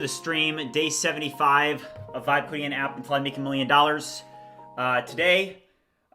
The stream, day 75 of VibeCademy app and making $1 million. Today,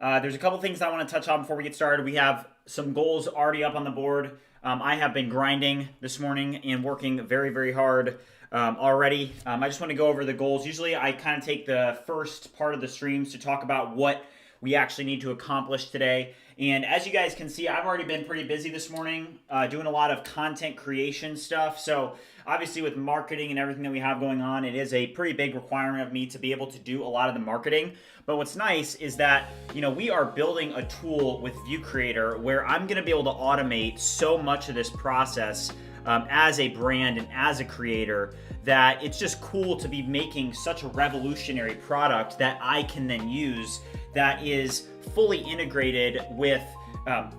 there's a couple things I want to touch on before we get started. We have some goals already up on the board. I have been grinding this morning and working very, very hard already. I just want to go over the goals. Usually I kind of take the first part of the streams to talk about what we actually need to accomplish today. And as you guys can see, I've already been pretty busy this morning doing a lot of content creation stuff. So obviously with marketing and everything that we have going on, it is a pretty big requirement of me to be able to do a lot of the marketing. But what's nice is that, we are building a tool with ViewCreator where I'm going to be able to automate so much of this process as a brand and as a creator, that it's just cool to be making such a revolutionary product that I can then use that is fully integrated with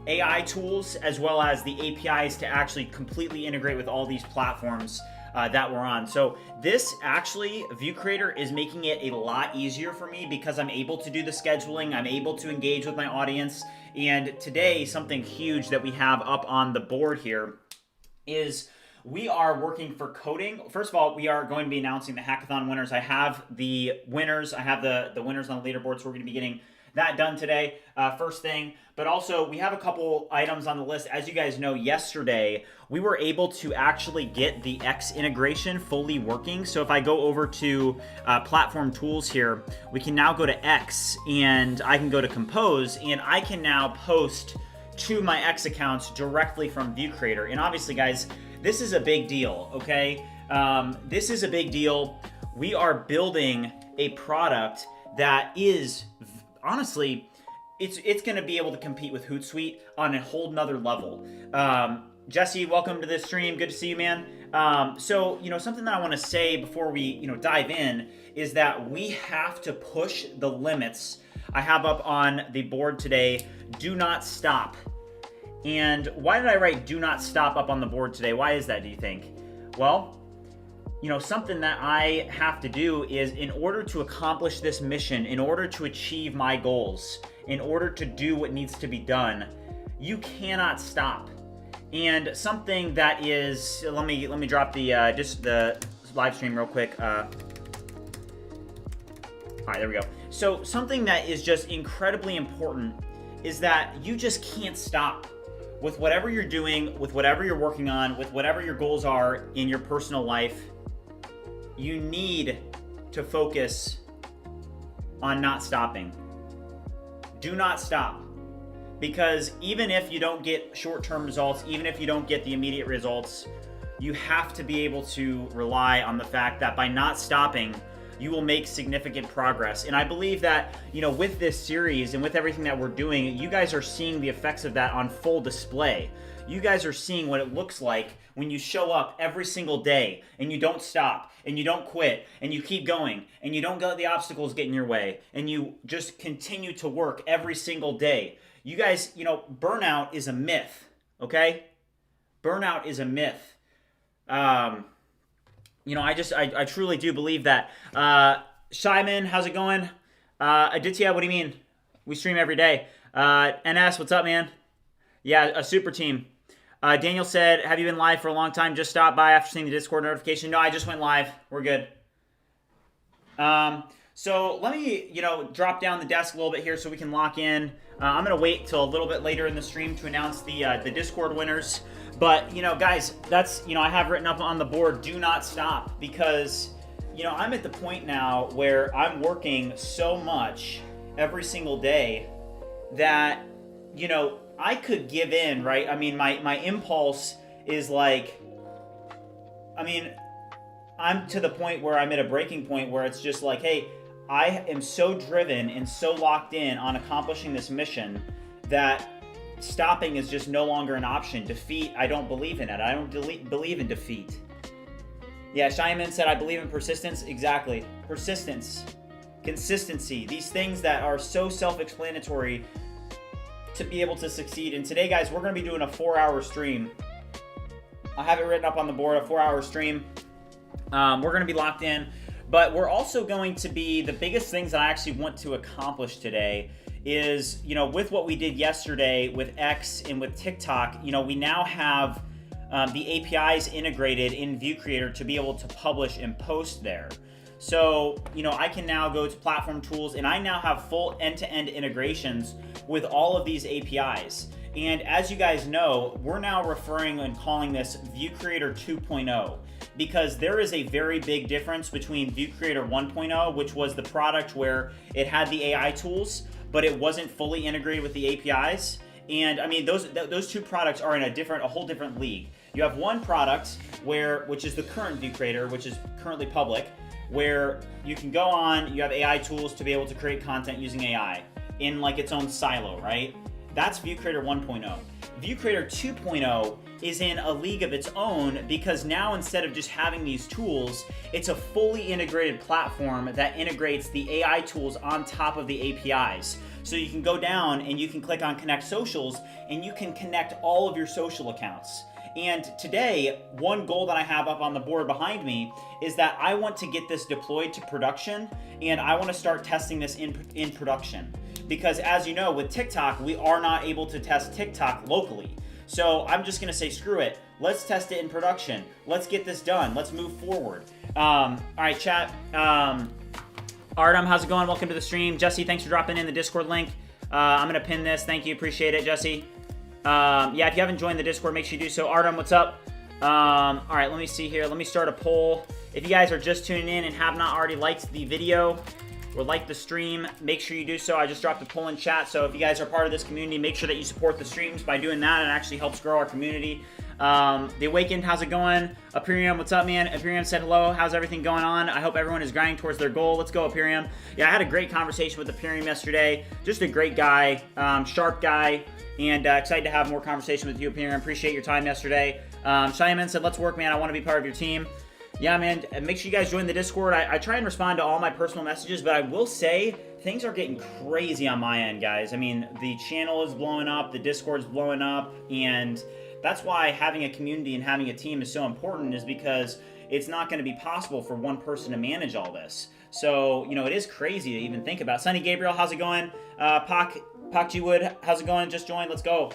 AI tools, as well as the APIs to actually completely integrate with all these platforms that we're on. So this actually, ViewCreator is making it a lot easier for me because I'm able to do the scheduling, I'm able to engage with my audience. And today, something huge that we have up on the board here is we are working for coding. First of all, we are going to be announcing the hackathon winners. I have the winners. I have the winners on the leaderboard, so we're going to be getting that done today, first thing. But also, we have a couple items on the list. As you guys know, yesterday, we were able to actually get the X integration fully working. So if I go over to platform tools here, we can now go to X, and I can go to compose, and I can now post to my X accounts directly from ViewCreator. And obviously, guys, this is a big deal, okay? This is a big deal. We are building a product that is, honestly, it's going to be able to compete with Hootsuite on a whole nother level. Jesse, welcome to this stream. Good to see you, man. So, something that I want to say before we, dive in is that we have to push the limits. I have up on the board today, do not stop. And why did I write do not stop up on the board today? Why is that, do you think? Well, something that I have to do is, in order to accomplish this mission, in order to achieve my goals, in order to do what needs to be done, you cannot stop. And something that is, let me drop the just the live stream real quick. All right, there we go. So something that is just incredibly important is that you just can't stop with whatever you're doing, with whatever you're working on, with whatever your goals are in your personal life. You need to focus on not stopping. Do not stop. Because even if you don't get short-term results, even if you don't get the immediate results, you have to be able to rely on the fact that by not stopping, you will make significant progress. And I believe that, with this series and with everything that we're doing, you guys are seeing the effects of that on full display. You guys are seeing what it looks like when you show up every single day and you don't stop and you don't quit and you keep going and you don't let the obstacles get in your way and you just continue to work every single day. You guys, burnout is a myth, okay? Burnout is a myth. I truly do believe that. Shyman, how's it going? Aditya, what do you mean? We stream every day. NS, what's up, man? Yeah, a super team. Daniel said, have you been live for a long time? Just stopped by after seeing the Discord notification. No, I just went live. We're good. So let me, drop down the desk a little bit here so we can lock in. I'm going to wait till a little bit later in the stream to announce the Discord winners. But, guys, that's, I have written up on the board, do not stop, because, I'm at the point now where I'm working so much every single day that, I could give in, right? I mean, my impulse is like, I'm to the point where I'm at a breaking point where it's just like, hey, I am so driven and so locked in on accomplishing this mission that stopping is just no longer an option. Defeat, I don't believe in it. I don't believe in defeat. Yeah, Shyman said, I believe in persistence. Exactly. Persistence, consistency, these things that are so self-explanatory to be able to succeed. And today, guys, we're going to be doing a 4-hour stream. I have it written up on the board, a 4-hour stream. We're going to be locked in. But we're also going to be, the biggest things that I actually want to accomplish today is, with what we did yesterday with X and with TikTok, we now have the API is integrated in ViewCreator to be able to publish and post there. So, I can now go to platform tools and I now have full end-to-end integrations with all of these APIs. And as you guys know, we're now referring and calling this ViewCreator 2.0 because there is a very big difference between ViewCreator 1.0, which was the product where it had the AI tools, but it wasn't fully integrated with the APIs. And I mean, those two products are in a whole different league. You have one product which is the current ViewCreator, which is currently public, where you can go on, you have AI tools to be able to create content using AI in like its own silo, right? That's ViewCreator 1.0. ViewCreator 2.0 is in a league of its own because now instead of just having these tools, it's a fully integrated platform that integrates the AI tools on top of the APIs. So you can go down and you can click on Connect Socials and you can connect all of your social accounts. And today, one goal that I have up on the board behind me is that I want to get this deployed to production and I want to start testing this in production. Because as you know, with TikTok, we are not able to test TikTok locally. So I'm just gonna say, screw it. Let's test it in production. Let's get this done. Let's move forward. All right, chat. Artem, how's it going? Welcome to the stream. Jesse, thanks for dropping in the Discord link. I'm gonna pin this. Thank you, appreciate it, Jesse. Yeah, if you haven't joined the Discord, make sure you do so. Artem, what's up? All right, let me see here. Let me start a poll. If you guys are just tuning in and have not already liked the video or liked the stream, make sure you do so. I just dropped a poll in chat, so if you guys are part of this community, make sure that you support the streams by doing that. It actually helps grow our community. The Awakened, how's it going? Apirium, what's up, man? Apirium said hello. How's everything going on? I hope everyone is grinding towards their goal. Let's go, Apirium. Yeah, I had a great conversation with Apirium yesterday. Just a great guy, sharp guy, and excited to have more conversation with you, Apirium. Appreciate your time yesterday. Simon said, let's work, man. I want to be part of your team. Yeah, man, make sure you guys join the Discord. I try and respond to all my personal messages, but I will say things are getting crazy on my end, guys. I mean, the channel is blowing up, the Discord's blowing up, and that's why having a community and having a team is so important, is because it's not going to be possible for one person to manage all this. So, it is crazy to even think about. Sunny Gabriel, how's it going? Pak G Wood, how's it going? Just joined, let's go.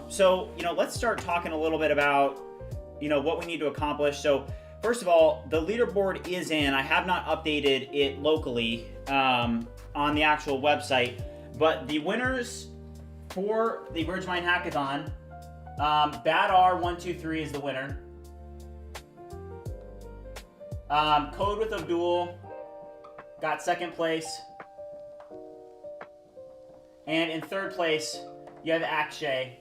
So, let's start talking a little bit about, what we need to accomplish. So, first of all, the leaderboard is in. I have not updated it locally on the actual website, but the winners for the Bridge Mine Hackathon, Bad R123 is the winner. Code with Abdul got second place. And in third place, you have Akshay.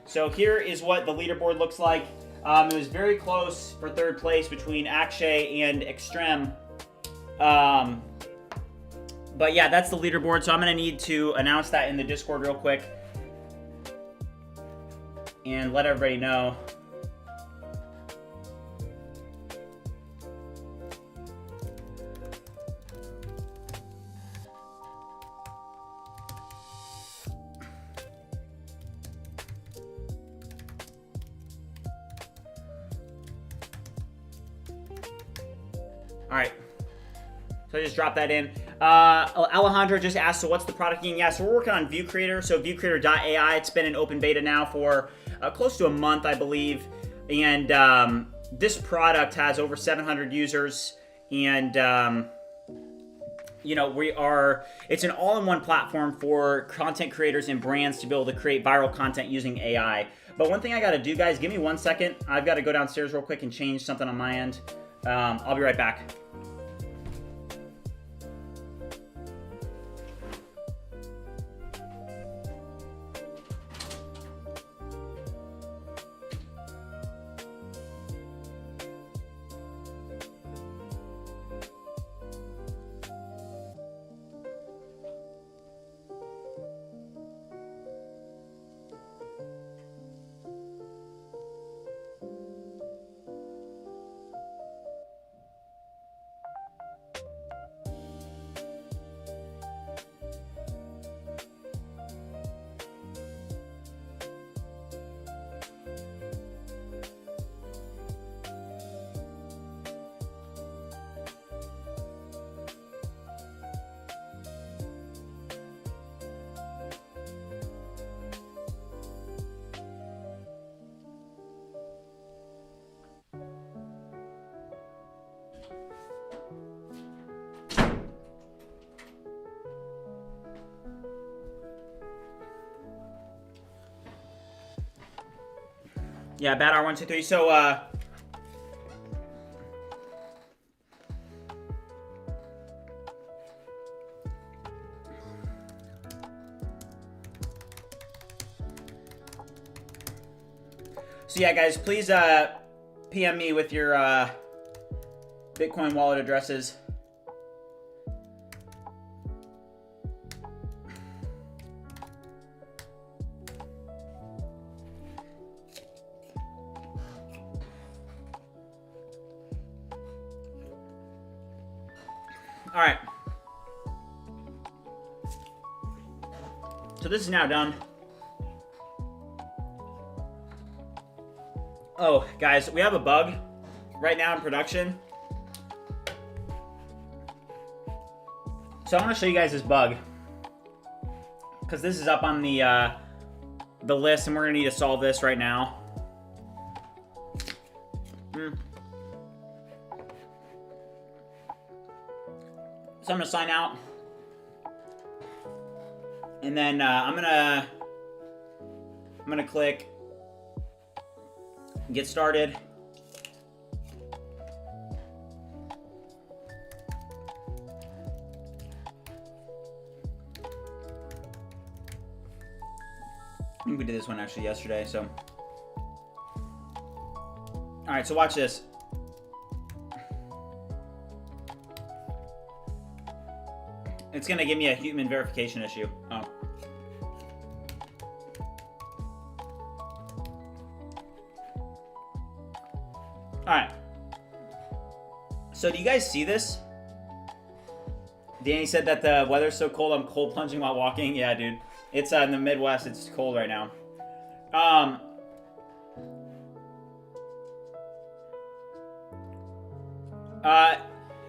So here is what the leaderboard looks like. It was very close for third place between Akshay and Extreme. But yeah, that's the leaderboard. So I'm going to need to announce that in the Discord real quick and let everybody know. All right, so I just dropped that in. Alejandro just asked, so what's the product again? Yeah, so we're working on ViewCreator, so ViewCreator.ai. It's been in open beta now for close to a month, I believe. And this product has over 700 users. And, it's an all-in-one platform for content creators and brands to be able to create viral content using AI. But one thing I got to do, guys, give me 1 second. I've got to go downstairs real quick and change something on my end. I'll be right back. Yeah, bad R123. So, yeah, guys, please PM me with your Bitcoin wallet addresses. All right. So this is now done. Oh, guys, we have a bug right now in production. So I want to show you guys this bug because this is up on the list, and we're gonna need to solve this right now. So I'm gonna sign out, and then I'm gonna click get started. I think we did this one actually yesterday. So, all right. So watch this. It's gonna give me a human verification issue. Oh. Alright. So do you guys see this? Danny said that the weather's so cold I'm cold plunging while walking. Yeah, dude. It's in the Midwest, it's cold right now.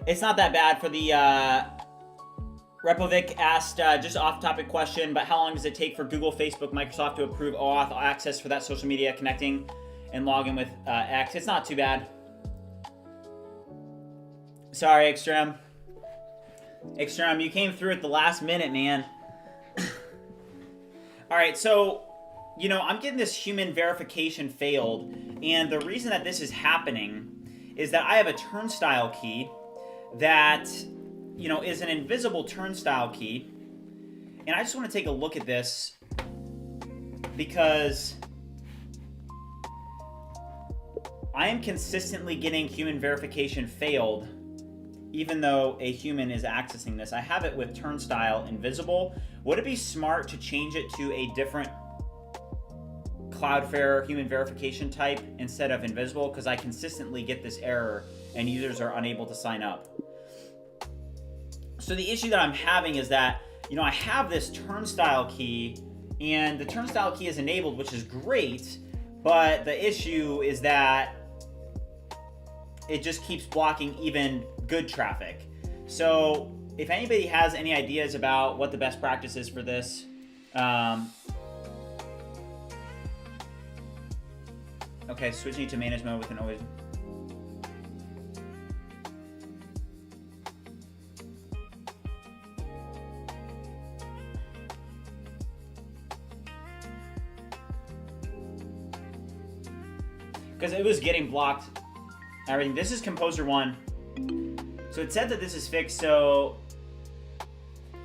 It's not that bad. For the Repovic asked just off-topic question, but how long does it take for Google, Facebook, Microsoft to approve OAuth access for that social media connecting and log in with X? It's not too bad. Sorry, Extreme. Extreme, you came through at the last minute, man. All right, so, you know, I'm getting this human verification failed, and the reason that this is happening is that I have a turnstile key that, you know, is an invisible turnstile key, and I just want to take a look at this because I am consistently getting human verification failed even though a human is accessing this. I have it with turnstile invisible. Would it be smart to change it to a different Cloudflare human verification type instead of invisible? Because I consistently get this error and users are unable to sign up. So the issue that I'm having is that, you know, I have this turnstile key and the turnstile key is enabled, which is great, but the issue is that it just keeps blocking even good traffic. So if anybody has any ideas about what the best practice is for this, okay, switching to manage mode with an always. Because it was getting blocked. Everything. This is Composer 1. So it said that this is fixed, so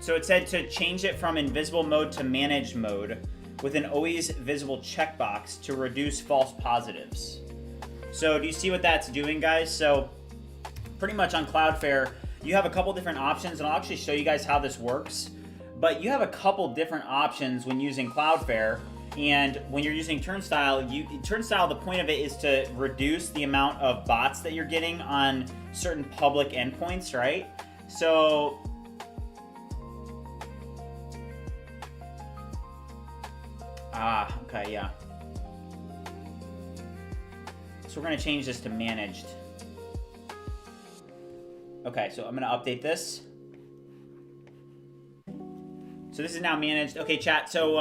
it said to change it from invisible mode to managed mode with an always visible checkbox to reduce false positives. So do you see what that's doing, guys? So pretty much on Cloudflare, you have a couple different options, and I'll actually show you guys how this works. But you have a couple different options when using Cloudflare. And when you're using Turnstile, the point of it is to reduce the amount of bots that you're getting on certain public endpoints, right? So okay, yeah. So we're gonna change this to managed. Okay, so I'm gonna update this. So this is now managed. Okay, chat. So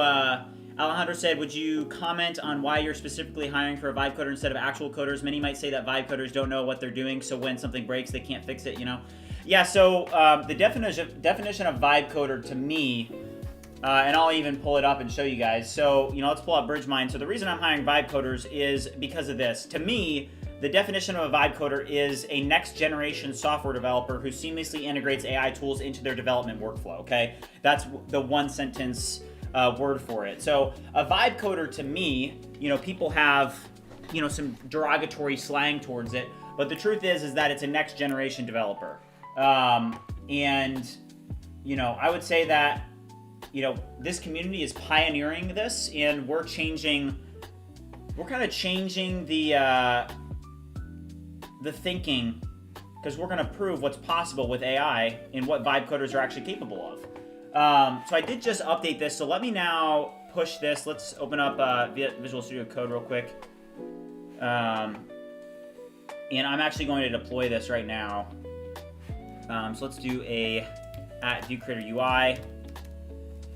Alejandro said, would you comment on why you're specifically hiring for a vibe coder instead of actual coders? Many might say that vibe coders don't know what they're doing, so when something breaks, they can't fix it, you know? Yeah, so the definition of vibe coder to me And I'll even pull it up and show you guys. So, let's pull up BridgeMine. So the reason I'm hiring vibe coders is because of this. To me, the definition of a vibe coder is a next generation software developer who seamlessly integrates AI tools into their development workflow, okay? That's the one sentence word for it. So a vibe coder to me, people have, some derogatory slang towards it, but the truth is that it's a next generation developer. And, I would say that, this community is pioneering this, and we're kind of changing the thinking, because we're going to prove what's possible with AI and what vibe coders are actually capable of. So I did just update this, so let me now push this. Let's open up Visual Studio Code real quick. And I'm actually going to deploy this right now. So let's do a @ViewCreator UI,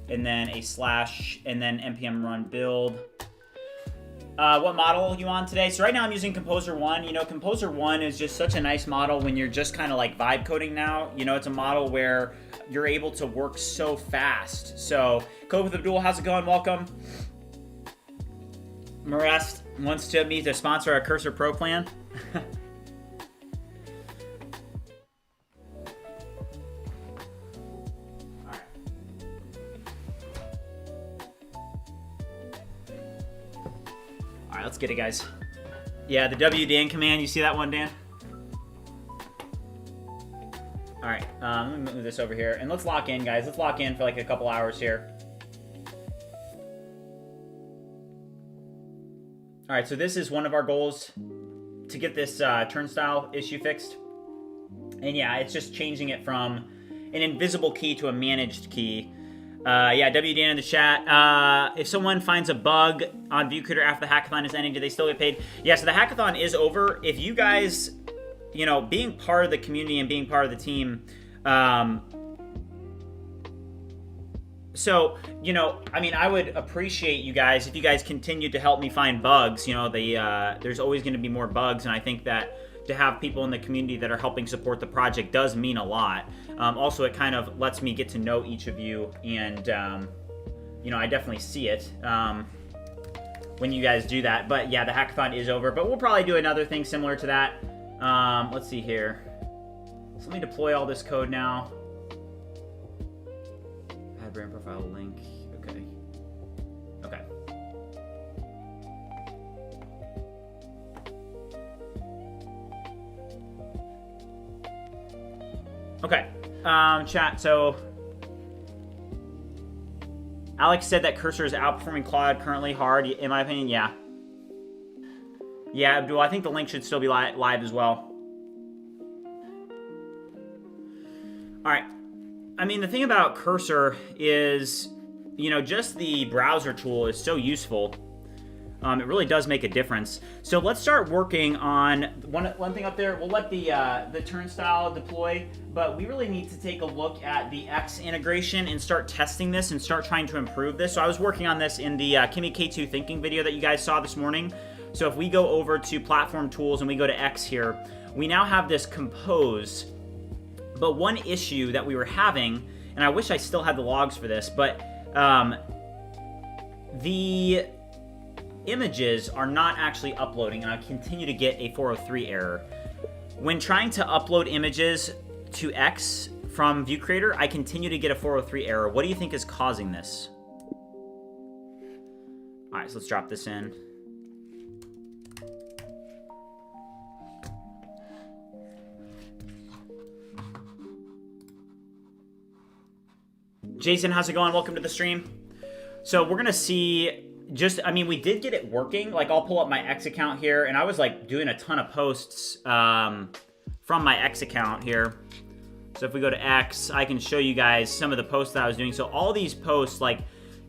and then a / and then npm run build. What model are you on today? So right now I'm using Composer 1. Composer 1 is just such a nice model when you're just kind of like vibe coding now. It's a model where you're able to work so fast. So Code with Abdul, how's it going? Welcome. Marest wants me to sponsor a Cursor Pro plan. Let's get it, guys. Yeah, the WDN command. You see that one, Dan? All right, let me move this over here. And let's lock in, guys. Let's lock in for like a couple hours here. All right, so this is one of our goals, to get this turnstile issue fixed. And yeah, it's just changing it from an invisible key to a managed key. Yeah, WDN in the chat. If someone finds a bug on ViewCreator after the hackathon is ending, do they still get paid? Yeah, so the hackathon is over. If you guys, being part of the community and being part of the team, so, I would appreciate you guys if you guys continue to help me find bugs. There's always going to be more bugs, and I think that to have people in the community that are helping support the project does mean a lot. Also, it kind of lets me get to know each of you, and I definitely see it when you guys do that. But yeah, the hackathon is over, but we'll probably do another thing similar to that. Let's see here. So let me deploy all this code now. Add brand profile link. Okay. Okay. Okay, chat, so Alex said that Cursor is outperforming Claude currently hard. In my opinion, yeah. Yeah, Abdul, I think the link should still be live as well. All right, the thing about Cursor is, just the browser tool is so useful. It really does make a difference. So let's start working on one thing up there. We'll let the turnstile deploy, but we really need to take a look at the X integration and start testing this and start trying to improve this. So I was working on this in the Kimmy K2 thinking video that you guys saw this morning. So if we go over to platform tools and we go to X here, we now have this compose. But one issue that we were having, and I wish I still had the logs for this, but the images are not actually uploading, and I continue to get a 403 error. When trying to upload images to X from ViewCreator, I continue to get a 403 error. What do you think is causing this? All right, so let's drop this in. Jason, how's it going? Welcome to the stream. So we're gonna see we did get it working. Like, I'll pull up my X account here, and I was like doing a ton of posts from my X account here. So if we go to X, I can show you guys some of the posts that I was doing. So all these posts, like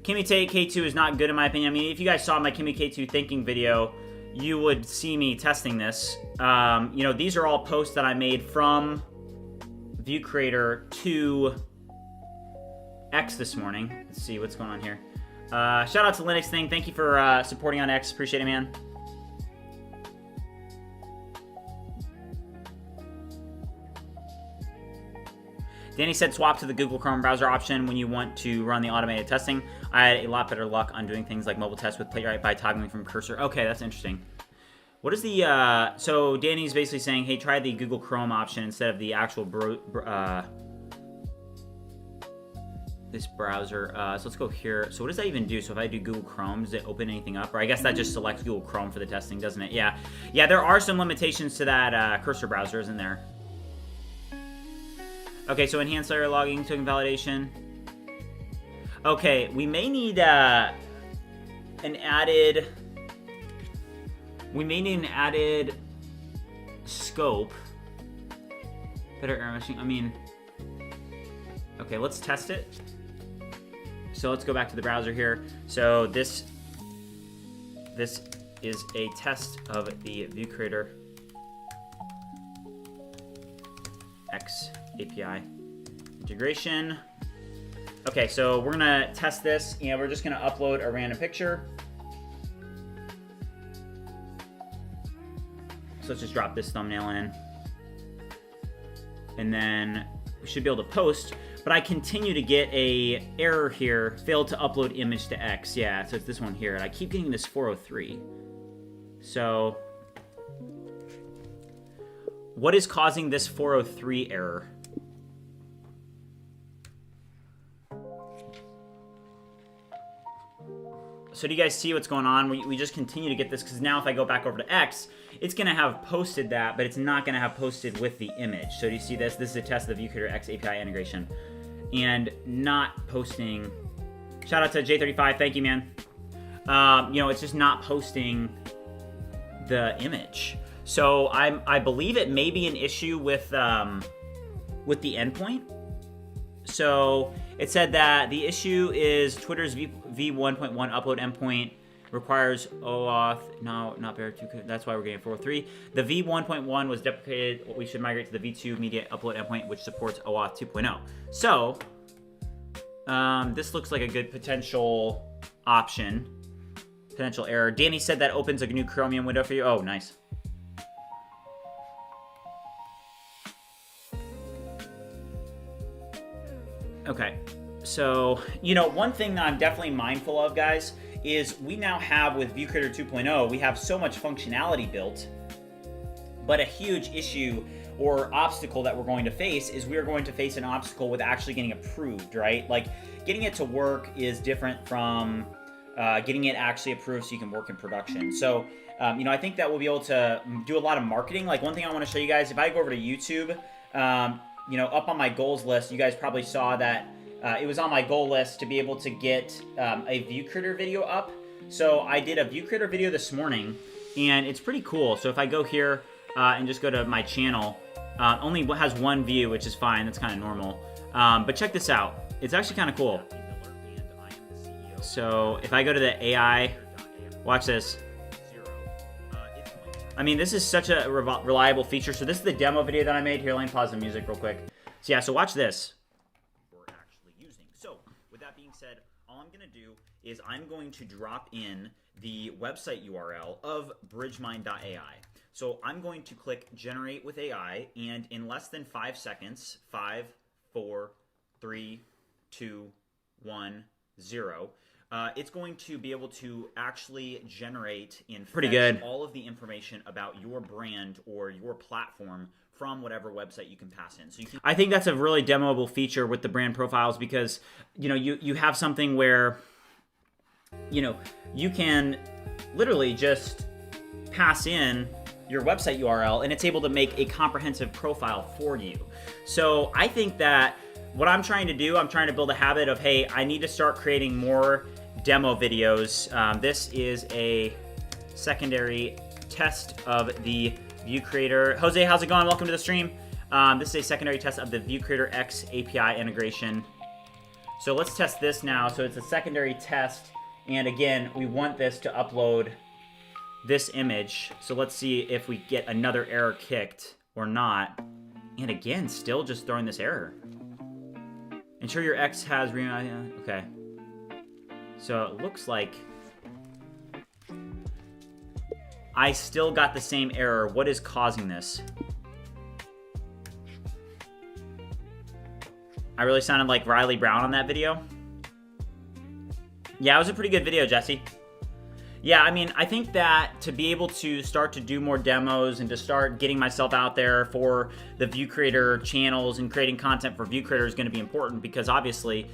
Kimmy K2 is not good in my opinion. If you guys saw my Kimmy K2 thinking video, you would see me testing this. These are all posts that I made from ViewCreator to X this morning. Let's see what's going on here. Shout out to Linux Thing. Thank you for supporting on X. Appreciate it, man. Danny said swap to the Google Chrome browser option when you want to run the automated testing. I had a lot better luck on doing things like mobile tests with playwright by toggling from cursor. Okay, that's interesting. What is the, so Danny's basically saying, hey, try the Google Chrome option instead of the actual this browser. So let's go here. So what does that even do? So if I do Google Chrome, does it open anything up? Or I guess that just selects Google Chrome for the testing, doesn't it? Yeah. Yeah, there are some limitations to that cursor browser, isn't there? Okay, so enhanced layer logging, token validation. Okay, we may need an added scope. Better error messaging. I mean, okay, let's test it. So let's go back to the browser here. So this is a test of the ViewCreator X API integration. Okay, so we're gonna test this, and we're just gonna upload a random picture. So let's just drop this thumbnail in. And then we should be able to post, but I continue to get a error here, failed to upload image to X. Yeah, so it's this one here, and I keep getting this 403. So what is causing this 403 error? So do you guys see what's going on? We just continue to get this, because now if I go back over to X, it's going to have posted that, but it's not going to have posted with the image. So do you see this? This is a test of the ViewCreator X API integration. And not posting. Shout out to J35. Thank you, man. You know, it's just not posting the image. So I believe it may be an issue with the endpoint. So it said that the issue is Twitter's v1.1 upload endpoint requires OAuth. No, not bear 2. That's why we're getting 403. The v1.1 was deprecated. We should migrate to the v2 media upload endpoint, which supports OAuth 2.0. So this looks like a good potential option. Potential error. Danny said that opens a new Chromium window for you. Oh, nice. Okay, so, you know, one thing that I'm definitely mindful of, guys, is we now have, with ViewCreator 2.0, we have so much functionality built, but a huge issue or obstacle that we're going to face is we are going to face an obstacle with actually getting approved, right? Like, getting it to work is different from getting it actually approved so you can work in production. So, you know, I think that we'll be able to do a lot of marketing. Like, one thing I want to show you guys, if I go over to YouTube, you know, up on my goals list, you guys probably saw that it was on my goal list to be able to get a ViewCreator video up. So I did a ViewCreator video this morning, and it's pretty cool. So if I go here and just go to my channel, only has one view, which is fine. That's kind of normal. But check this out. It's actually kind of cool. So if I go to the AI, watch this. I mean, this is such a reliable feature. So this is the demo video that I made. Here, let me pause the music real quick. So yeah, so watch this. We're actually using. So with that being said, all I'm going to do is I'm going to drop in the website URL of bridgemind.ai. So I'm going to click Generate with AI, and in less than 5 seconds, 5, 4, 3, 2, 1, 0, it's going to be able to actually generate and fetch all of the information about your brand or your platform from whatever website you can pass in. So you can, I think that's a really demoable feature with the brand profiles, because you know you have something where you know you can literally just pass in your website URL and it's able to make a comprehensive profile for you. So I think that what I'm trying to do, I'm trying to build a habit of, hey, I need to start creating more demo videos. This is a secondary test of the ViewCreator. Jose, how's it going? Welcome to the stream. This is a secondary test of the ViewCreator X API integration. So let's test this now. So it's a secondary test, and again, we want this to upload this image. So let's see if we get another error kicked or not. And again, still just throwing this error. Ensure your X has okay. So it looks like I still got the same error. What is causing this? I really sounded like Riley Brown on that video. Yeah, it was a pretty good video, Jesse. Yeah, I mean, I think that to be able to start to do more demos and to start getting myself out there for the ViewCreator channels and creating content for ViewCreator is going to be important because obviously,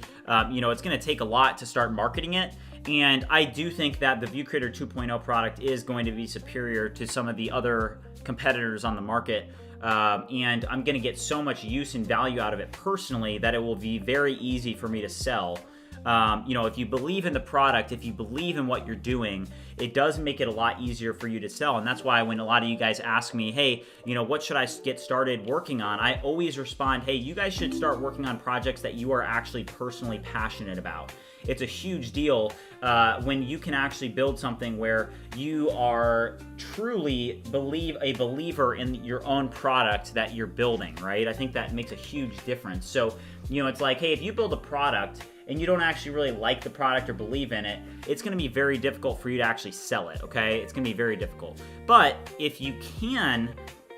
you know, it's going to take a lot to start marketing it. And I do think that the ViewCreator 2.0 product is going to be superior to some of the other competitors on the market. And I'm going to get so much use and value out of it personally that it will be very easy for me to sell. You know, if you believe in the product, if you believe in what you're doing, it does make it a lot easier for you to sell. And that's why when a lot of you guys ask me, hey, you know, what should I get started working on? I always respond, hey, you guys should start working on projects that you are actually personally passionate about. It's a huge deal when you can actually build something where you are truly a believer in your own product that you're building, right? I think that makes a huge difference. So, you know, it's like, hey, if you build a product and you don't actually really like the product or believe in it, it's going to be very difficult for you to actually sell it, okay? It's going to be very difficult. But if you can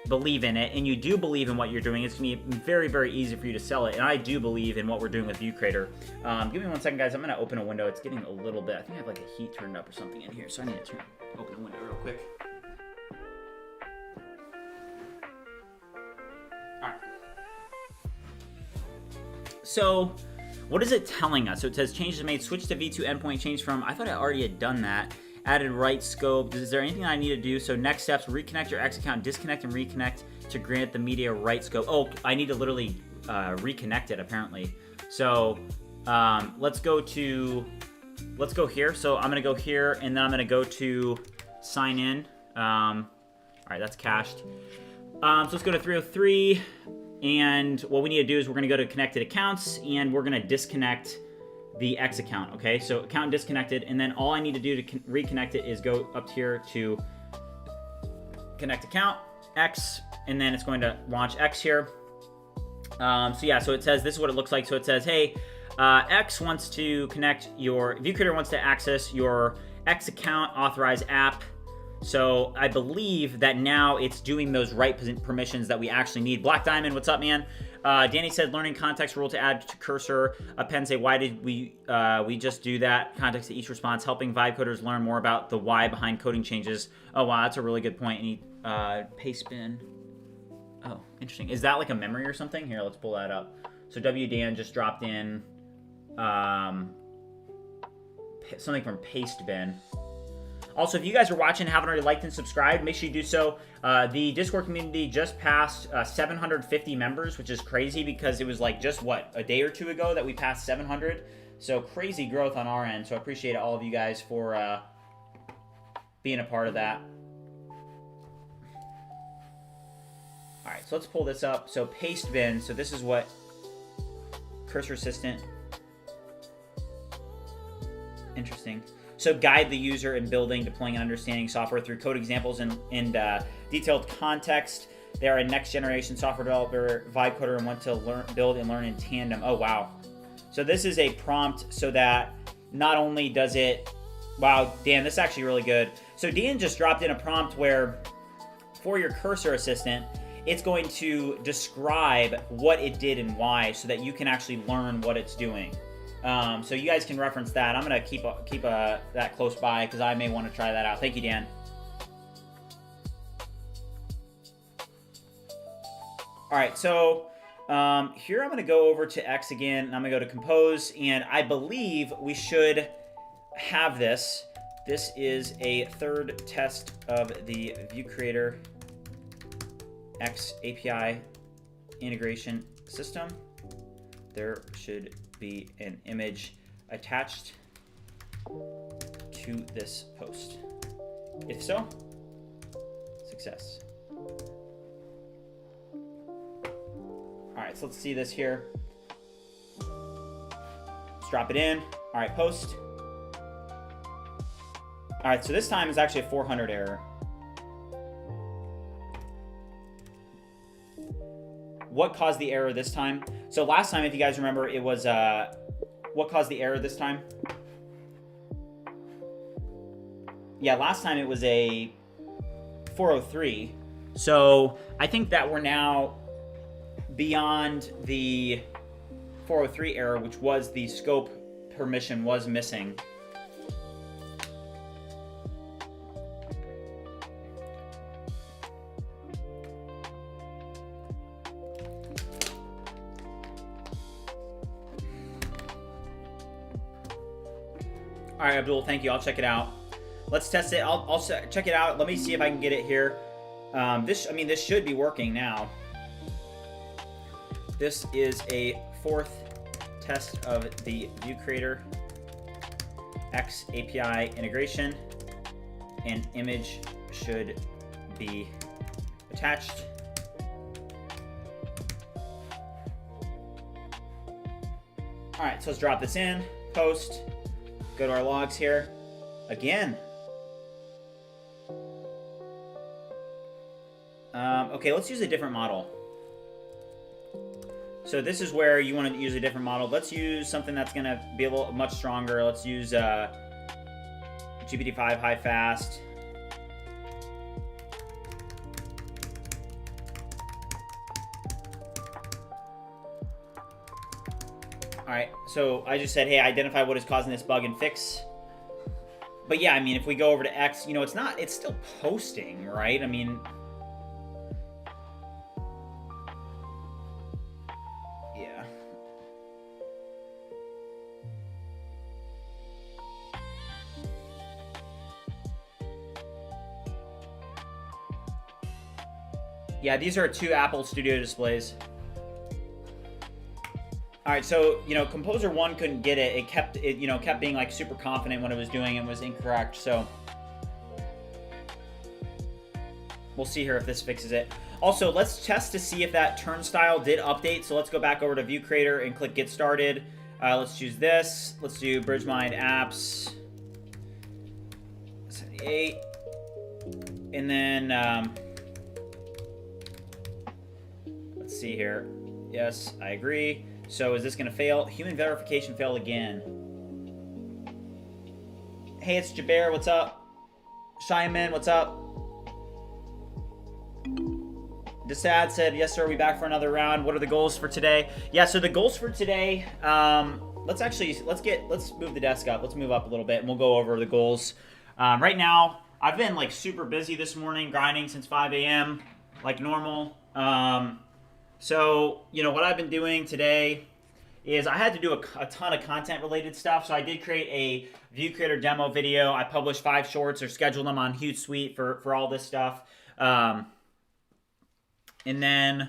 believe in it and you do believe in what you're doing, it's going to be very, very easy for you to sell it. And I do believe in what we're doing with ViewCreator. Give me 1 second, guys. I'm going to open a window. It's getting a little bit, I think I have like a heat turned up or something in here, so I need to open the window real quick. All right. So what is it telling us? So it says changes made, switch to V2 endpoint, change from, I thought I already had done that. Added right scope. Is there anything I need to do? So next steps, reconnect your X account, disconnect and reconnect to grant the media right scope. Oh, I need to literally reconnect it apparently. So let's go here. So I'm gonna go here and then I'm gonna go to sign in. All right, that's cached. So let's go to 303. And what we need to do is we're gonna go to connected accounts and we're gonna disconnect the X account, okay? So account disconnected, and then all I need to do to reconnect it is go up here to connect account, X, and then it's going to launch X here. So yeah, so it says, this is what it looks like. So it says, hey, X wants to connect your, ViewCreator wants to access your X account, authorize app. So I believe that now it's doing those right permissions that we actually need. Black Diamond, what's up, man? Danny said learning context rule to add to cursor. Append say, why did we just do that? Context to each response, helping vibe coders learn more about the why behind coding changes. Oh, wow, that's a really good point. Any paste bin. Oh, interesting. Is that like a memory or something? Here, let's pull that up. So WDan just dropped in something from paste bin. Also, if you guys are watching and haven't already liked and subscribed, make sure you do so. The Discord community just passed 750 members, which is crazy because it was like just, what, a day or two ago that we passed 700. So crazy growth on our end. So I appreciate all of you guys for being a part of that. All right, so let's pull this up. So paste bin. So this is what Cursor Assistant. Interesting. So guide the user in building, deploying, and understanding software through code examples and detailed context. They are a next-generation software developer, vibe coder, and want to build and learn in tandem. Oh, wow. So this is a prompt so that not only does it... Wow, Dan, this is actually really good. So Dan just dropped in a prompt where, for your Cursor Assistant, it's going to describe what it did and why so that you can actually learn what it's doing. So you guys can reference that. I'm going to keep that close by because I may want to try that out. Thank you, Dan. All right, so here I'm going to go over to X again, and I'm going to go to Compose, and I believe we should have this. This is a third test of the ViewCreator X API integration system. There should be an image attached to this post. If so, success. All right, so let's see this here. Let's drop it in. All right, post. All right, so this time is actually a 400 error. What caused the error this time? So last time, if you guys remember, it was, what caused the error this time? Yeah, last time it was a 403. So I think that we're now beyond the 403 error, which was the scope permission was missing. All right, Abdul, thank you. I'll check it out. Let's test it. I'll check it out. Let me see if I can get it here. This should be working now. This is a 4th test of the ViewCreator X API integration, and image should be attached. All right, so let's drop this in, post, go to our logs here. Again. Okay, let's use a different model. So this is where you want to use a different model. Let's use something that's going to be a little much stronger. Let's use GPT-5 high fast. All right, so I just said, hey, identify what is causing this bug and fix. But yeah, I mean, if we go over to X, you know, it's still posting, right? I mean, yeah. Yeah, these are 2 Apple Studio displays. All right, so, you know, Composer 1 couldn't get it. It kept being like super confident when it was doing and was incorrect. So we'll see here if this fixes it. Also, let's test to see if that turnstile did update. So let's go back over to ViewCreator and click Get Started. Let's choose this. Let's do BridgeMind Apps 78. And then let's see here. Yes, I agree. So is this going to fail? Human verification failed again. Hey, it's Jaber. What's up? Shyman, what's up? Desad said, yes, sir. We back for another round. What are the goals for today? Yeah, so the goals for today, let's move the desk up. Let's move up a little bit and we'll go over the goals. Right now, I've been like super busy this morning, grinding since 5 a.m. like normal. So, you know, what I've been doing today is I had to do a ton of content-related stuff. So I did create a ViewCreator demo video. I published 5 shorts or scheduled them on Hootsuite for all this stuff. And then,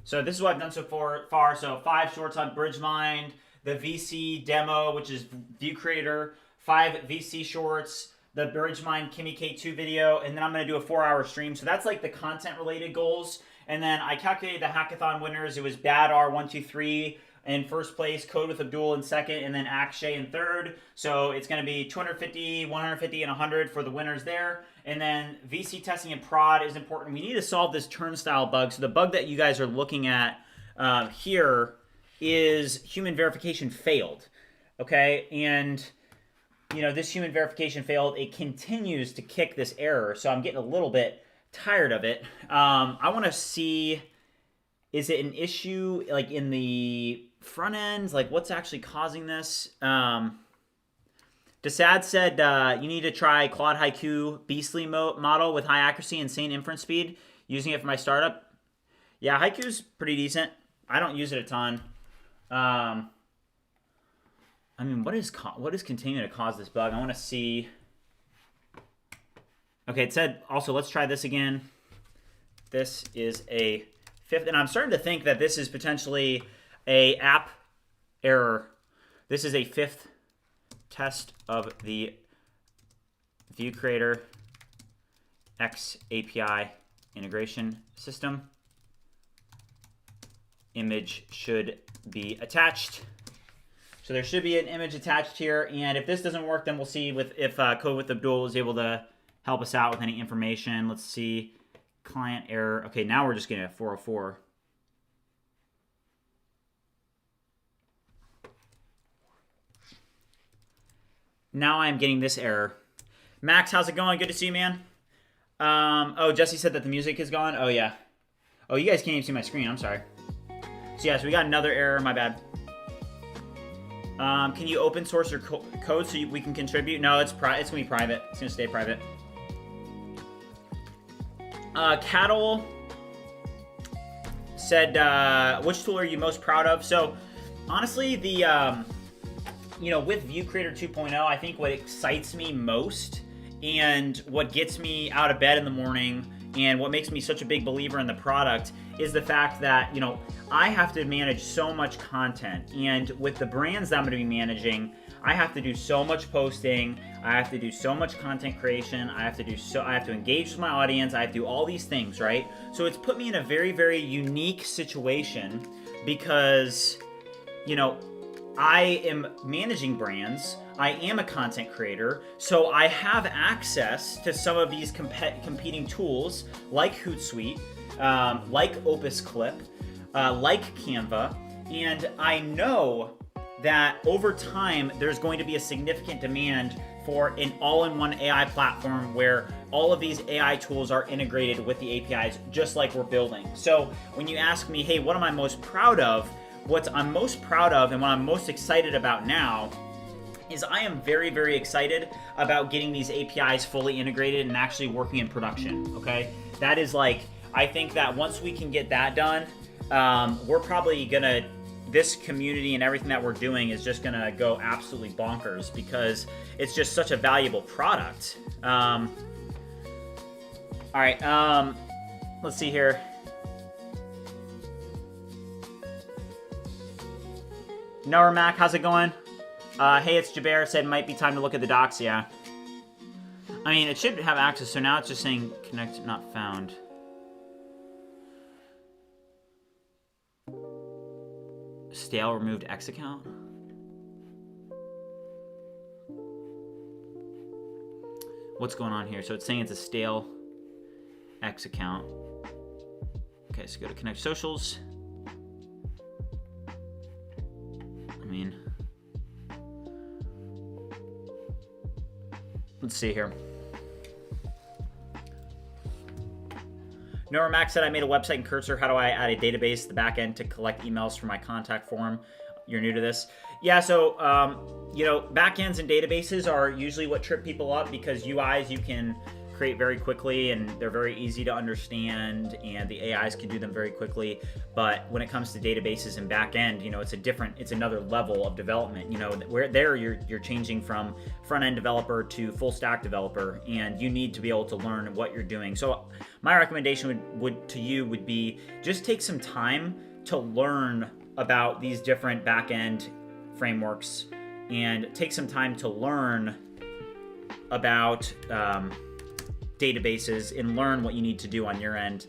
so this is what I've done so far. So 5 shorts on BridgeMind, the VC demo, which is ViewCreator, 5 VC shorts, the BridgeMind Kimmy K2 video, and then I'm going to do a 4-hour stream. So that's like the content-related goals. And then I calculated the hackathon winners. It was Bad R123 in first place, Code with Abdul in second, and then Akshay in third. So it's going to be 250, 150, and 100 for the winners there. And then VC testing and prod is important. We need to solve this turnstile bug. So the bug that you guys are looking at here is human verification failed. Okay, and you know, this human verification failed. It continues to kick this error. So I'm getting a little bit tired of it. I want to see, is it an issue like in the front end? Like what's actually causing this? Desad said you need to try Claude Haiku Beastly model with high accuracy, insane inference speed, using it for my startup. Yeah, Haiku's pretty decent. I don't use it a ton. I mean, what is continuing to cause this bug? I want to see. Okay, it said also, let's try this again. This is a 5th, and I'm starting to think that this is potentially a app error. This is a 5th test of the ViewCreator X API integration system. Image should be attached. So there should be an image attached here, and if this doesn't work, then we'll see if Code with Abdul is able to help us out with any information. Let's see. Client error. Okay, now we're just getting a 404. Now I'm getting this error. Max, how's it going? Good to see you, man. Oh, Jesse said that the music is gone. Oh, yeah. Oh, you guys can't even see my screen. I'm sorry. So yeah, so we got another error, my bad. Can you open source your code so we can contribute? No, it's gonna be private. It's gonna stay private. Cattle said, which tool are you most proud of? So honestly, the with ViewCreator 2.0, I think what excites me most and what gets me out of bed in the morning and what makes me such a big believer in the product is the fact that, I have to manage so much content. And with the brands that I'm going to be managing, I have to do so much posting. I have to do so much content creation. I have to engage with my audience. I have to do all these things, right? So it's put me in a very, very unique situation because, I am managing brands. I am a content creator, so I have access to some of these competing tools like Hootsuite, like Opus Clip, like Canva, and I know that over time there's going to be a significant demand for an all-in-one AI platform where all of these AI tools are integrated with the APIs just like we're building. So when you ask me, hey, what am I most proud of? What I'm most proud of and what I'm most excited about now is I am very, very excited about getting these APIs fully integrated and actually working in production, okay? That is I think that once we can get that done, we're probably gonna, this community and everything that we're doing is just gonna go absolutely bonkers because it's just such a valuable product. All right, let's see here. Noah Mac, how's it going? Hey, it's Jaber, said might be time to look at the docs, yeah. I mean, it should have access, so now it's just saying connect not found. Stale removed X account? What's going on here? So it's saying it's a stale X account. Okay, so go to connect socials. Let's see here. Noah Max said, I made a website in Cursor. How do I add a database to the back end to collect emails from my contact form? You're new to this. Yeah, so, backends and databases are usually what trip people up because UIs you can create very quickly and they're very easy to understand and the AIs can do them very quickly. But when it comes to databases and backend, it's another level of development. Where there you're changing from front-end developer to full-stack developer, and you need to be able to learn what you're doing. So my recommendation would be just take some time to learn about these different backend frameworks and take some time to learn about databases and learn what you need to do on your end.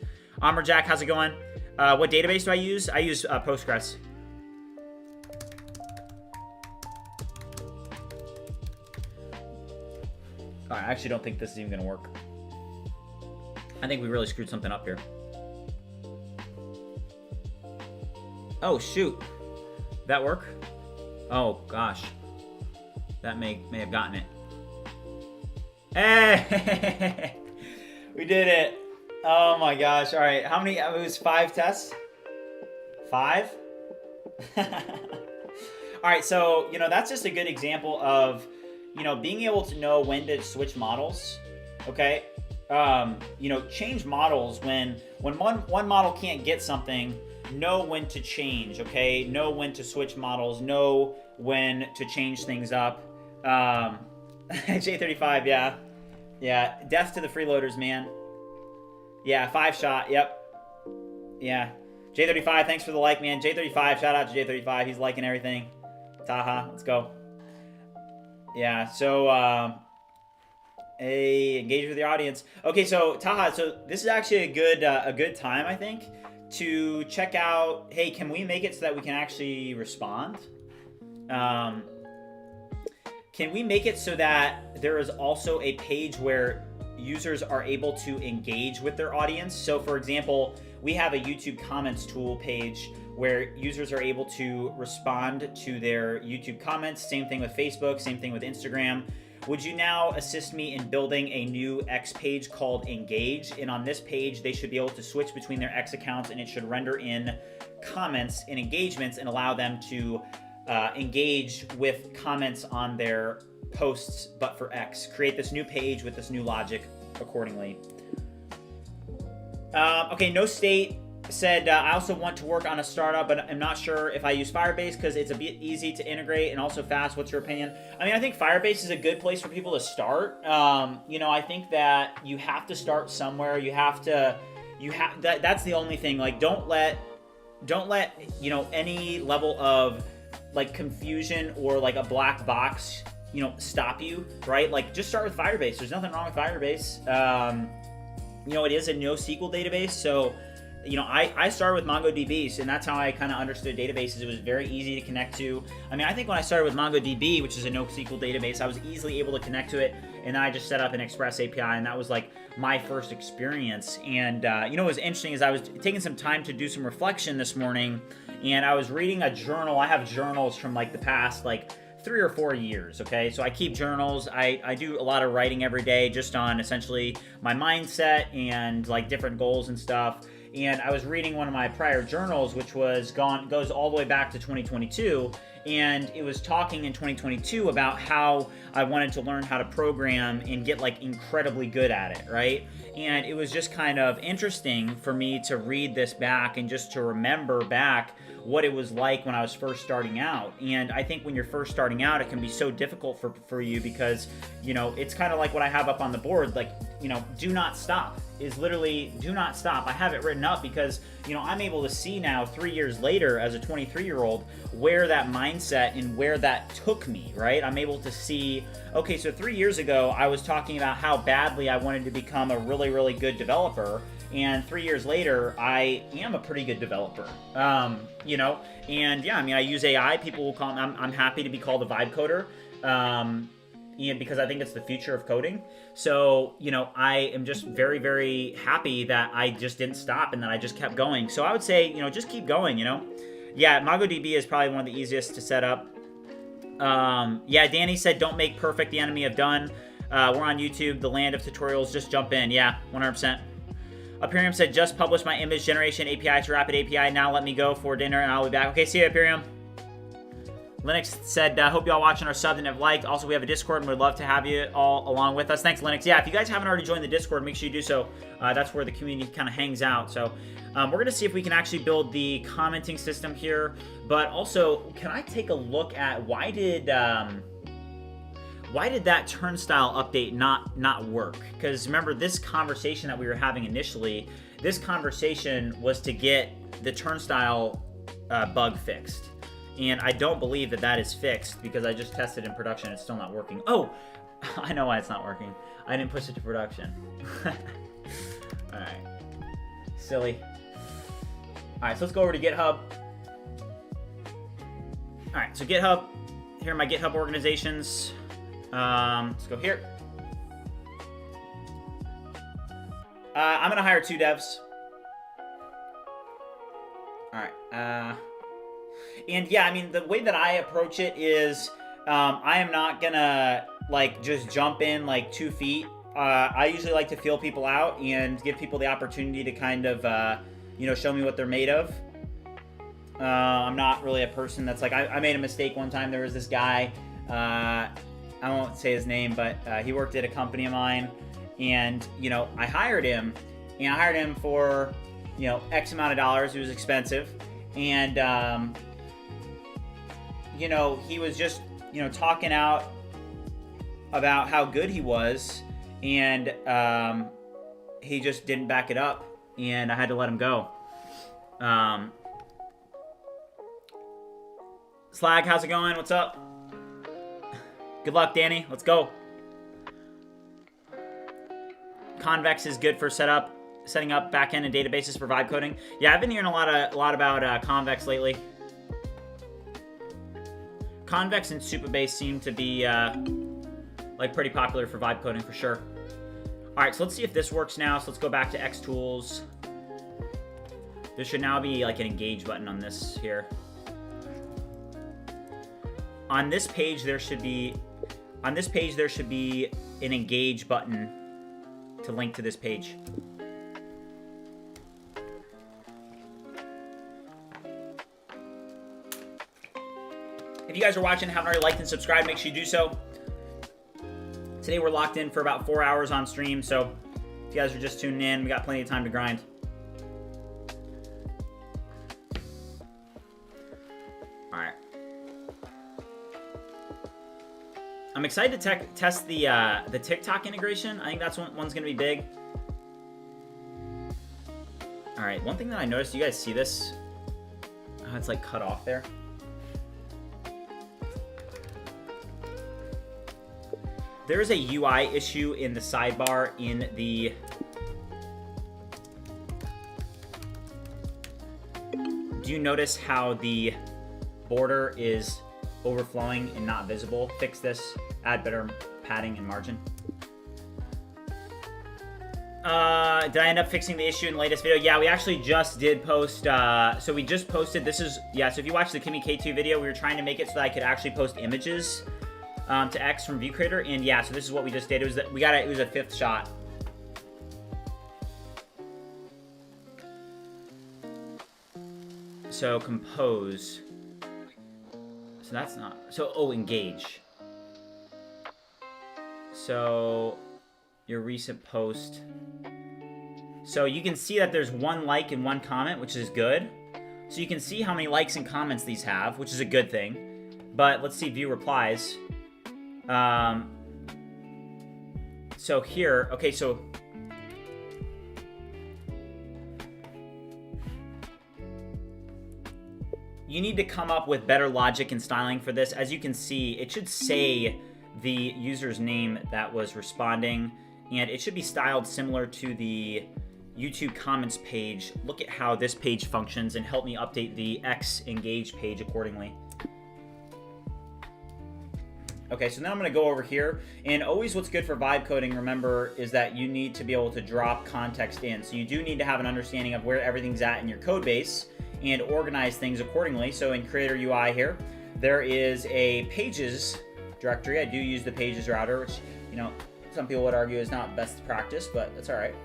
Jack, how's it going? What database do I use? I use Postgres. I actually don't think this is even going to work. I think we really screwed something up here. Oh, shoot. Did that work? Oh, gosh. That may have gotten it. Hey! We did it. Oh my gosh. All right. How many? It was 5 tests? 5? All right. So, that's just a good example of, being able to know when to switch models. Okay. Change models when one model can't get something, know when to change. Okay. Know when to switch models, know when to change things up. J35, yeah. Yeah, death to the freeloaders, man. Yeah, 5 shot, yep. Yeah. J35, thanks for the like, man. J35, shout out to J35. He's liking everything. Taha, let's go. Yeah, so, engage with your audience. Okay, so Taha, so this is actually a good time, I think, to check out, hey, can we make it so that we can actually respond? Can we make it so that there is also a page where users are able to engage with their audience? So for example, we have a YouTube comments tool page where users are able to respond to their YouTube comments. Same thing with Facebook, same thing with Instagram. would you now assist me in building a new X page called Engage? And on this page, they should be able to switch between their X accounts, and it should render in comments and engagements and allow them to engage with comments on their posts, but for X. Create this new page with this new logic accordingly. Okay, No State said, I also want to work on a startup, but I'm not sure if I use Firebase because it's a bit easy to integrate and also fast. What's your opinion? I mean, I think Firebase is a good place for people to start. You know, I think that you have to start somewhere. That's the only thing. Like, don't let, you know, any level of like confusion or like a black box, you know, stop you, right? Like, just start with Firebase. There's nothing wrong with Firebase. You know, it is a NoSQL database, so you know, I started with MongoDB, and that's how I kind of understood databases. It was very easy to connect to. I mean, I think when I started with MongoDB, which is a NoSQL database, I was easily able to connect to it, and then I just set up an Express API, and that was like my first experience. And you know what was interesting is I was taking some time to do some reflection this morning, and I was reading a journal. I have journals from like the past like 3 or 4 years, okay? So I keep journals. I do a lot of writing every day just on essentially my mindset and like different goals and stuff. And I was reading one of my prior journals, which goes all the way back to 2022, and it was talking in 2022 about how I wanted to learn how to program and get like incredibly good at it, right? And it was just kind of interesting for me to read this back and just to remember back what it was like when I was first starting out. And I think when you're first starting out, it can be so difficult for you because, you know, it's kind of like what I have up on the board, like, you know, do not stop is literally do not stop. I have it written up because, you know, I'm able to see now 3 years later as a 23-year-old where that mindset and where that took me, right? I'm able to see, okay, so 3 years ago, I was talking about how badly I wanted to become a really, really good developer. And 3 years later, I am a pretty good developer, you know? And yeah, I mean, I use AI. People will call me, I'm happy to be called a vibe coder. And because I think it's the future of coding. So, you know, I am just very, very happy that I just didn't stop and that I just kept going. So I would say, you know, just keep going, you know? Yeah, MongoDB is probably one of the easiest to set up. Yeah, Danny said, don't make perfect the enemy of done. We're on YouTube, the land of tutorials, just jump in. Yeah, 100%. Aperium said, just published my image generation API to Rapid API. Now let me go for dinner and I'll be back. Okay, see you, Aperium. Linux said, hope you all watching our sub and have liked. Also, we have a Discord and we'd love to have you all along with us. Thanks, Linux. Yeah, if you guys haven't already joined the Discord, make sure you do so. That's where the community kind of hangs out. So we're going to see if we can actually build the commenting system here. But also, can I take a look at why did that turnstile update not work? Because remember, this conversation that we were having initially, this conversation was to get the turnstile bug fixed. And I don't believe that that is fixed because I just tested in production. It's still not working. Oh, I know why it's not working. I didn't push it to production. All right. Silly. All right, so let's go over to GitHub. All right, so GitHub. Here are my GitHub organizations. Let's go here. I'm going to hire 2 devs. All right. And yeah, I mean, the way that I approach it is I am not gonna like just jump in like 2 feet. I usually like to feel people out and give people the opportunity to kind of, you know, show me what they're made of. I'm not really a person that's like, I made a mistake one time. There was this guy, I won't say his name, but he worked at a company of mine, and, you know, I hired him, and I hired him for, you know, X amount of dollars. It was expensive. And, you know, he was just, you know, talking out about how good he was, and he just didn't back it up, and I had to let him go. Slag, how's it going? What's up? Good luck, Danny. Let's go. Convex is good for setting up backend and databases for vibe coding. Yeah, I've been hearing a lot about Convex lately. Convex and Supabase seem to be like pretty popular for vibe coding for sure. All right, so let's see if this works now. So let's go back to Xtools. There should now be like an engage button on this here. On this page, there should be on this page, there should be an engage button to link to this page. If you guys are watching and haven't already liked and subscribed, make sure you do so. Today we're locked in for about 4 hours on stream, so if you guys are just tuning in, we got plenty of time to grind. All right. I'm excited to test the TikTok integration. I think that's one's gonna be big. All right, one thing that I noticed, you guys see this? Oh, it's like cut off there. There is a UI issue in the sidebar in the... Do you notice how the border is overflowing and not visible? Fix this, add better padding and margin. Did I end up fixing the issue in the latest video? Yeah, we actually just did post, so we just posted, so if you watch the Kimmy K2 video, we were trying to make it so that I could actually post images to X from ViewCreator, and yeah, so this is what we just did. It was it was a 5th shot. So compose. So that's not. So engage. So your recent post. So you can see that there's 1 like and 1 comment, which is good. So you can see how many likes and comments these have, which is a good thing. But let's see view replies. So here, okay, so you need to come up with better logic and styling for this. As you can see, it should say the user's name that was responding, and it should be styled similar to the YouTube comments page. Look at how this page functions and help me update the X engage page accordingly. Okay, so now I'm gonna go over here, and always what's good for vibe coding, remember, is that you need to be able to drop context in. So you do need to have an understanding of where everything's at in your code base and organize things accordingly. So in Creator UI here, there is a pages directory. I do use the pages router, which, you know, some people would argue is not best practice, but that's all right.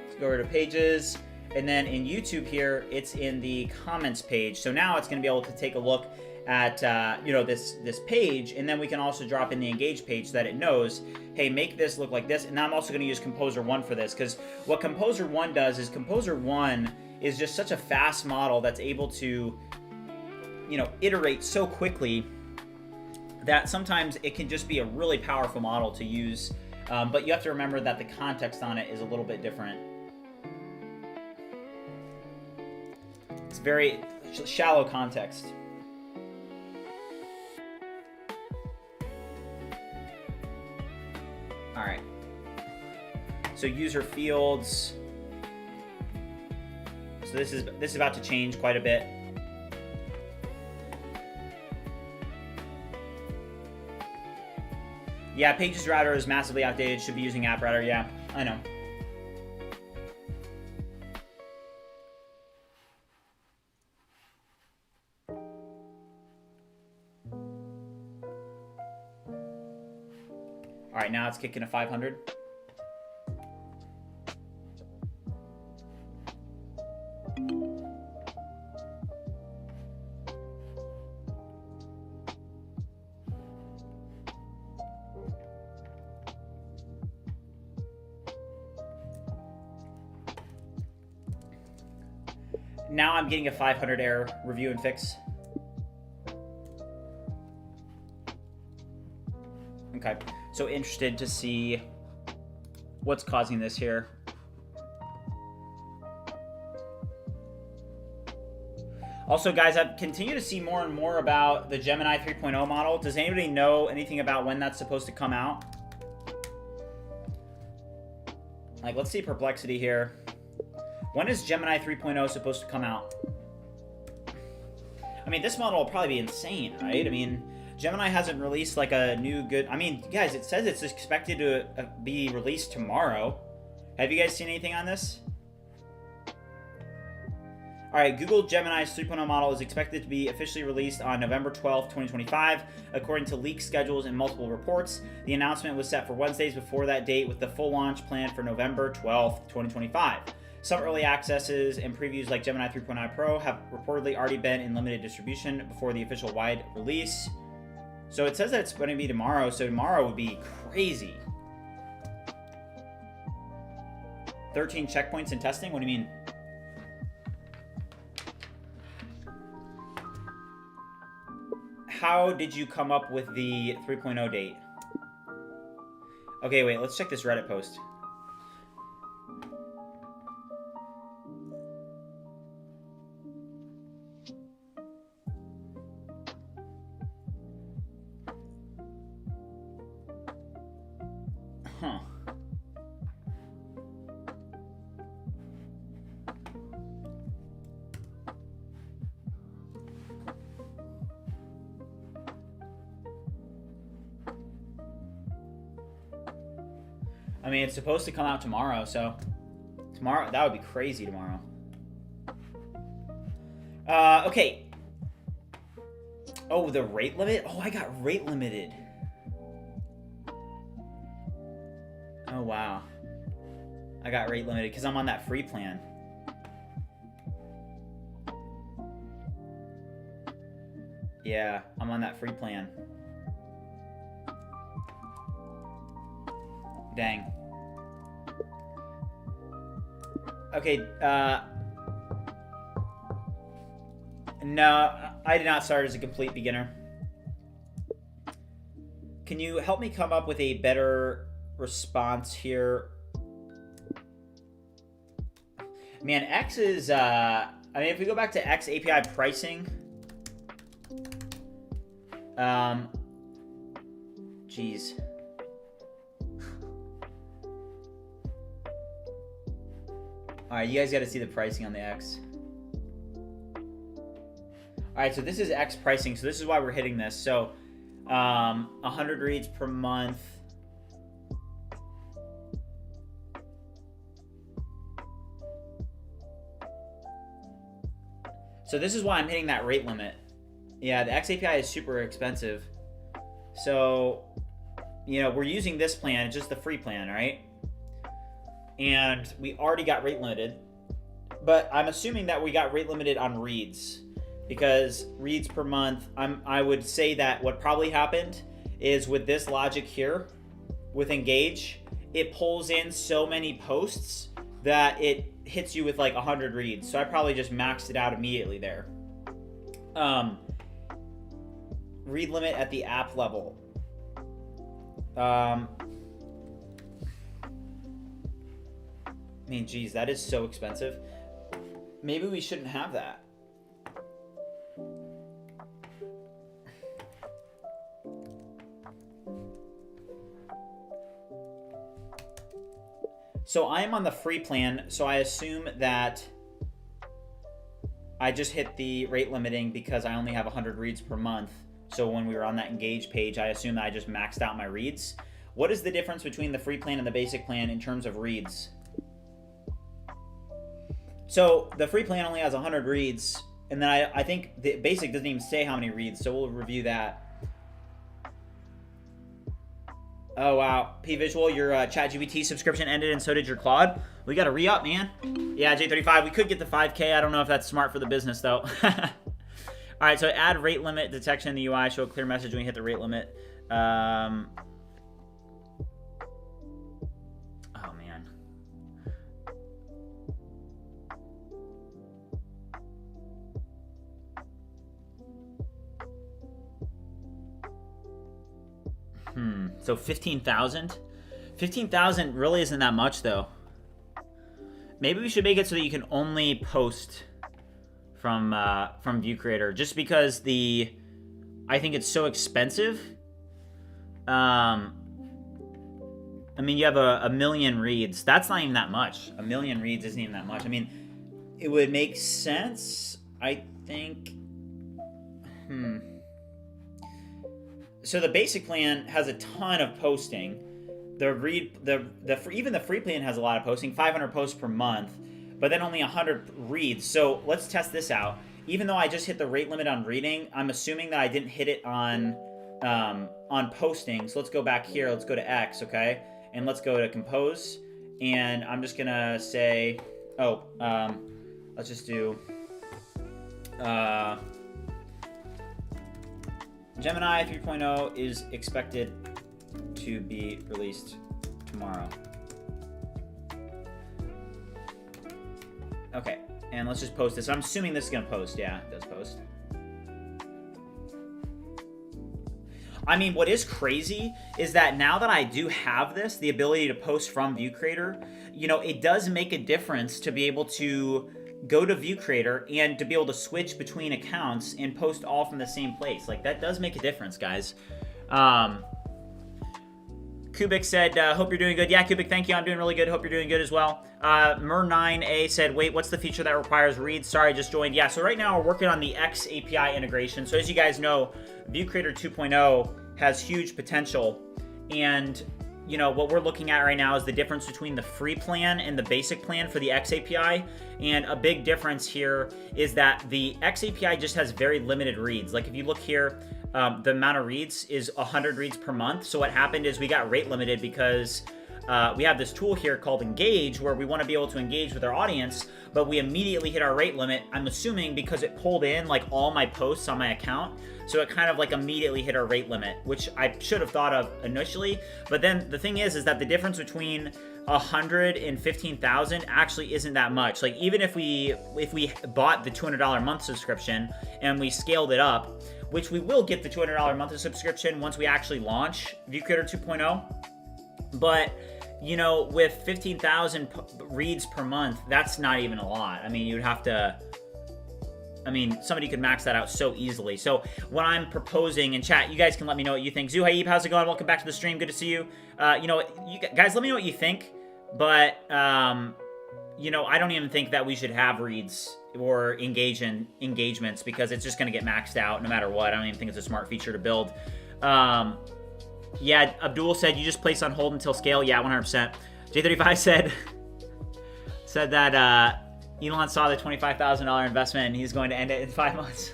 Let's go over to pages, and then in YouTube here, it's in the comments page. So now it's gonna be able to take a look at you know, this page, and then we can also drop in the engage page so that it knows, hey, make this look like this. And now I'm also going to use Composer 1 for this, because what Composer 1 does is Composer 1 is just such a fast model that's able to, you know, iterate so quickly that sometimes it can just be a really powerful model to use, but you have to remember that the context on it is a little bit different. It's very shallow context. All right, so user fields. So this is about to change quite a bit. Yeah, pages router is massively outdated. Should be using app router. Yeah, I know. All right, now it's kicking a 500. Now I'm getting a 500 error. Review and fix. Okay, so interested to see what's causing this here. Also, guys, I've continued to see more and more about the Gemini 3.0 model. Does anybody know anything about when that's supposed to come out? Like, let's see Perplexity here. When is Gemini 3.0 supposed to come out? I mean, this model will probably be insane, right? I mean, Gemini hasn't released like a new good... I mean, guys, it says it's expected to be released tomorrow. Have you guys seen anything on this? All right, Google Gemini's 3.0 model is expected to be officially released on November 12th, 2025, according to leaked schedules and multiple reports. The announcement was set for Wednesdays before that date, with the full launch planned for November 12th, 2025. Some early accesses and previews like Gemini 3.0 Pro have reportedly already been in limited distribution before the official wide release. So it says that it's going to be tomorrow, so tomorrow would be crazy. 13 checkpoints in testing? What do you mean? How did you come up with the 3.0 date? Okay, wait, let's check this Reddit post. Huh. I mean, it's supposed to come out tomorrow, so tomorrow, that would be crazy tomorrow. Okay. Oh, the rate limit? Oh, I got rate limited. Oh, wow. I got rate limited because I'm on that free plan. Yeah, I'm on that free plan. Dang. Okay, no, I did not start as a complete beginner. Can you help me come up with a better response here? Man, X is, I mean, if we go back to X API pricing, geez. All right, you guys got to see the pricing on the X. All right, so this is X pricing, so this is why we're hitting this. So, 100 reads per month. So this is why I'm hitting that rate limit. Yeah, the X API is super expensive. So, you know, we're using this plan, it's just the free plan, right? And we already got rate limited, but I'm assuming that we got rate limited on reads, because reads per month, I would say that what probably happened is with this logic here, with Engage, it pulls in so many posts that it hits you with like 100 reads. So I probably just maxed it out immediately there. Read limit at the app level. I mean, geez, that is so expensive. Maybe we shouldn't have that. So I am on the free plan, so I assume that I just hit the rate limiting because I only have 100 reads per month. So when we were on that Engage page, I assume that I just maxed out my reads. What is the difference between the free plan and the basic plan in terms of reads? So the free plan only has 100 reads, and then I think the basic doesn't even say how many reads, so we'll review that. Oh, wow. P-Visual, your ChatGPT subscription ended, and so did your Claude. We got to re-up, man. Yeah, J35, we could get the 5K. I don't know if that's smart for the business, though. All right, so add rate limit detection in the UI. Show a clear message when you hit the rate limit. Oh, man. So 15,000? 15,000 really isn't that much, though. Maybe we should make it so that you can only post from ViewCreator, just because I think it's so expensive. I mean, you have a million reads. That's not even that much. A million reads isn't even that much. I mean, it would make sense, I think. So the basic plan has a ton of posting. Even the free plan has a lot of posting, 500 posts per month. but then only 100 reads. So let's test this out. Even though I just hit the rate limit on reading, I'm assuming that I didn't hit it on posting. So let's go back here. Let's go to X, okay? And let's go to compose. And I'm just gonna say, let's just do Gemini 3.0 is expected to be released tomorrow. Okay, and let's just post this. I'm assuming this is gonna post. Yeah, it does post. I mean, what is crazy is that now that I do have this, the ability to post from ViewCreator, you know, it does make a difference to be able to go to ViewCreator and to be able to switch between accounts and post all from the same place. Like, that does make a difference, guys. Kubik said, hope you're doing good. Yeah, Kubik, thank you. I'm doing really good. Hope you're doing good as well. Mer9A said, wait, what's the feature that requires reads? Sorry, I just joined. Yeah, so right now we're working on the X API integration. So as you guys know, ViewCreator 2.0 has huge potential. And, you know, what we're looking at right now is the difference between the free plan and the basic plan for the X API. And a big difference here is that the X API just has very limited reads. Like if you look here, the amount of reads is 100 reads per month. So what happened is we got rate limited because we have this tool here called Engage, where we want to be able to engage with our audience, but we immediately hit our rate limit, I'm assuming because it pulled in like all my posts on my account. So it kind of like immediately hit our rate limit, which I should have thought of initially. But then the thing is that the difference between 100 and 15,000 actually isn't that much. Like even if we bought the $200 a month subscription and we scaled it up, which we will get the $200 monthly subscription once we actually launch ViewCreator 2.0. But, you know, with 15,000 reads per month, that's not even a lot. I mean, you'd have to, somebody could max that out so easily. So what I'm proposing in chat, you guys can let me know what you think. Zuhaib, how's it going? Welcome back to the stream. Good to see you. You know, you guys, let me know what you think. But, you know, I don't even think that we should have reads or engage in engagements because it's just going to get maxed out no matter what. I don't even think it's a smart feature to build. Yeah, Abdul said you just place on hold until scale. Yeah, 100%. J35 said that Elon saw the $25,000 investment and he's going to end it in 5 months.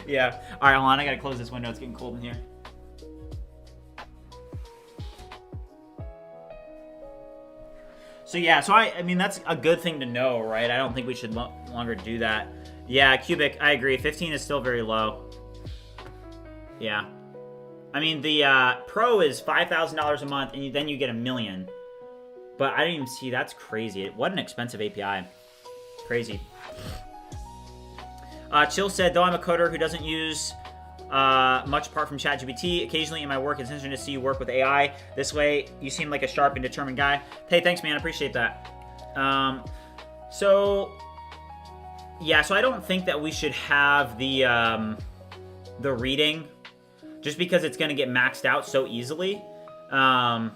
Yeah. All right, hold on. I got to close this window. It's getting cold in here. So yeah, so I mean, that's a good thing to know, right? I don't think we should longer do that. Yeah, Cubic, I agree. 15 is still very low. Yeah. I mean, the Pro is $5,000 a month, and then you get $1 million. But I didn't even see, that's crazy. What an expensive API. Crazy. Chill said, though I'm a coder who doesn't use much apart from ChatGPT, occasionally in my work, it's interesting to see you work with AI. This way, you seem like a sharp and determined guy. Hey, thanks, man. I appreciate that. So, yeah, so I don't think that we should have the reading just because it's going to get maxed out so easily. Yeah,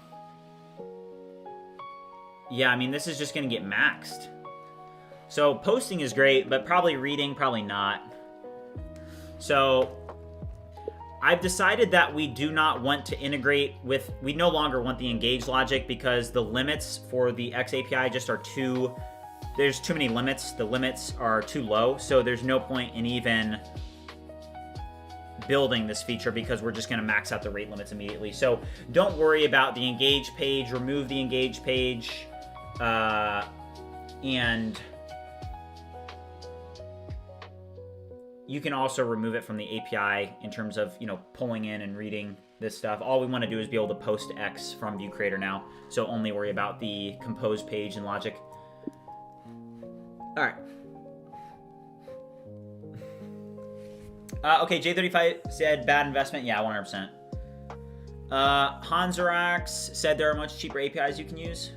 I mean, this is just going to get maxed. So posting is great, but probably reading, probably not. So I've decided that we do not want to integrate with, we no longer want the engage logic because the limits for the X API just are there's too many limits. The limits are too low. So there's no point in even building this feature because we're just going to max out the rate limits immediately. So don't worry about the engage page, remove the engage page, and you can also remove it from the API in terms of, you know, pulling in and reading this stuff. All we want to do is be able to post X from ViewCreator now. So only worry about the compose page and logic. All right. Okay, J35 said bad investment. Yeah, 100%. Hansarax said there are much cheaper APIs you can use.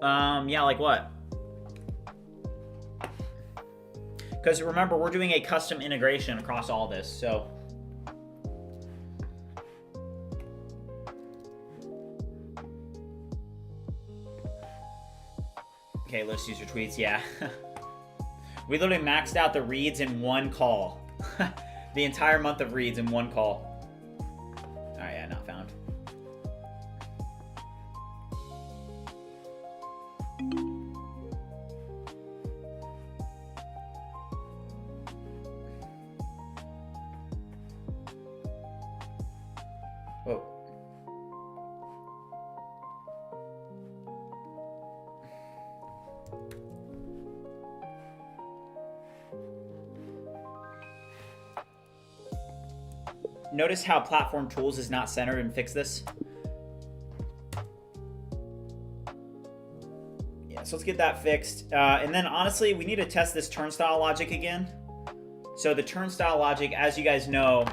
Yeah, like what? Because remember, we're doing a custom integration across all this, so. Okay, let's use your tweets, yeah. We literally maxed out the reads in one call. The entire month of reads in one call. All right, yeah, not found. notice how platform tools is not centered, and fix this. Yeah, so let's get that fixed. And then honestly, we need to test this turnstile logic again. So the turnstile logic, as you guys know,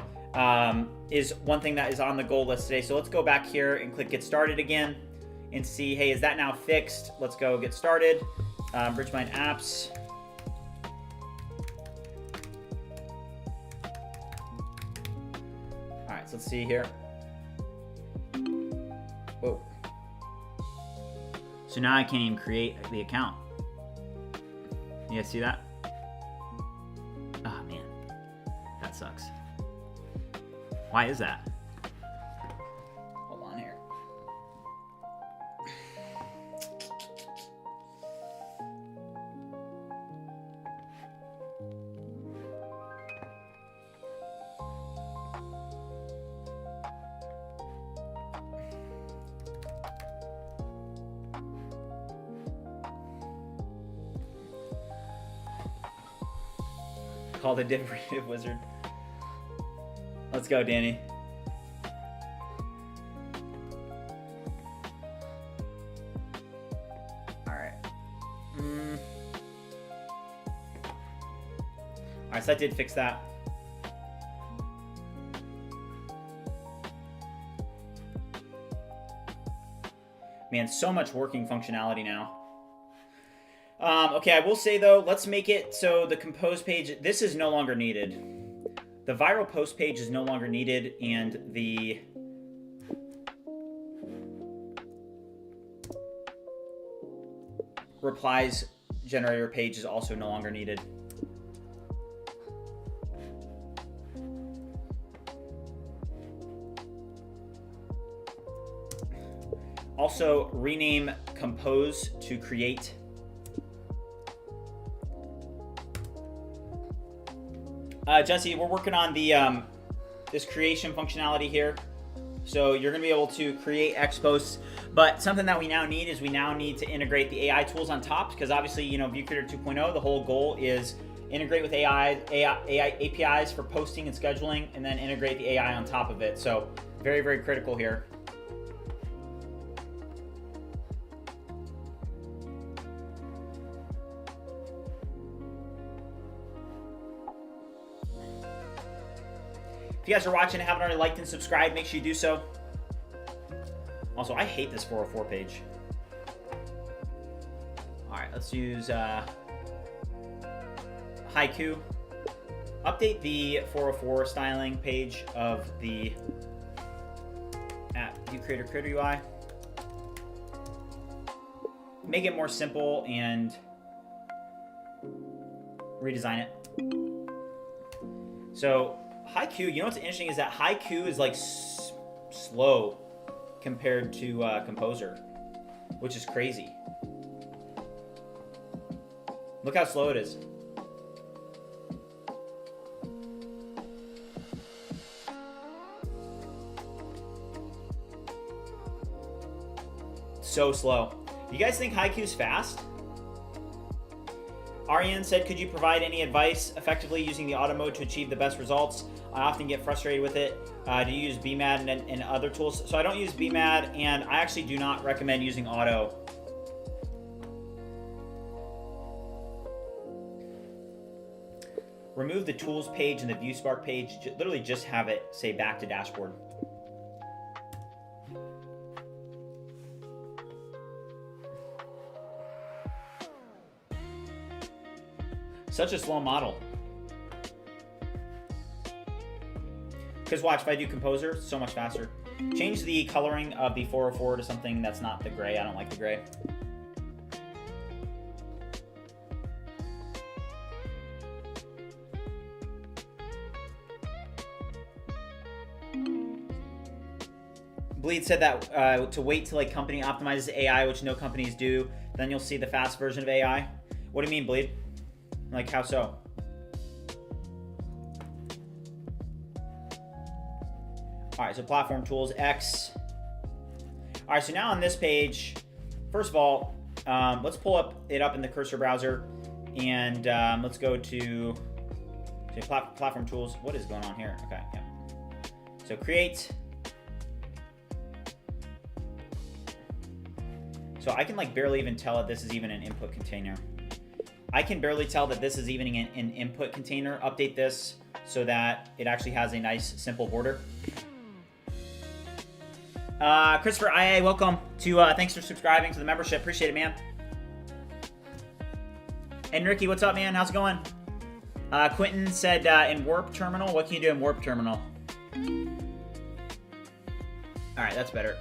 is one thing that is on the goal list today. So let's go back here and click get started again and see, hey, is that now fixed? Let's go get started. Bridgemine apps. All right, so let's see here. Whoa. So now I can't even create the account. You guys see that? Oh man, that sucks. Why is that? Hold on here. Call the diff wizard. Let's go, Danny. All right. All right, so I did fix that. Man, so much working functionality now. Okay, I will say though, let's make it so the compose page, this is no longer needed. The viral post page is no longer needed, and the replies generator page is also no longer needed. Also, rename compose to create. Jesse, we're working on the this creation functionality here. So you're going to be able to create X posts, but something that we now need is we now need to integrate the AI tools on top, because obviously, you know, ViewCreator 2.0, the whole goal is integrate with AI APIs for posting and scheduling, and then integrate the AI on top of it. So very, very critical here. If you guys are watching and haven't already liked and subscribed, make sure you do so. Also, I hate this 404 page. All right, let's use Haiku. Update the 404 styling page of the ViewCreator Creator UI. Make it more simple and redesign it. So Haiku, you know what's interesting is that Haiku is like slow compared to Composer, which is crazy. Look how slow it is. So slow. You guys think Haiku's fast? Ariane said, could you provide any advice effectively using the auto mode to achieve the best results? I often get frustrated with it. Do you use BMAD and other tools? So I don't use BMAD, and I actually do not recommend using auto. Remove the tools page and the ViewSpark page. Literally just have it say back to dashboard. Such a slow model. Because watch, if I do Composer, it's so much faster. Change the coloring of the 404 to something that's not the gray. I don't like the gray. Bleed said that to wait till a company optimizes AI, which no companies do, then you'll see the fast version of AI. What do you mean, Bleed? Like, how so? All right, so platform tools, X. All right, so now on this page, first of all, let's pull it up in the cursor browser, and let's go to platform tools. What is going on here? Okay, yeah. So create. So I can like barely even tell that this is even an input container. I can barely tell that this is even an input container. Update this so that it actually has a nice simple border. Christopher IA, welcome to, thanks for subscribing to the membership. Appreciate it, man. And Ricky, what's up, man? How's it going? Quentin said in Warp Terminal. What can you do in Warp Terminal? All right, that's better.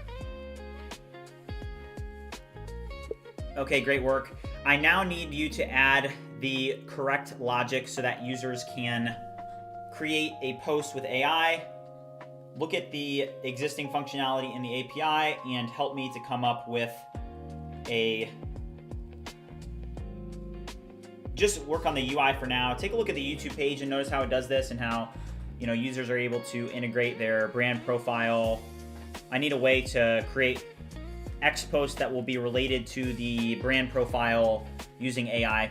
Okay, great work. I now need you to add the correct logic so that users can create a post with AI, look at the existing functionality in the API, and help me to come up with a... Just work on the UI for now. Take a look at the YouTube page and notice how it does this and how, you know, users are able to integrate their brand profile. I need a way to create X posts that will be related to the brand profile using AI.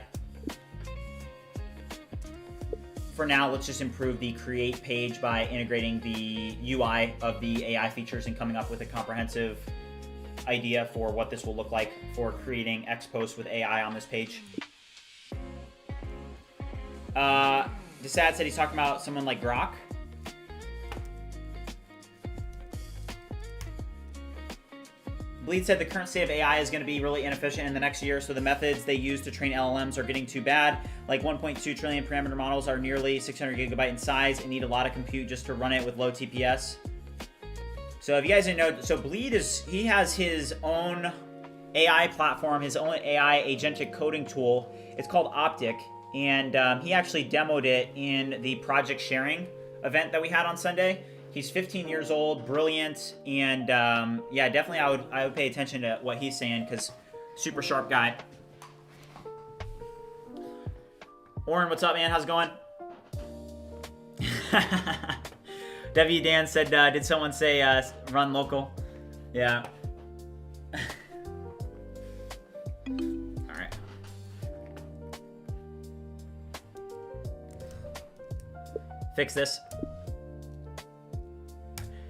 For now, let's just improve the create page by integrating the UI of the AI features and coming up with a comprehensive idea for what this will look like for creating X posts with AI on this page. Desad said he's talking about someone like Grok. Bleed said the current state of AI is going to be really inefficient in the next year, so the methods they use to train LLMs are getting too bad. Like 1.2 trillion parameter models are nearly 600 gigabyte in size and need a lot of compute just to run it with low TPS. So if you guys didn't know, so Bleed he has his own AI platform, his own AI agentic coding tool. It's called Optic, and he actually demoed it in the project sharing event that we had on Sunday. He's 15 years old, brilliant, and yeah, definitely I would pay attention to what he's saying because super sharp guy. Oren, what's up, man? How's it going? W. Dan said, did someone say run local? Yeah. All right. Fix this.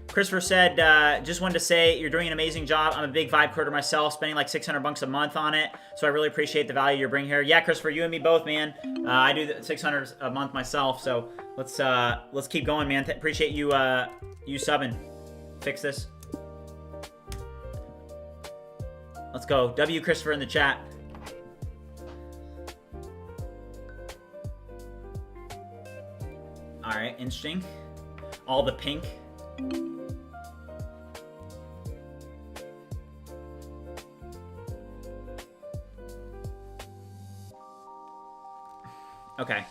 Christopher said, just wanted to say you're doing an amazing job. I'm a big VibeCader myself, spending like $600 a month on it. So I really appreciate the value you bring here. Yeah, Christopher, you and me both, man. I do $600 a month myself. So let's keep going, man. Appreciate you you subbing. Fix this. Let's go. W Christopher in the chat. All right, interesting. All the pink. Okay.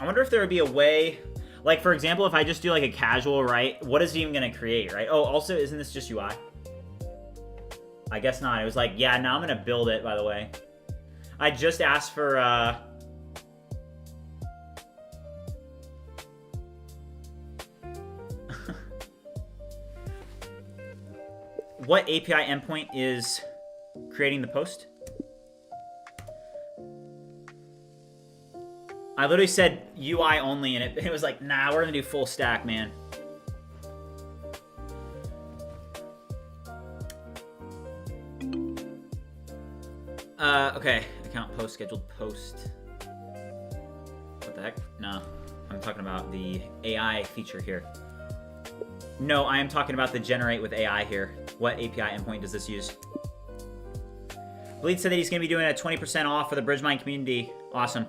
I wonder if there would be a way, like for example, if I just do like a casual, right? What is it even gonna create, right? Oh, also, isn't this just UI? I guess not. It was like, yeah, now I'm gonna build it, by the way. I just asked for, what API endpoint is creating the post? I literally said UI only, and it was like, nah, we're gonna do full stack, man. Okay, account post, scheduled post. What the heck? No, I'm talking about the AI feature here. No, I am talking about the generate with AI here. What API endpoint does this use? Bleed said that he's gonna be doing a 20% off for the Bridgemind community. Awesome.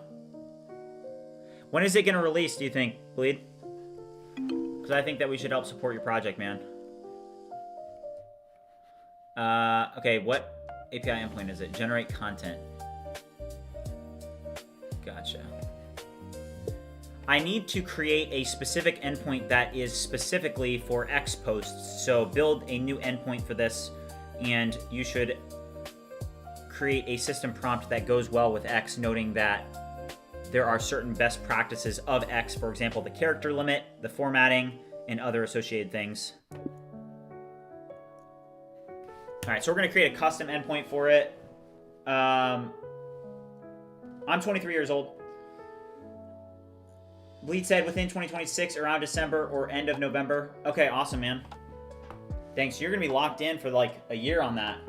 When is it going to release, do you think, Bleed? Because I think that we should help support your project, man. Okay, what API endpoint is it? Generate content. Gotcha. I need to create a specific endpoint that is specifically for X posts. So build a new endpoint for this, and you should create a system prompt that goes well with X, noting that there are certain best practices of X, for example, the character limit, the formatting, and other associated things. All right, so we're going to create a custom endpoint for it. I'm 23 years old. Bleed said within 2026, around December or end of November. Okay, awesome, man. Thanks. You're going to be locked in for like a year on that.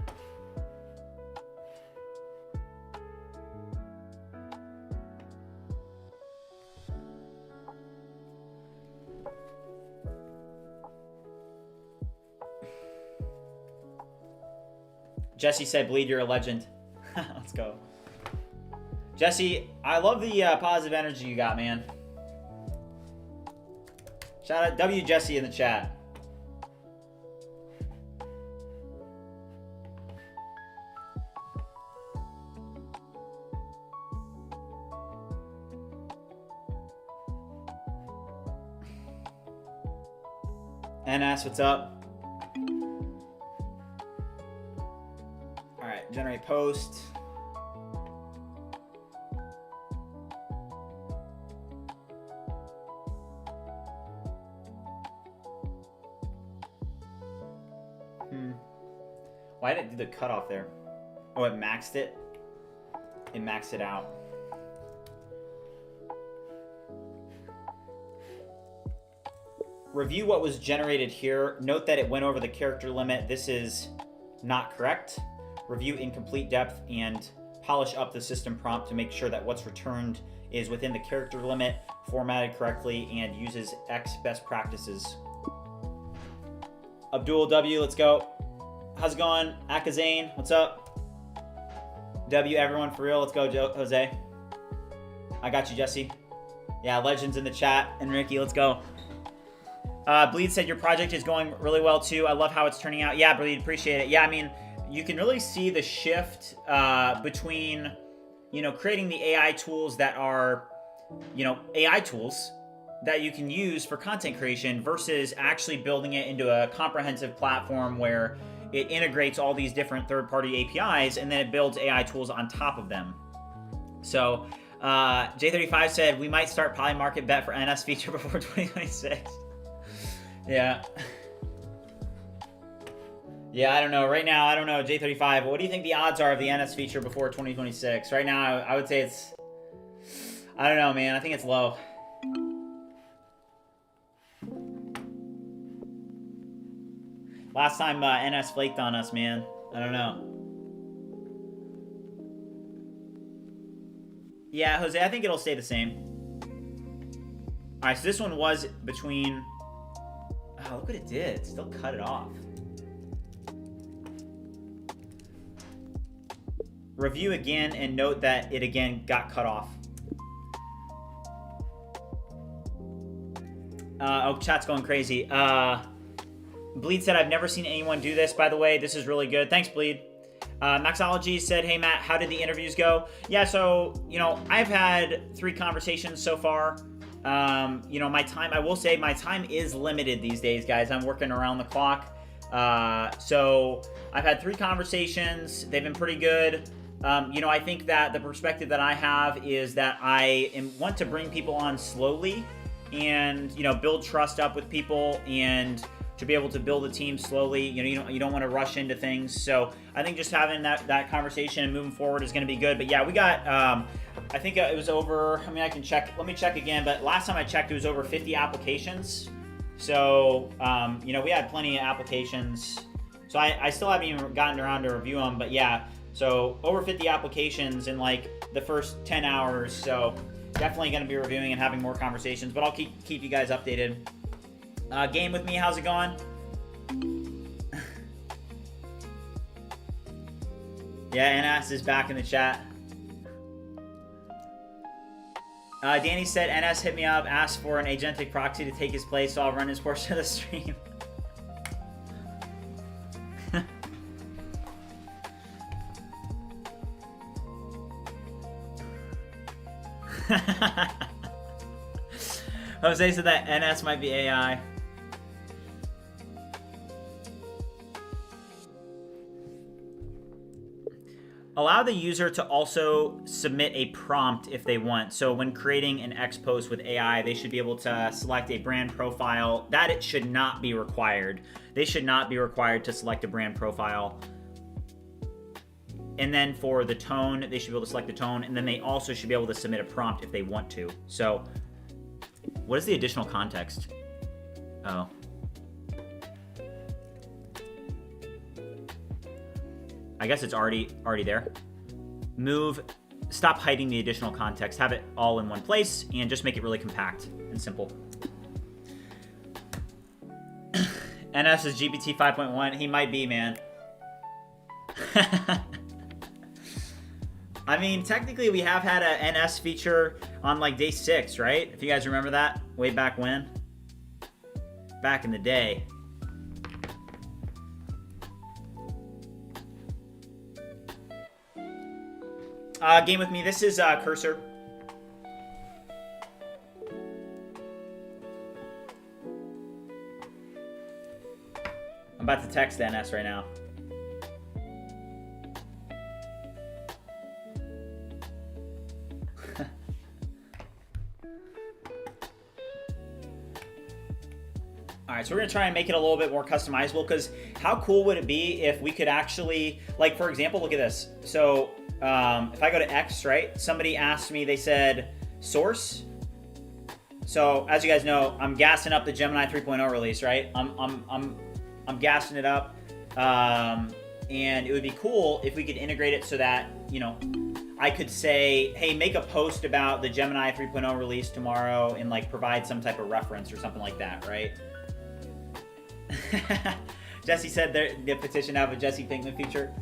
Jesse said, Bleed, you're a legend. Let's go. Jesse, I love the positive energy you got, man. Shout out W Jesse in the chat. NS, what's up? Alright, generate post. Why did it do the cutoff there? Oh, it maxed it? It maxed it out. Review what was generated here. Note that it went over the character limit. This is not correct. Review incomplete depth and polish up the system prompt to make sure that what's returned is within the character limit, formatted correctly, and uses X best practices. Abdul W, let's go. How's it going? Akazane, what's up? W, everyone for real. Let's go, Jose. I got you, Jesse. Yeah, legends in the chat. And Ricky, let's go. Bleed said your project is going really well too. I love how it's turning out. Yeah, Bleed, appreciate it. Yeah, I mean, you can really see the shift between, you know, creating the AI tools that are, you know, AI tools that you can use for content creation versus actually building it into a comprehensive platform where it integrates all these different third-party APIs and then it builds AI tools on top of them. So J35 said we might start polymarket bet for NS feature before 2026. Yeah. Yeah, I don't know. Right now, I don't know, J35. What do you think the odds are of the NS feature before 2026? Right now, I would say it's... I don't know, man. I think it's low. Last time NS flaked on us, man. I don't know. Yeah, Jose, I think it'll stay the same. All right, so this one was between... Oh, look what it did. It still cut it off. Review again and note that it again got cut off. Oh, chat's going crazy. Bleed said, I've never seen anyone do this, by the way. This is really good. Thanks, Bleed. Maxology said, hey, Matt, how did the interviews go? Yeah, so, you know, I've had 3 conversations so far. You know, my time, I will say my time is limited these days, guys. I'm working around the clock. So I've had 3 conversations. They've been pretty good. You know, I think that the perspective that I have is that I want to bring people on slowly and, you know, build trust up with people and to be able to build a team slowly. You know, you don't want to rush into things. So I think just having that conversation and moving forward is going to be good. But yeah, we got, I think it was over, I mean, I can check, let me check again, but last time I checked, it was over 50 applications. So, you know, we had plenty of applications. So I still haven't even gotten around to review them, but yeah, so over 50 applications in like the first 10 hours. So definitely going to be reviewing and having more conversations, but I'll keep you guys updated. Game with me, how's it going? Yeah, NS is back in the chat. Danny said, NS hit me up, asked for an agentic proxy to take his place, so I'll run his portion of the stream. Jose said that NS might be AI. Allow the user to also submit a prompt if they want. So when creating an X post with AI, they should be able to select a brand profile. That it should not be required. They should not be required to select a brand profile. And then for the tone, they should be able to select the tone. And then they also should be able to submit a prompt if they want to. So What is the additional context? Oh. I guess it's already there. Move, stop hiding the additional context. Have it all in one place and just make it really compact and simple. NS is GPT 5.1. He might be, man. I mean, technically we have had a NS feature on like day 6, right? If you guys remember that, way back when. Back in the day. Game with me, this is Cursor. I'm about to text NS right now. All right, so we're gonna try and make it a little bit more customizable, because how cool would it be if we could actually, like, for example, look at this. So if I go to X, right, somebody asked me, they said source. So as you guys know, I'm gassing up the Gemini 3.0 release, right? I'm gassing it up, and it would be cool if we could integrate it so that, you know, I could say, hey, make a post about the Gemini 3.0 release tomorrow and like provide some type of reference or something like that, right? Jesse said the petition have a Jesse Pinkman feature.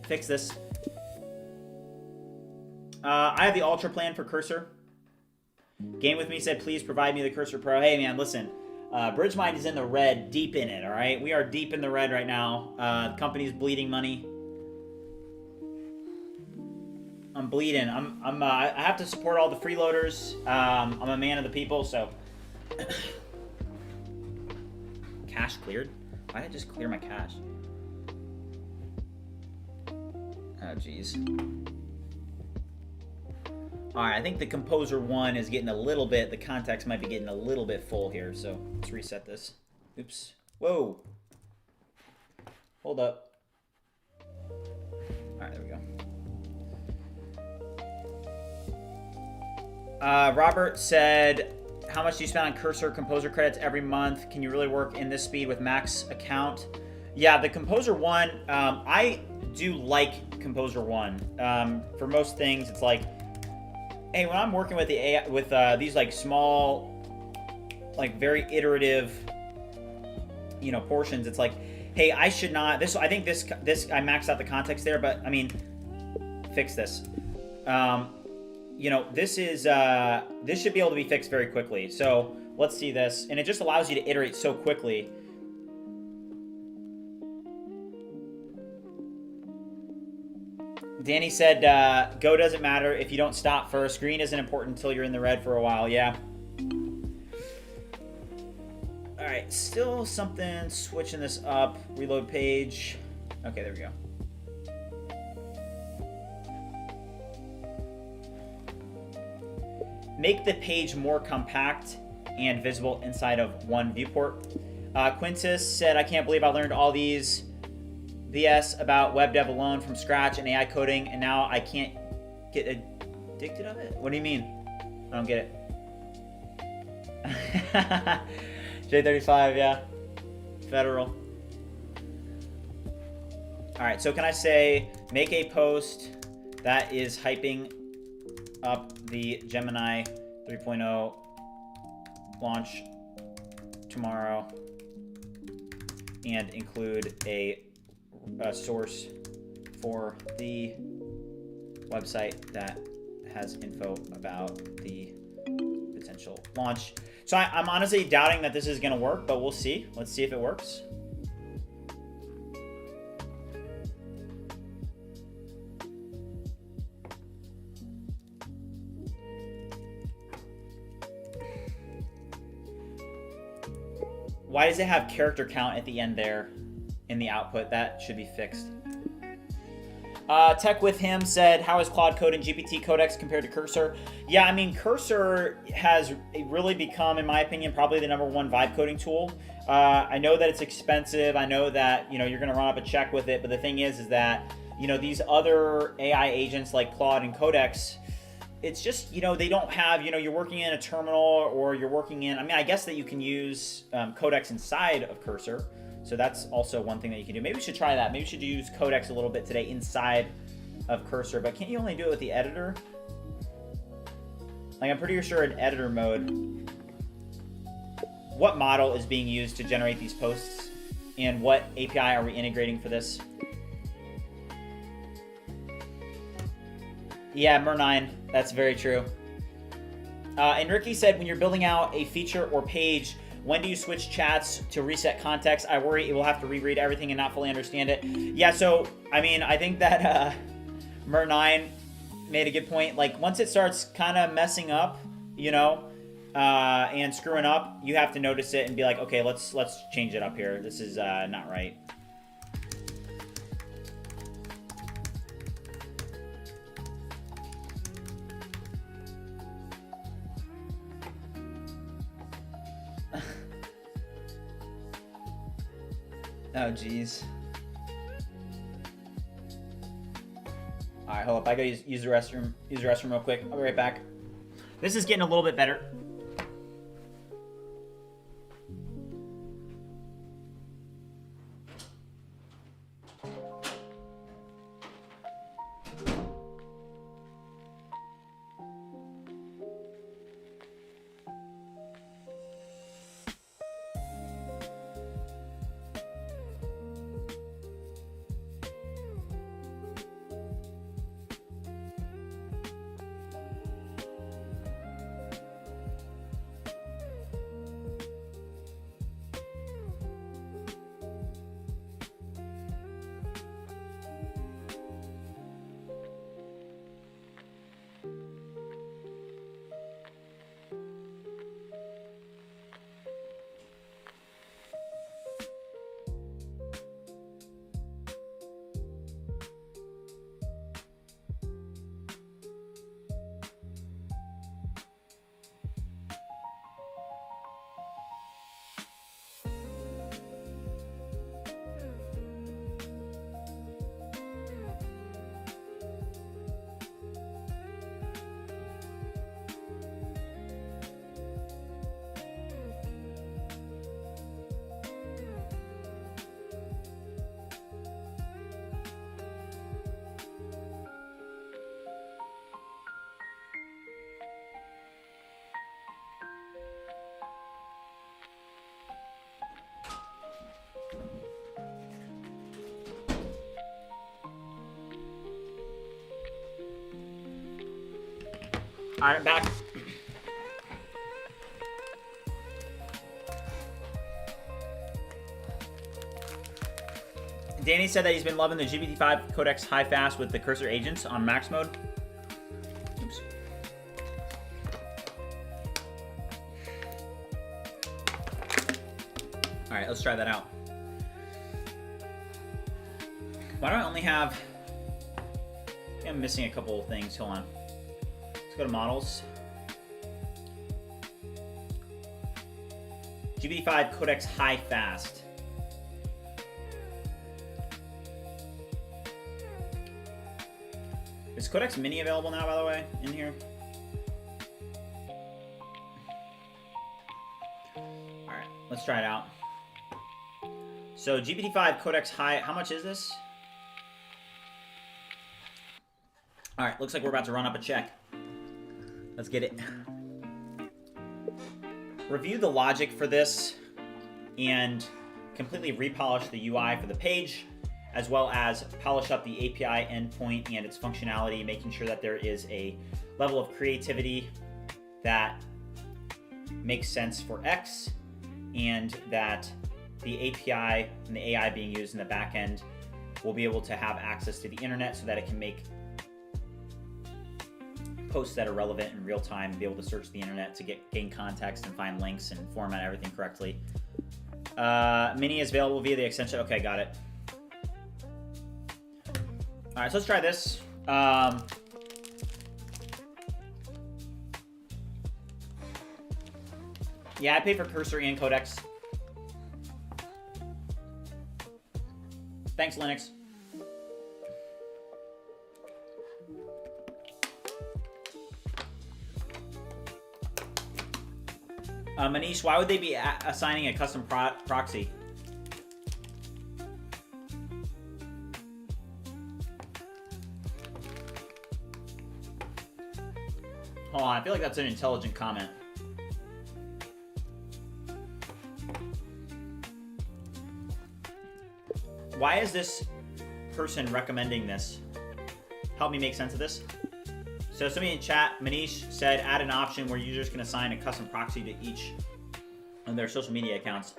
Fix this. I have the Ultra plan for Cursor. Game with me said, please provide me the Cursor Pro. Hey man, listen, BridgeMind is in the red, deep in it, all right? We are deep in the red right now. The company's bleeding money. I'm bleeding. I have to support all the freeloaders. I'm a man of the people, so. Cache cleared? Why did I just clear my cache? Oh, jeez. All right, I think the Composer 1 is getting a little bit, the context might be getting a little bit full here, so let's reset this. Oops. Whoa. Hold up. All right, there we go. Robert said, how much do you spend on Cursor Composer credits every month? Can you really work in this speed with Max account? Yeah, the Composer 1, I do like Composer 1. For most things, it's like, hey, when I'm working with the AI, with these like small, like very iterative, you know, portions, it's like, hey, I should not, this, I think this, I maxed out the context there, but I mean, fix this. You know, this is, this should be able to be fixed very quickly. So let's see this. And it just allows you to iterate so quickly. Danny said, Go doesn't matter if you don't stop first. Green isn't important until you're in the red for a while. Yeah. All right, still something, switching this up. Reload page. Okay, there we go. Make the page more compact and visible inside of one viewport. Quintus said, I can't believe I learned all these BS about web dev alone from scratch and AI coding, and now I can't get addicted of it? What do you mean? I don't get it. J35, yeah. Federal. All right, so can I say, make a post that is hyping up the Gemini 3.0 launch tomorrow and include a source for the website that has info about the potential launch. So I'm honestly doubting that this is going to work, but we'll see. Let's see if it works. Why does it have character count at the end there in the output? That should be fixed. Tech with him said, how is Claude Code and GPT Codex compared to Cursor? Yeah, I mean, Cursor has really become, in my opinion, probably the #1 vibe coding tool. I know that it's expensive. I know that, you know, you're going to run up a check with it. But the thing is that, you know, these other AI agents like Claude and Codex, it's just, you know, they don't have, you know, you're working in a terminal or you're working in, I mean, I guess that you can use Codex inside of Cursor. So that's also one thing that you can do. Maybe we should try that. Maybe we should use Codex a little bit today inside of Cursor, but can't you only do it with the editor? Like, I'm pretty sure in editor mode, what model is being used to generate these posts and what API are we integrating for this? Yeah, Mer9, that's very true. And Ricky said, when you're building out a feature or page, when do you switch chats to reset context? I worry it will have to reread everything and not fully understand it. Yeah, so, I mean, I think that Mer9 made a good point. Like, once it starts kind of messing up, you know, and screwing up, you have to notice it and be like, okay, let's change it up here. This is not right. Oh, geez. All right, hold up. I gotta use the restroom. Use the restroom real quick. I'll be right back. This is getting a little bit better. All right, back. Danny said that he's been loving the GPT-5 Codex high fast with the cursor agents on max mode. Oops. All right, let's try that out. Why don't I only have... I think I'm missing a couple of things. Hold on. Go to models. GPT-5 Codex high fast. Is Codex Mini available now, by the way, in here? All right, let's try it out. So GPT-5 Codex high, how much is this? All right, looks like we're about to run up a check. Let's get it. Review the logic for this and completely repolish the UI for the page, as well as polish up the API endpoint and its functionality, making sure that there is a level of creativity that makes sense for X, and that the API and the AI being used in the back end will be able to have access to the internet so that it can make posts that are relevant in real time and be able to search the internet to gain context and find links and format everything correctly. Mini is available via the extension. Okay, got it. All right, so let's try this. Yeah, I pay for Cursor and Codex. Thanks, Linux. Manish, why would they be assigning a custom proxy? Hold on, I feel like that's an intelligent comment. Why is this person recommending this? Help me make sense of this. So somebody in chat, Manish, said add an option where users can assign a custom proxy to each of their social media accounts.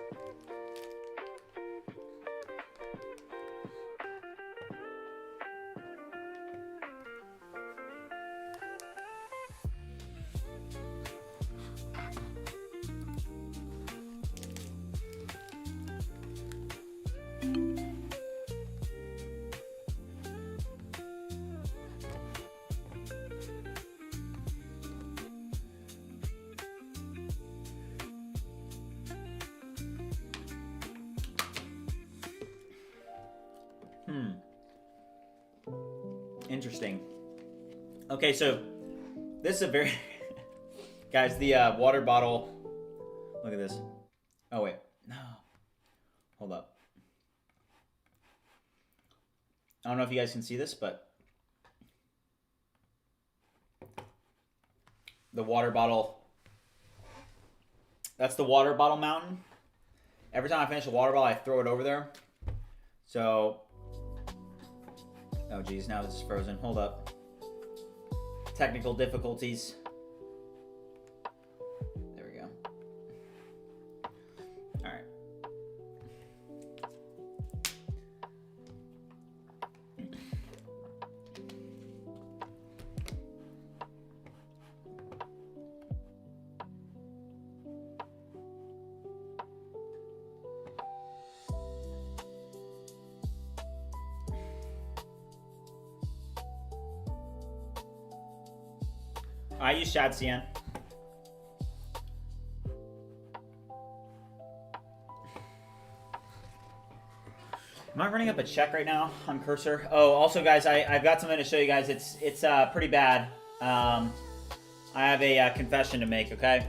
Interesting. Okay, so this is a very guys, the water bottle. Look at this. Oh wait, no. Hold up. I don't know if you guys can see this, but the water bottle. That's the water bottle mountain. Every time I finish a water bottle, I throw it over there. So. Oh geez, now this is frozen. Hold up. Technical difficulties. There we go. All right. I use ShadCN. Am I running up a check right now on Cursor? Oh, also guys, I've got something to show you guys. It's pretty bad. I have a confession to make, okay?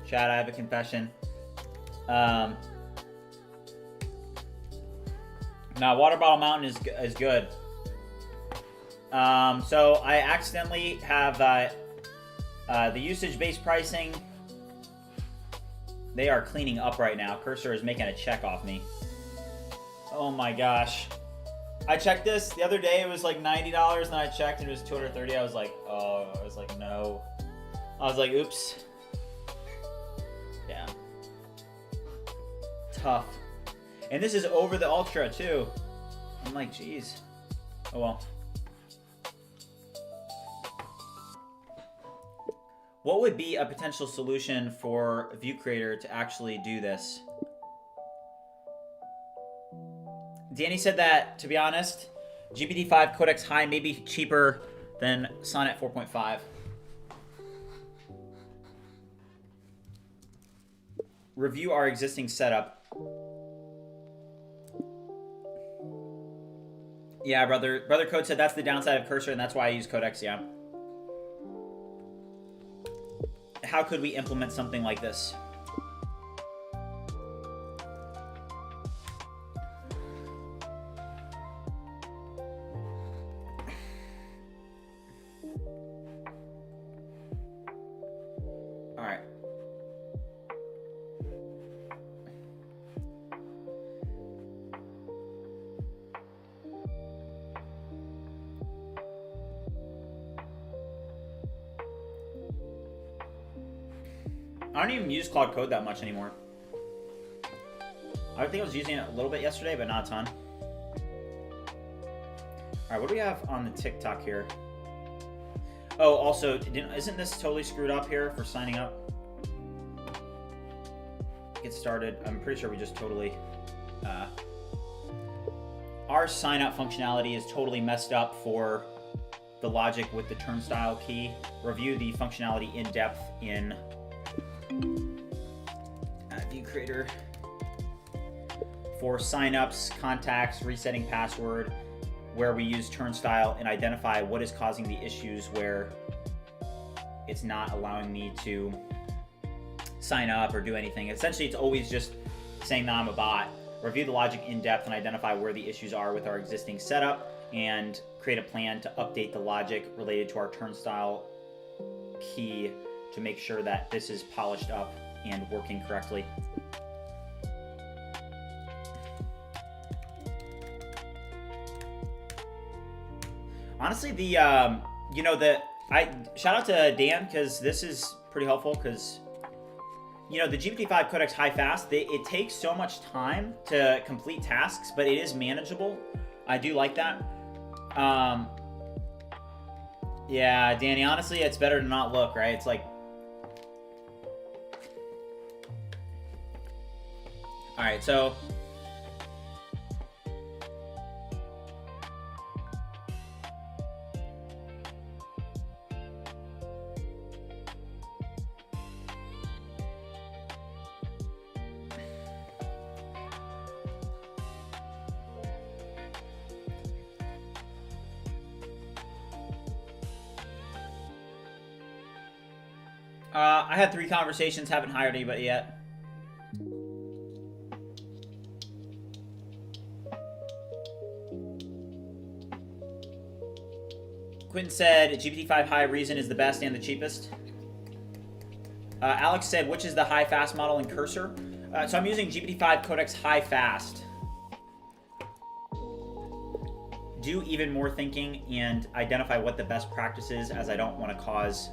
Chad, I have a confession. Now, Water Bottle Mountain is good. So I accidentally have the usage-based pricing. They are cleaning up right now. Cursor is making a check off me. Oh my gosh. I checked this the other day. It was like $90, and I checked and it was $230. I was like, oh, I was like, no. I was like, oops. Yeah. Tough. And this is over the Ultra too. I'm like, geez. Oh well. What would be a potential solution for ViewCreator to actually do this? Danny said that, to be honest, GPT-5 Codex High may be cheaper than Sonnet 4.5. Review our existing setup. Yeah, Brother Code said that's the downside of Cursor, and that's why I use Codex, yeah. How could we implement something like this? All right. I don't even use Claude Code that much anymore. I think I was using it a little bit yesterday, but not a ton. All right, what do we have on the TikTok here? Oh, also, isn't this totally screwed up here for signing up? Get started. I'm pretty sure we just totally... our sign up functionality is totally messed up for the logic with the turnstile key. Review the functionality in depth in ViewCreator for signups, contacts, resetting password, where we use turnstile and identify what is causing the issues where it's not allowing me to sign up or do anything. Essentially, it's always just saying that I'm a bot. Review the logic in depth and identify where the issues are with our existing setup, and create a plan to update the logic related to our turnstile key to make sure that this is polished up and working correctly. Honestly, shout out to Dan, because this is pretty helpful, because the GPT-5 Codex high fast, it takes so much time to complete tasks, but it is manageable. I do like that. Yeah, Danny, honestly, it's better to not look, right? It's like, all right, so I had 3 conversations, haven't hired anybody yet. Quentin said GPT-5 High Reason is the best and the cheapest. Alex said, which is the high fast model in Cursor? So I'm using GPT-5 Codex High Fast. Do even more thinking and identify what the best practice is, as I don't want to cause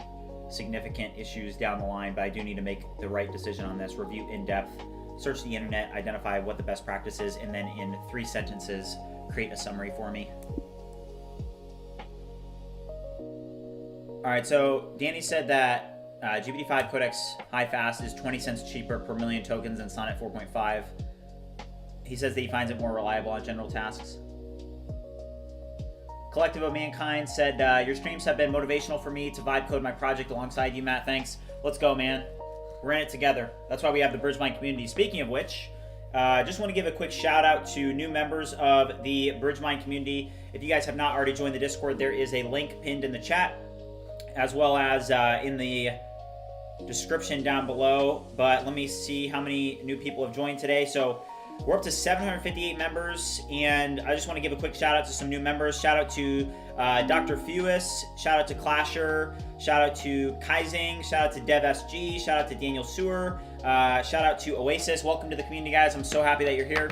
significant issues down the line, but I do need to make the right decision on this. Review in depth, search the internet, identify what the best practice is, and then in 3 sentences, create a summary for me. All right, so Danny said that GPT-5 Codex High Fast is 20 cents cheaper per million tokens than Sonnet 4.5. He says that he finds it more reliable on general tasks. Collective of Mankind said, your streams have been motivational for me to vibe code my project alongside you, Matt. Thanks. Let's go, man. We're in it together. That's why we have the Bridgemind community. Speaking of which, just want to give a quick shout out to new members of the Bridgemind community. If you guys have not already joined the Discord, there is a link pinned in the chat, as well as in the description down below. But let me see how many new people have joined today. So we're up to 758 members, and I just want to give a quick shout out to some new members. Shout out to Dr. Fewis, shout out to Clasher, shout out to Kaizing, shout out to DevSG, shout out to Daniel Sewer, shout out to Oasis. Welcome to the community, guys. I'm so happy that you're here.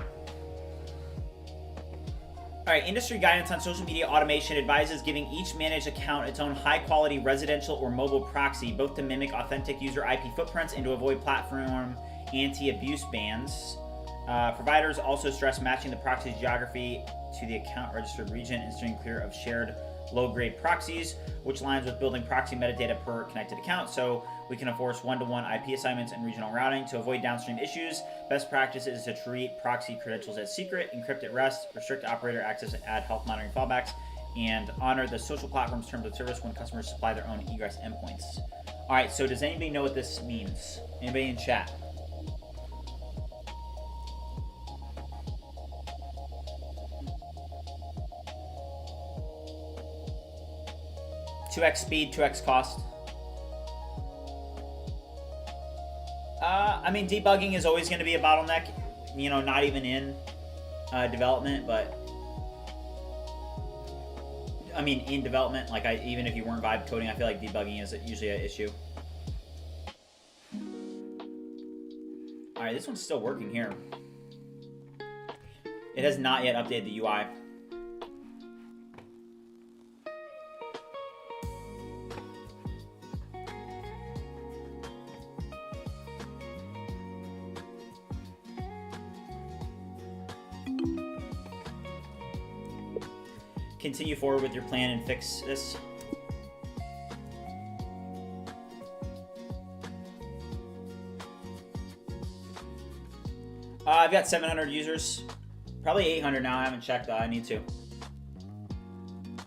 All right, industry guidance on social media automation advises giving each managed account its own high-quality residential or mobile proxy, both to mimic authentic user IP footprints and to avoid platform anti-abuse bans. Providers also stress matching the proxy's geography to the account registered region and steering clear of shared low-grade proxies, which aligns with building proxy metadata per connected account, so we can enforce one-to-one IP assignments and regional routing. To avoid downstream issues, best practice is to treat proxy credentials as secret, encrypt at rest, restrict operator access, add health monitoring fallbacks, and honor the social platform's terms of service when customers supply their own egress endpoints. All right, so does anybody know what this means? Anybody in chat? 2x speed, 2x cost. I mean, debugging is always going to be a bottleneck, not even in development, but I mean, in development, like even if you weren't vibe coding, I feel like debugging is usually an issue. All right, this one's still working here. It has not yet updated the UI. Continue forward with your plan and fix this. I've got 700 users, probably 800 now. I haven't checked. I need to.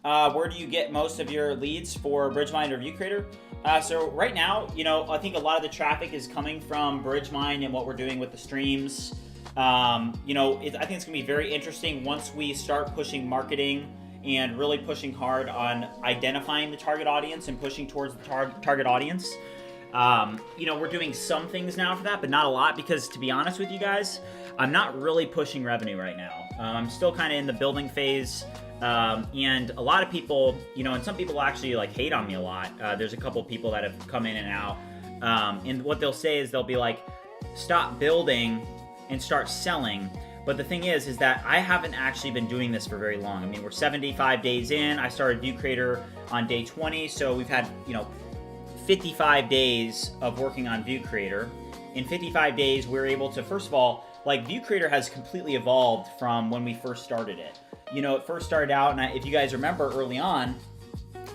Where do you get most of your leads for Bridgemind or ViewCreator? So right now, I think a lot of the traffic is coming from Bridgemind and what we're doing with the streams. I think it's gonna be very interesting once we start pushing marketing and really pushing hard on identifying the target audience and pushing towards the target audience. We're doing some things now for that, but not a lot, because to be honest with you guys, I'm not really pushing revenue right now. I'm still kind of in the building phase. And a lot of people, and some people actually like hate on me a lot. There's a couple people that have come in and out. And what they'll say is they'll be like, stop building and start selling. But the thing is that I haven't actually been doing this for very long. I mean, we're 75 days in. I started ViewCreator on day 20. So we've had, 55 days of working on ViewCreator. In 55 days, we're able to, first of all, like ViewCreator has completely evolved from when we first started it. It first started out, and if you guys remember early on,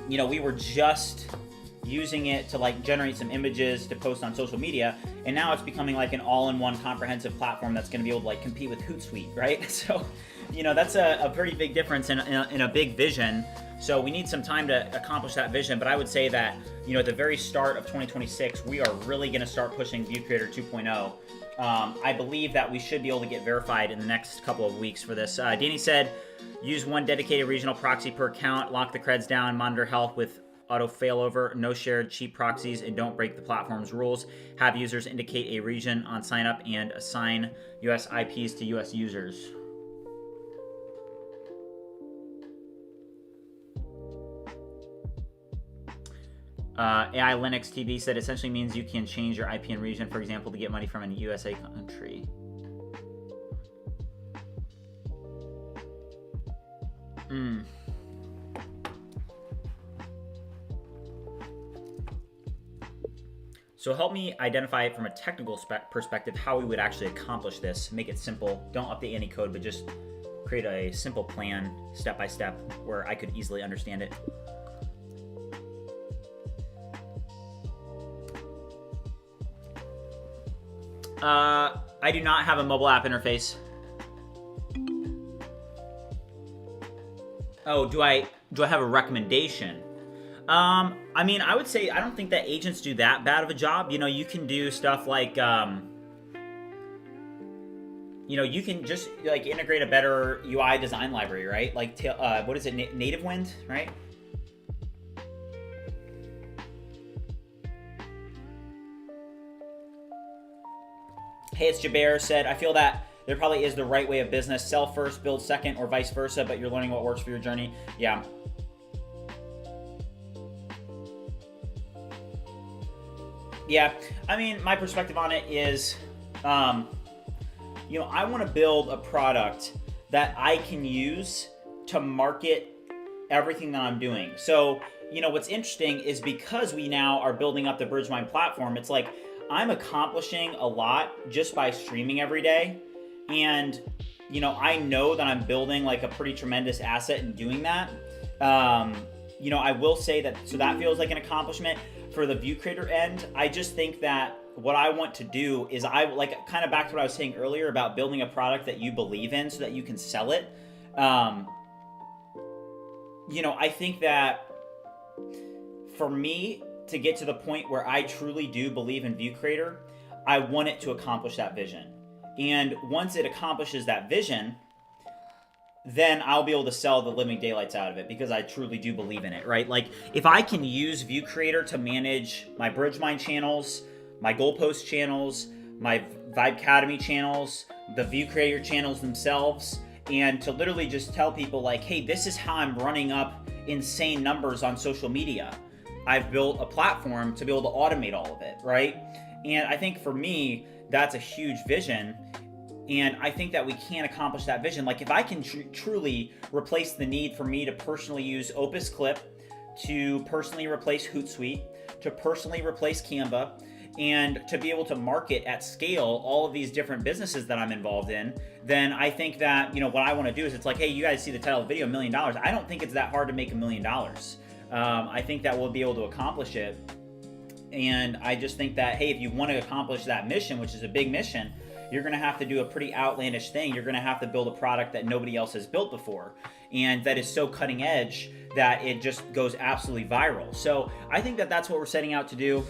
we were just using it to like generate some images to post on social media, and now it's becoming like an all-in-one comprehensive platform that's going to be able to like compete with Hootsuite, right? So, that's a pretty big difference in a big vision. So we need some time to accomplish that vision, but I would say that, at the very start of 2026, we are really going to start pushing ViewCreator 2.0. I believe that we should be able to get verified in the next couple of weeks for this. Danny said, use one dedicated regional proxy per account, lock the creds down, monitor health with auto failover, no shared cheap proxies, and don't break the platform's rules. Have users indicate a region on sign up and assign US IPs to US users. AI Linux TV said essentially means you can change your IP and region, for example, to get money from a USA country. So help me identify it from a technical perspective how we would actually accomplish this. Make it simple. Don't update any code, but just create a simple plan, step by step, where I could easily understand it. I do not have a mobile app interface. Oh, do I have a recommendation? I mean, I would say I don't think that agents do that bad of a job. You can do stuff like, you can just like integrate a better UI design library, right? Like, what is it, Native Wind, right? Hey, it's Jaber said, I feel that there probably is the right way of business. Sell first, build second, or vice versa, but you're learning what works for your journey. Yeah. Yeah, I mean, my perspective on it is, I want to build a product that I can use to market everything that I'm doing. So, what's interesting is because we now are building up the BridgeMind platform, it's like I'm accomplishing a lot just by streaming every day. And, I know that I'm building like a pretty tremendous asset in doing that. I will say that, so that feels like an accomplishment. For the ViewCreator end, I just think that what I want to do is I like kind of back to what I was saying earlier about building a product that you believe in so that you can sell it. I think that for me to get to the point where I truly do believe in ViewCreator, I want it to accomplish that vision. And once it accomplishes that vision, then I'll be able to sell the living daylights out of it because I truly do believe in it, right? Like, if I can use ViewCreator to manage my BridgeMind channels, my Goalpost channels, my VibeCademy channels, the ViewCreator channels themselves, and to literally just tell people like, hey, this is how I'm running up insane numbers on social media. I've built a platform to be able to automate all of it, right? And I think for me, that's a huge vision. And I think that we can accomplish that vision. Like, if I can truly replace the need for me to personally use Opus Clip, to personally replace Hootsuite, to personally replace Canva, and to be able to market at scale all of these different businesses that I'm involved in, then I think that, what I want to do is, it's like, hey, you guys see the title of the video, $1 million. I don't think it's that hard to make $1 million. I think that we'll be able to accomplish it. And I just think that, hey, if you want to accomplish that mission, which is a big mission, you're going to have to do a pretty outlandish thing. You're going to have to build a product that nobody else has built before, and that is so cutting edge that it just goes absolutely viral. So I think that that's what we're setting out to do.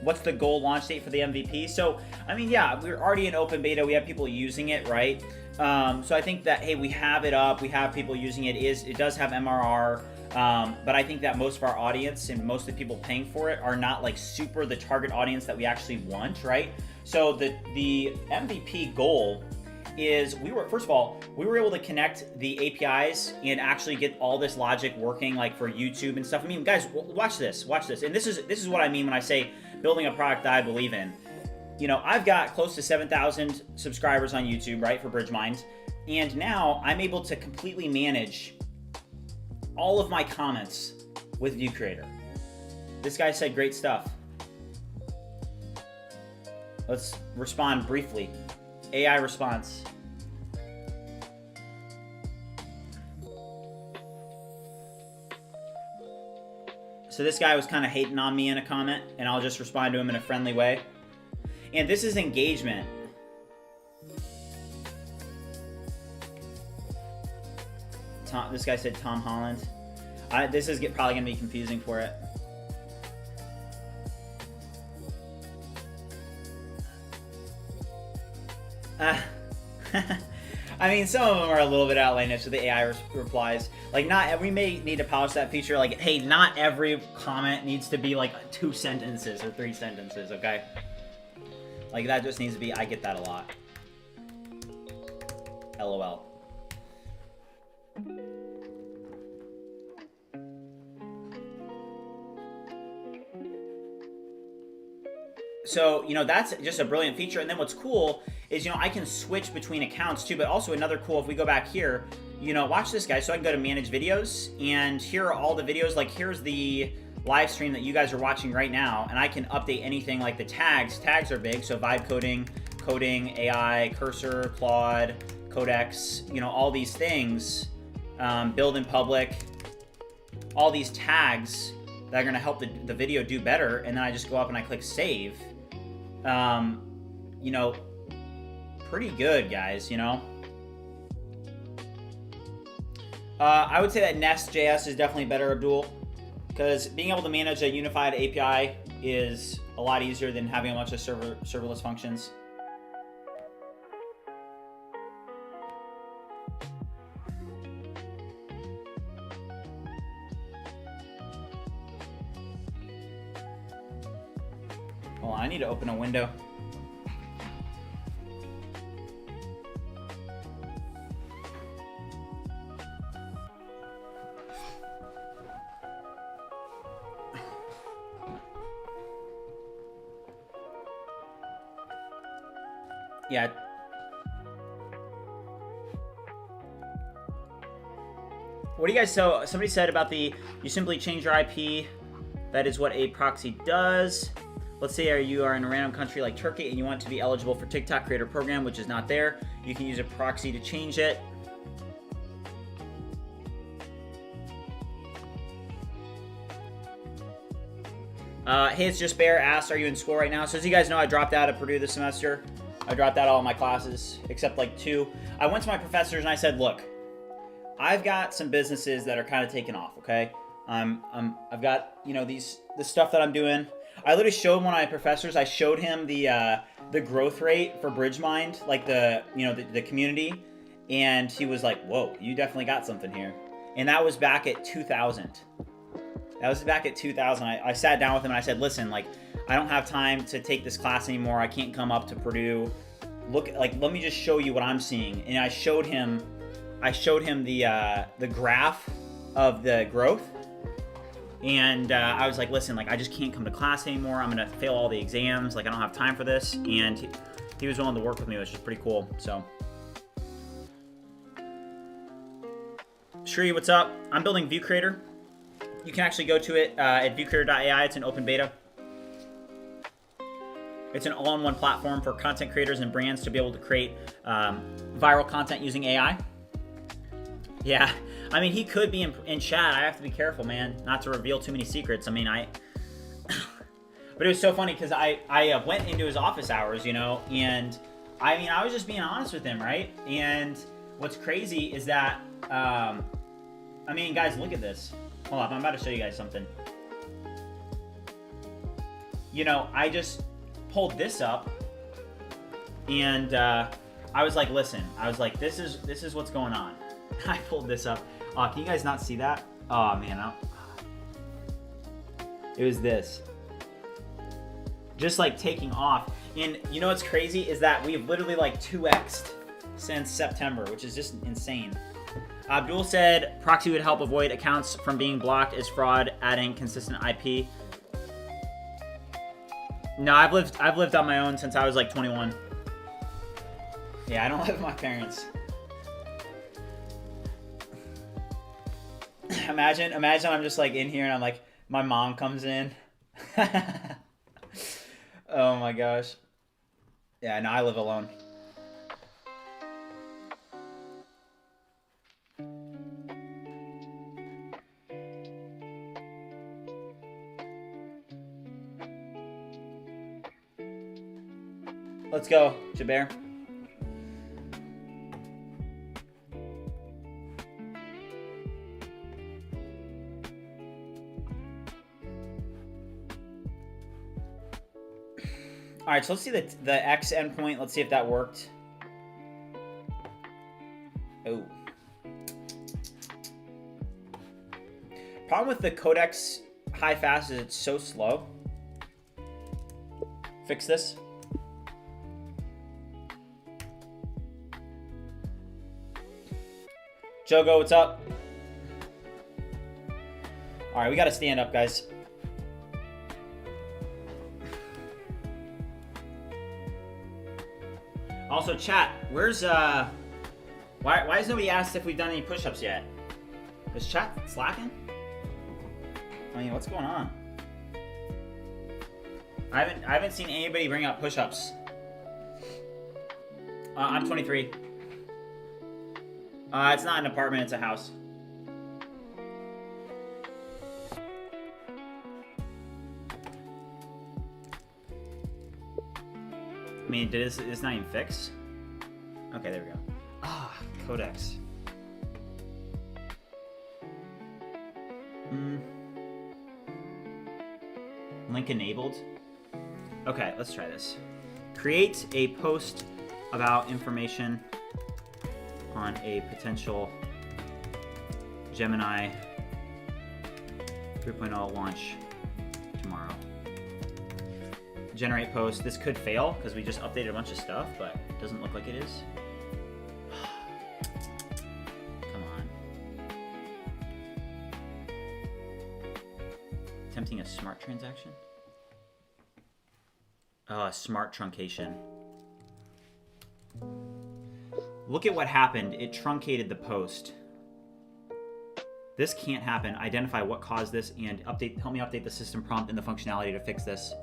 What's the goal launch date for the MVP? So, I mean, yeah, we're already in open beta. We have people using it, right? So I think that, hey, we have it up. We have people using it. It does have MRR. But I think that most of our audience and most of the people paying for it are not like super the target audience that we actually want, right? So the MVP goal is first of all, we were able to connect the APIs and actually get all this logic working like for YouTube and stuff. I mean, guys, watch this. And this is what I mean when I say building a product that I believe in. You know, I've got close to 7,000 subscribers on YouTube, right, for BridgeMind. And now I'm able to completely manage all of my comments with ViewCreator. This guy said great stuff. Let's respond briefly. AI response. So this guy was kind of hating on me in a comment, and I'll just respond to him in a friendly way. And this is engagement. This guy said Tom Holland. This is probably going to be confusing for it. I mean, some of them are a little bit outlandish with the AI replies. Like, we may need to polish that feature. Like, hey, not every comment needs to be like 2 sentences or 3 sentences, okay? Like, that just needs to be, I get that a lot. LOL. So, you know, that's just a brilliant feature. And then what's cool is, you know, I can switch between accounts too, but also another cool, if we go back here, you know, watch this, guys. So I can go to manage videos, and here are all the videos. Like, here's the live stream that you guys are watching right now, and I can update anything like the tags. Tags are big, so vibe coding, AI, cursor, Claude, Codex, you know, all these things, build in public, all these tags that are gonna help the video do better. And then I just go up and I click save. You know, pretty good, guys, you know. I would say that Nest.js is definitely better, Abdul, because being able to manage a unified API is a lot easier than having a bunch of serverless functions. Well, I need to open a window. Yeah. What do you guys, so somebody said about you simply change your IP. That is what a proxy does. Let's say you are in a random country like Turkey and you want to be eligible for TikTok Creator Program, which is not there. You can use a proxy to change it. Hey, it's just Bear asked, are you in school right now? So as you guys know, I dropped out of Purdue this semester. I dropped out all my classes except like 2. I went to my professors and I said, look, I've got some businesses that are kind of taking off, okay? I've got, you know, the stuff that I'm doing. I literally showed one of my professors. I showed him the growth rate for BridgeMind, like the community, and he was like, "Whoa, you definitely got something here." And that was back at 2000. I sat down with him and I said, "Listen, like, I don't have time to take this class anymore. I can't come up to Purdue. Look, like, let me just show you what I'm seeing." And I showed him the graph of the growth. And I was like, listen, like, I just can't come to class anymore. I'm going to fail all the exams. Like, I don't have time for this. And he was willing to work with me, which is pretty cool. So, Shri, what's up? I'm building ViewCreator. You can actually go to it at ViewCreator.ai. It's an open beta. It's an all-in-one platform for content creators and brands to be able to create viral content using AI. Yeah. I mean, he could be in chat. I have to be careful, man, not to reveal too many secrets. I mean, but it was so funny because I went into his office hours, you know, and I mean, I was just being honest with him, right? And what's crazy is that, I mean, guys, look at this. Hold on, I'm about to show you guys something. You know, I just pulled this up, and I was like, listen, I was like, this is what's going on. I pulled this up. Can you guys not see that? Oh man, it was this. Just like taking off. And you know what's crazy is that we've literally like 2x'd since September, which is just insane. Abdul said proxy would help avoid accounts from being blocked as fraud, adding consistent IP. No, I've lived on my own since I was like 21. Yeah, I don't live with my parents. Imagine I'm just like in here and I'm like, my mom comes in. Oh my gosh. Yeah, no, I live alone. Let's go, Jaber. All right, so let's see the X endpoint. Let's see if that worked. Oh. Problem with the Codex high fast is it's so slow. Fix this. Jogo, what's up? All right, we got to stand up, guys. Also, chat, where's why has nobody asked if we've done any push-ups yet? Is chat slacking? I mean, what's going on? I haven't seen anybody bring up push-ups. I'm 23. It's not an apartment, it's a house. I mean, did this not even fix? Okay, there we go. Ah, Codex. Link enabled. Okay, let's try this. Create a post about information on a potential Gemini 3.0 launch tomorrow. Generate post. This could fail because we just updated a bunch of stuff, but it doesn't look like it is. Come on. Attempting a smart transaction? Oh, a smart truncation. Look at what happened. It truncated the post. This can't happen. Identify what caused this and help me update the system prompt and the functionality to fix this.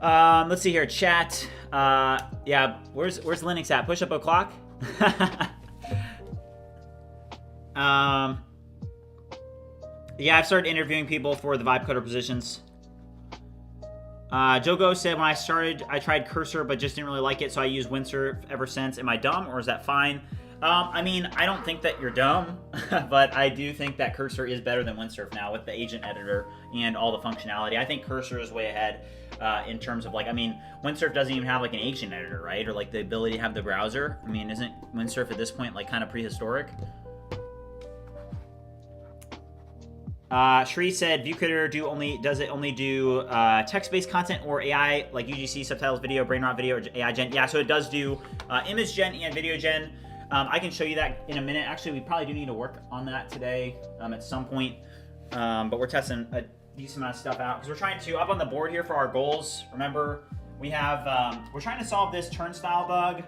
Let's see here. Chat. Yeah, where's Linux at? Push up o'clock? Yeah, I've started interviewing people for the VibeCoder positions. Jogo said, when I started, I tried Cursor, but just didn't really like it, so I use Windsurf ever since. Am I dumb, or is that fine? I mean, I don't think that you're dumb, but I do think that Cursor is better than Windsurf now with the agent editor and all the functionality. I think Cursor is way ahead in terms of, like, I mean, Windsurf doesn't even have, like, an agent editor, right? Or, like, the ability to have the browser. I mean, isn't Windsurf at this point, like, kind of prehistoric? Shri said, ViewCreator does it only do text-based content or AI, like UGC, subtitles, video, brain rot video, or AI gen? Yeah, so it does do image gen and video gen. I can show you that in a minute. Actually, we probably do need to work on that today at some point. But we're testing a decent amount of stuff out because we're trying to, up on the board here for our goals, remember, we have, we're trying to solve this turnstile bug.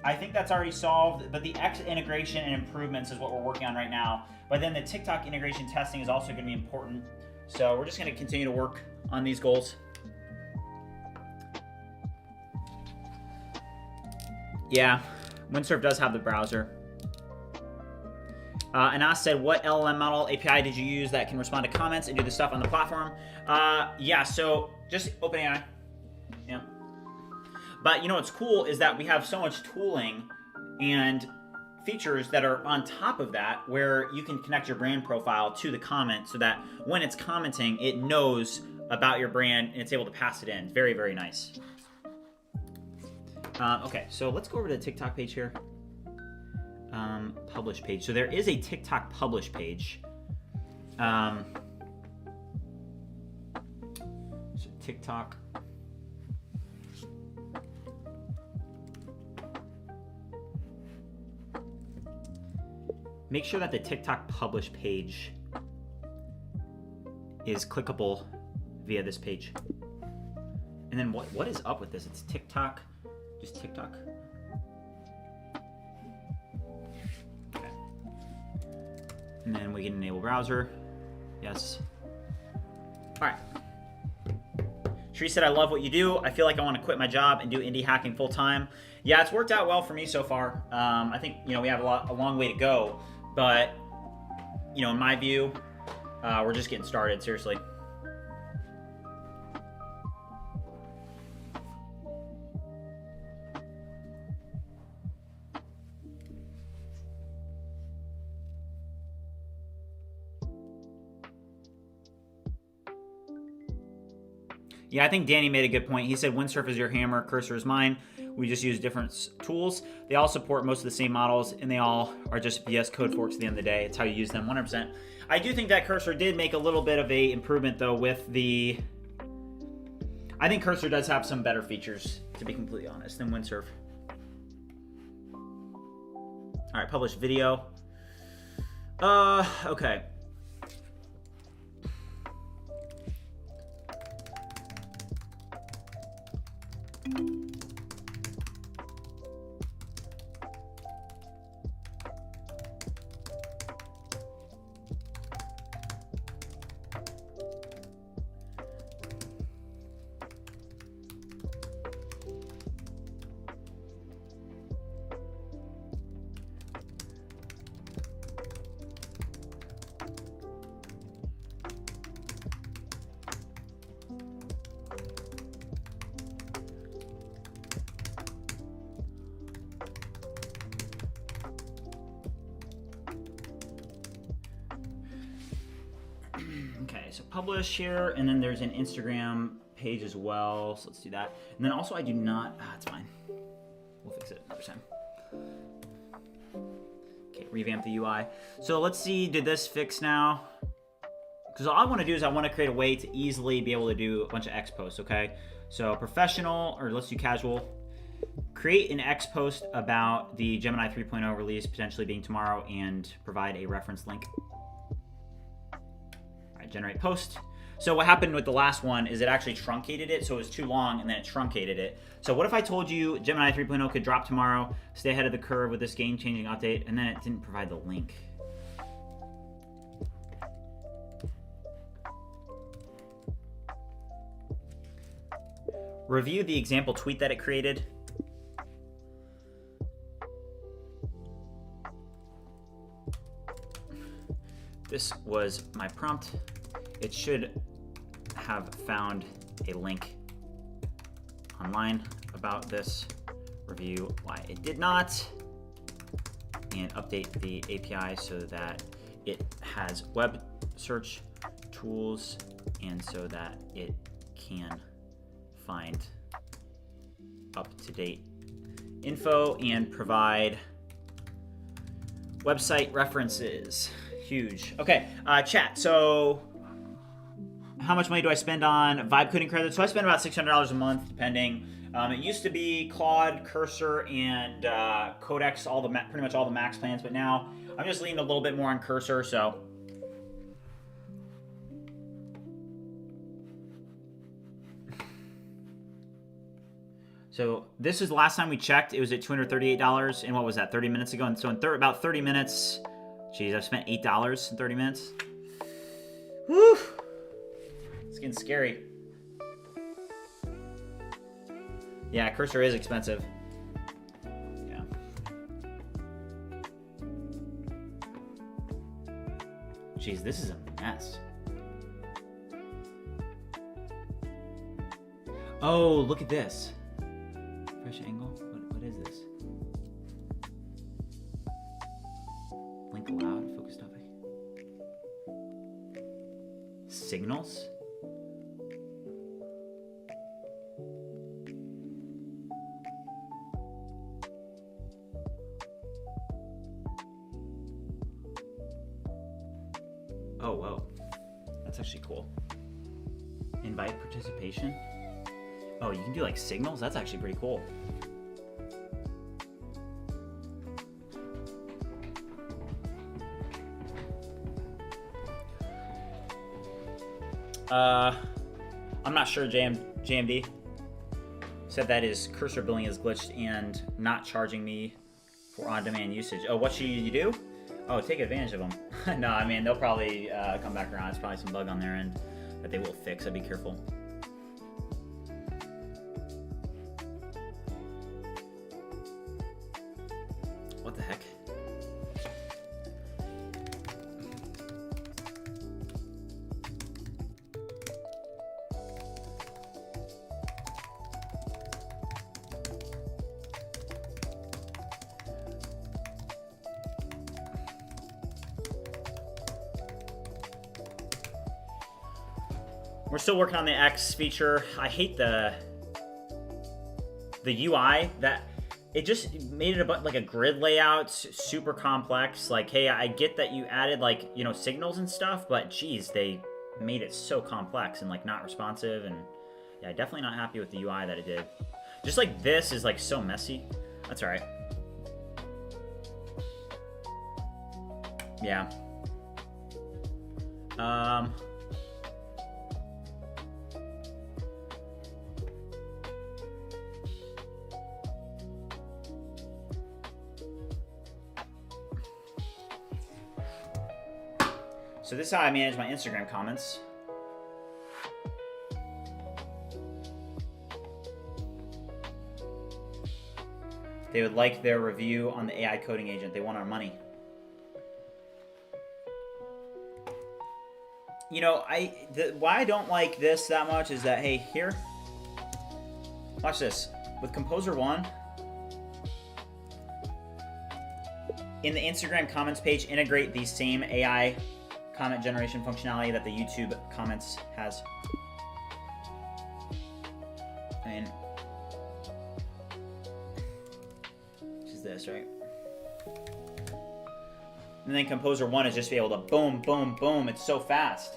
I think that's already solved, but the X integration and improvements is what we're working on right now. But then the TikTok integration testing is also going to be important. So we're just going to continue to work on these goals. Yeah, Windsurf does have the browser. Anas said, what LLM model API did you use that can respond to comments and do the stuff on the platform? Yeah, so just OpenAI. Yeah. But you know what's cool is that we have so much tooling and features that are on top of that where you can connect your brand profile to the comment so that when it's commenting, it knows about your brand and it's able to pass it in. Very, very nice. Okay, so let's go over to the TikTok page here. Publish page. So there is a TikTok publish page. So TikTok. Make sure that the TikTok publish page is clickable via this page. And then what is up with this? It's TikTok, just TikTok. Okay. And then we can enable browser. Yes. All right. Shree said, I love what you do. I feel like I want to quit my job and do indie hacking full time. Yeah, it's worked out well for me so far. I think, we have a long way to go, but, in my view, we're just getting started, seriously. Yeah, I think Danny made a good point. He said Windsurf is your hammer, Cursor is mine. We just use different tools. They all support most of the same models, and they all are just VS Code forks at the end of the day. It's how you use them, 100%. I do think that Cursor did make a little bit of a improvement, though, with the... I think Cursor does have some better features, to be completely honest, than Windsurf. All right, publish video. Okay. Okay, so publish here, and then there's an Instagram page as well, so let's do that. And then also I do not, it's fine. We'll fix it another time. Okay, revamp the UI. So let's see, did this fix now? Because all I want to do is I want to create a way to easily be able to do a bunch of X posts, okay? So professional, or let's do casual. Create an X post about the Gemini 3.0 release potentially being tomorrow and provide a reference link. Generate post. So what happened with the last one is it actually truncated it, so it was too long and then it truncated it. So what if I told you Gemini 3.0 could drop tomorrow, stay ahead of the curve with this game-changing update, and then it didn't provide the link? Review the example tweet that it created. This was my prompt. It should have found a link online about this. Review why it did not, and update the API so that it has web search tools and so that it can find up-to-date info and provide website references. Huge. Okay, chat. So how much money do I spend on vibe coding credits? So I spend about $600 a month, depending. It used to be Claude, Cursor, and Codex, pretty much all the max plans, but now I'm just leaning a little bit more on Cursor. So this is the last time we checked. It was at $238, and what was that, 30 minutes ago? And so in about 30 minutes, geez, I've spent $8 in 30 minutes. Woo! It's getting scary. Yeah, Cursor is expensive. Yeah. Jeez, this is a mess. Oh, look at this. Fresh angle? What is this? Link allowed, focus topic. Signals? Oh, whoa. That's actually cool. Invite participation. Oh, you can do like signals? That's actually pretty cool. I'm not sure, JMD said that his cursor billing is glitched and not charging me for on-demand usage. Oh, what should you do? Oh, take advantage of them. No, I mean, they'll probably come back around. It's probably some bug on their end that they will fix. I'd be careful. What the heck? We're still working on the X feature. I hate the UI that it just made it like a grid layout, super complex. Like, hey, I get that you added like, you know, signals and stuff, but geez, they made it so complex and like not responsive. And yeah, definitely not happy with the UI that it did. Just like this is like so messy. That's all right. Yeah. So this is how I manage my Instagram comments. They would like their review on the AI coding agent. They want our money. You know, why I don't like this that much is that, hey, here, watch this. With Composer 1, in the Instagram comments page, integrate the same AI comment generation functionality that the YouTube comments has. And which is this, right? And then Composer 1 is just be able to boom, boom, boom. It's so fast.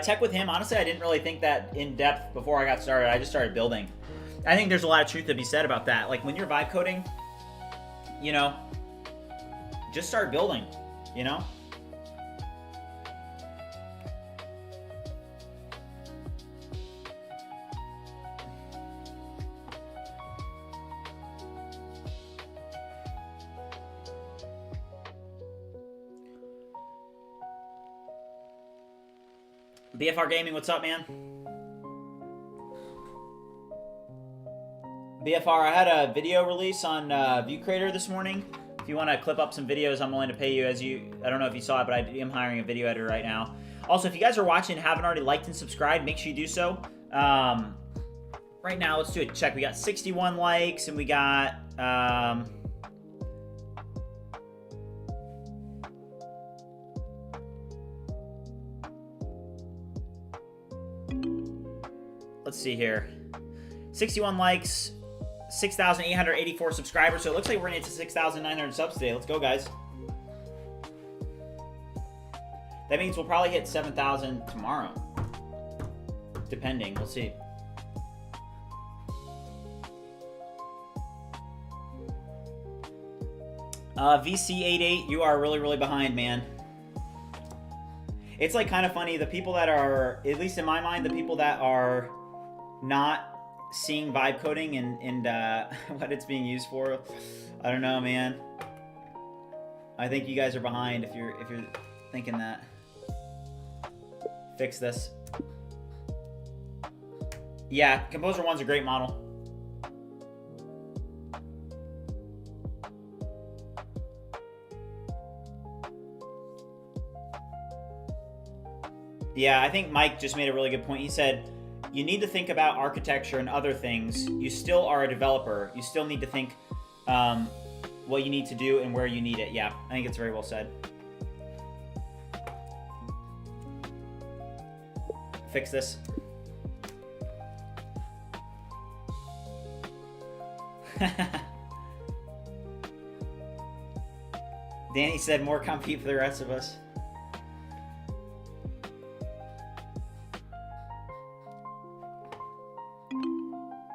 Tech with him, honestly, I didn't really think that in depth before I got started. I just started building. I think there's a lot of truth to be said about that. Like when you're vibe coding, you know, just start building, you know? BFR Gaming, what's up, man? BFR, I had a video release on ViewCreator this morning. If you want to clip up some videos, I'm willing to pay you. I don't know if you saw it, but I am hiring a video editor right now. Also, if you guys are watching and haven't already liked and subscribed, make sure you do so. Right now, let's do a check. We got 61 likes, and we got... let's see here. 61 likes, 6,884 subscribers. So it looks like we're going to get to 6,900 subs today. Let's go, guys. That means we'll probably hit 7,000 tomorrow. Depending. We'll see. VC88, you are really, really behind, man. It's like kind of funny. The people that are, at least in my mind, the people that are not seeing vibe coding and what it's being used for, I don't know, man. I think you guys are behind if you're thinking that. Fix this. Yeah, Composer 1's a great model. Yeah, I think Mike just made a really good point. He said, you need to think about architecture and other things. You still are a developer. You still need to think what you need to do and where you need it. Yeah, I think it's very well said. Fix this. Danny said more compete for the rest of us.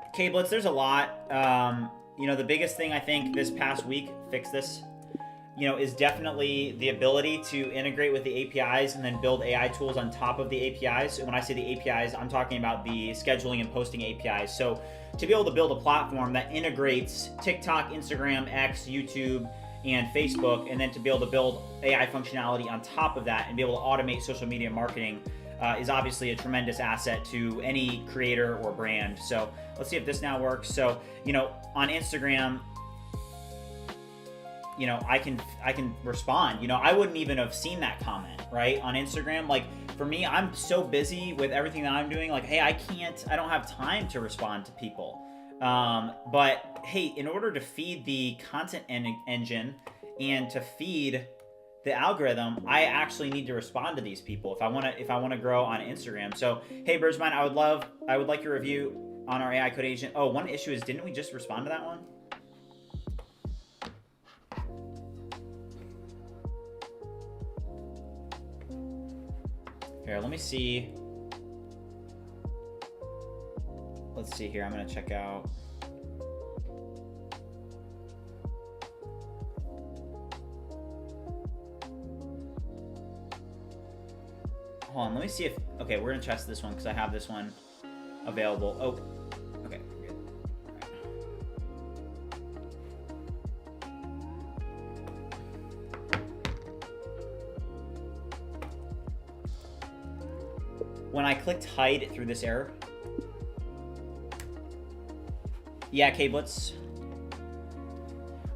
Okay, Blitz, there's a lot. You know, the biggest thing I think this past week, fix this, you know, is definitely the ability to integrate with the APIs and then build AI tools on top of the APIs. And when I say the APIs, I'm talking about the scheduling and posting APIs. So to be able to build a platform that integrates TikTok, Instagram, X, YouTube, and Facebook, and then to be able to build AI functionality on top of that and be able to automate social media marketing is obviously a tremendous asset to any creator or brand. So let's see if this now works. So, you know, on Instagram, you know, I can respond. You know, I wouldn't even have seen that comment, right? On Instagram, like for me, I'm so busy with everything that I'm doing. Like, hey, I don't have time to respond to people. But hey, in order to feed the content engine and to feed the algorithm, I actually need to respond to these people if I want to grow on Instagram. So, hey, Birdmine, I would like your review on our AI code agent. Oh, one issue is, didn't we just respond to that one? Here, let me see. Let's see here. I'm gonna check out. Hold on, let me see if, okay, we're gonna test this one because I have this one available. Oh, okay, good. When I clicked hide, it threw this error. Yeah, K-Blitz.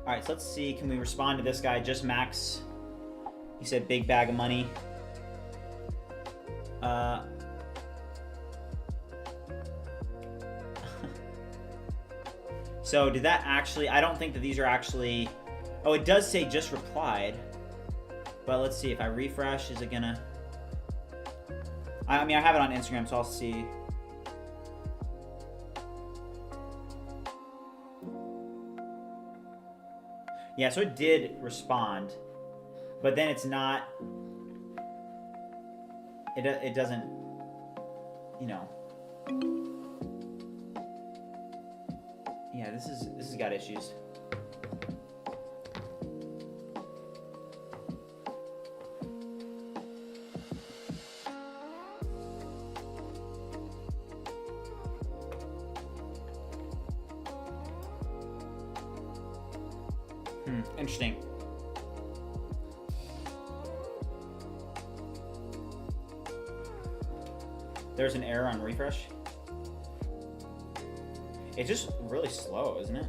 All right, so let's see, can we respond to this guy, just Max? He said big bag of money. So did that actually, I don't think that these are actually, oh, it does say just replied, but let's see if I refresh, is it gonna, I mean, I have it on Instagram, so I'll see. Yeah, so it did respond, but then it's not, it doesn't, you know. Yeah, this has got issues. Interesting. There's an error on refresh. It's just really slow, isn't it?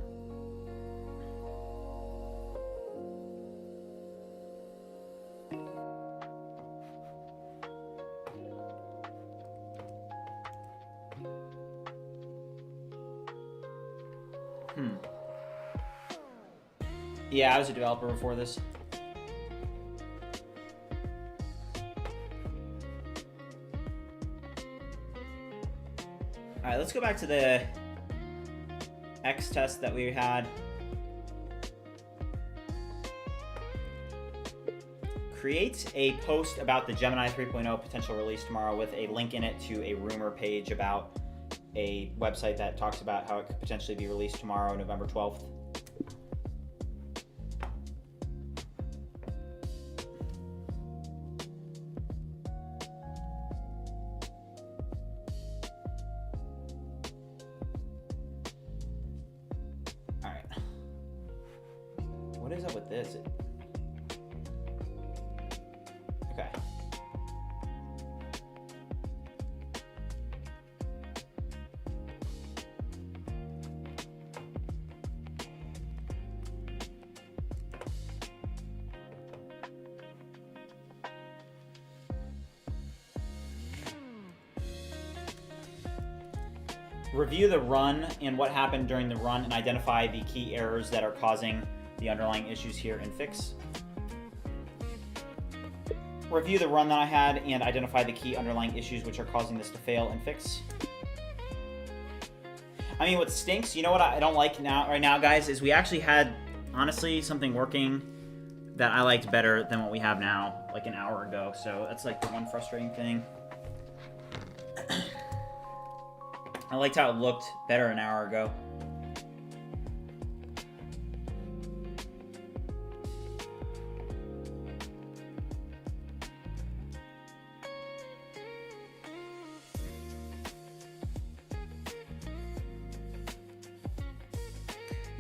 Yeah, I was a developer before this. All right, let's go back to the X test that we had. Create a post about the Gemini 3.0 potential release tomorrow with a link in it to a rumor page about a website that talks about how it could potentially be released tomorrow, November 12th. What is up with this? Okay. Review the run and what happened during the run and identify the key errors that are causing the underlying issues here and fix. Review the run that I had and identify the key underlying issues which are causing this to fail and fix. I mean, what stinks, you know what I don't like right now, guys, is we actually had, honestly, something working that I liked better than what we have now, like an hour ago. So that's like the one frustrating thing. I liked how it looked better an hour ago.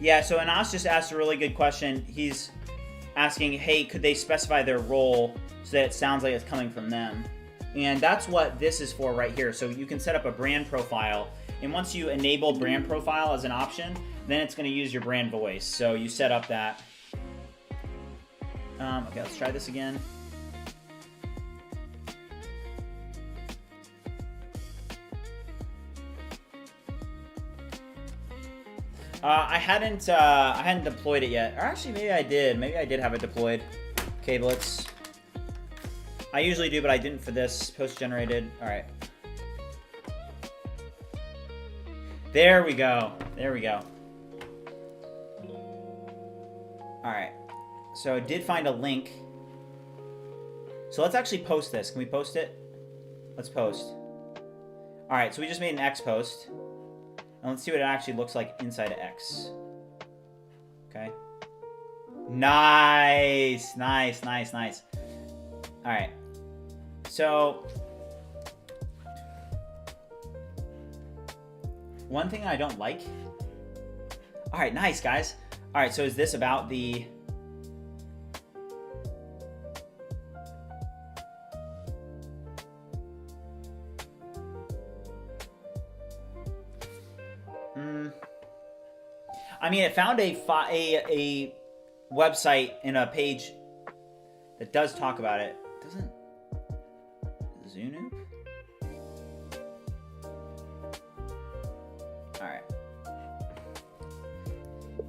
Yeah, so Anas just asked a really good question. He's asking, hey, could they specify their role so that it sounds like it's coming from them? And that's what this is for right here. So you can set up a brand profile, and once you enable brand profile as an option, then it's going to use your brand voice. So you set up that. Okay, let's try this again. I hadn't deployed it yet. Or actually, maybe I did. Maybe I did have it deployed. Cablets. I usually do, but I didn't for this. Post-generated. All right. There we go. There we go. All right. So I did find a link. So let's actually post this. Can we post it? Let's post. All right. So we just made an X post. And let's see what it actually looks like inside of X. Okay. Nice, nice, nice, nice. All right. So one thing I don't like. All right, nice, guys. All right, so is this about the... I mean, it found a website in a page that does talk about it. Doesn't Zoonoop? All right.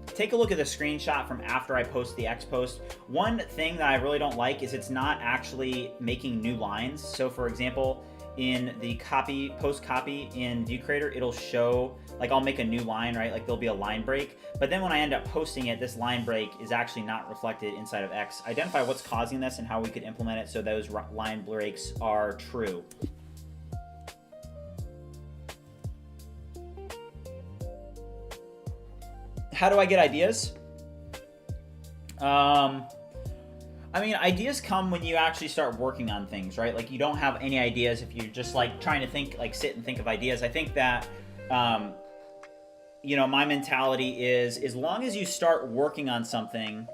Take a look at the screenshot from after I post the X post. One thing that I really don't like is it's not actually making new lines. So for example, in the post copy in ViewCreator, it'll show, like I'll make a new line, right? Like there'll be a line break. But then when I end up posting it, this line break is actually not reflected inside of X. Identify what's causing this and how we could implement it so those line breaks are true. How do I get ideas? I mean, ideas come when you actually start working on things, right? Like you don't have any ideas if you're just like trying to think, like sit and think of ideas. I think that, you know, my mentality is as long as you start working on something,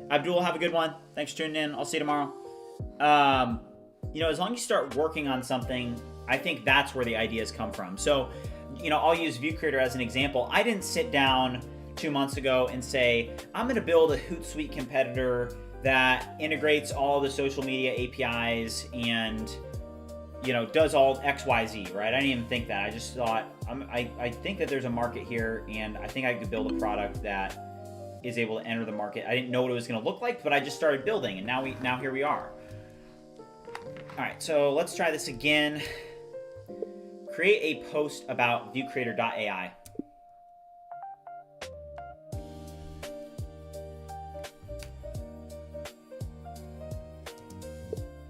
Abdul, have a good one. Thanks for tuning in. I'll see you tomorrow. You know, as long as you start working on something, I think that's where the ideas come from. So, you know, I'll use ViewCreator as an example. I didn't sit down 2 months ago and say, I'm going to build a Hootsuite competitor that integrates all the social media APIs and, you know, does all XYZ, right? I didn't even think that. I just thought, I think that there's a market here, and I think I could build a product that is able to enter the market. I didn't know what it was going to look like, but I just started building, and now here we are. All right, so let's try this again. Create a post about ViewCreator.ai.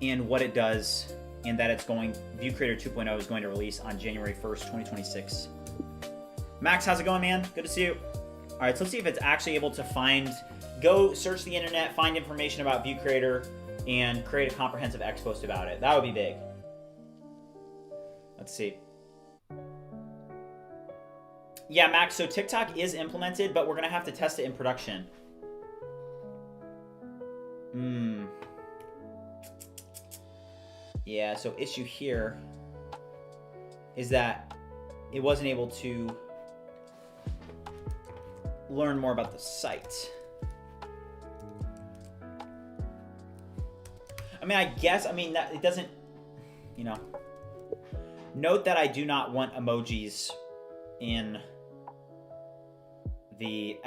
And what it does, and that it's going, ViewCreator 2.0 is going to release on January 1st, 2026. Max, how's it going, man? Good to see you. All right, so let's see if it's actually able to go search the internet, find information about ViewCreator, and create a comprehensive X post about it. That would be big. Let's see. Yeah, Max, so TikTok is implemented, but we're gonna have to test it in production. Yeah, so issue here is that it wasn't able to learn more about the site. I mean, I guess, that it doesn't, you know. Note that I do not want emojis in the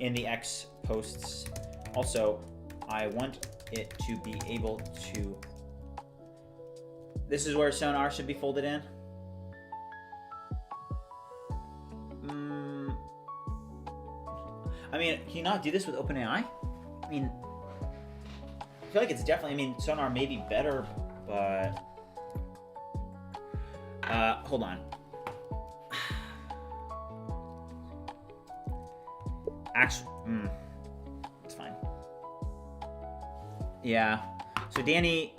in the X posts. Also, I want it to be able to This is where Sonar should be folded in. I mean, can you not do this with OpenAI? I mean, I feel like it's definitely, I mean, Sonar may be better, but hold on. Actually, it's fine. Yeah. So Danny.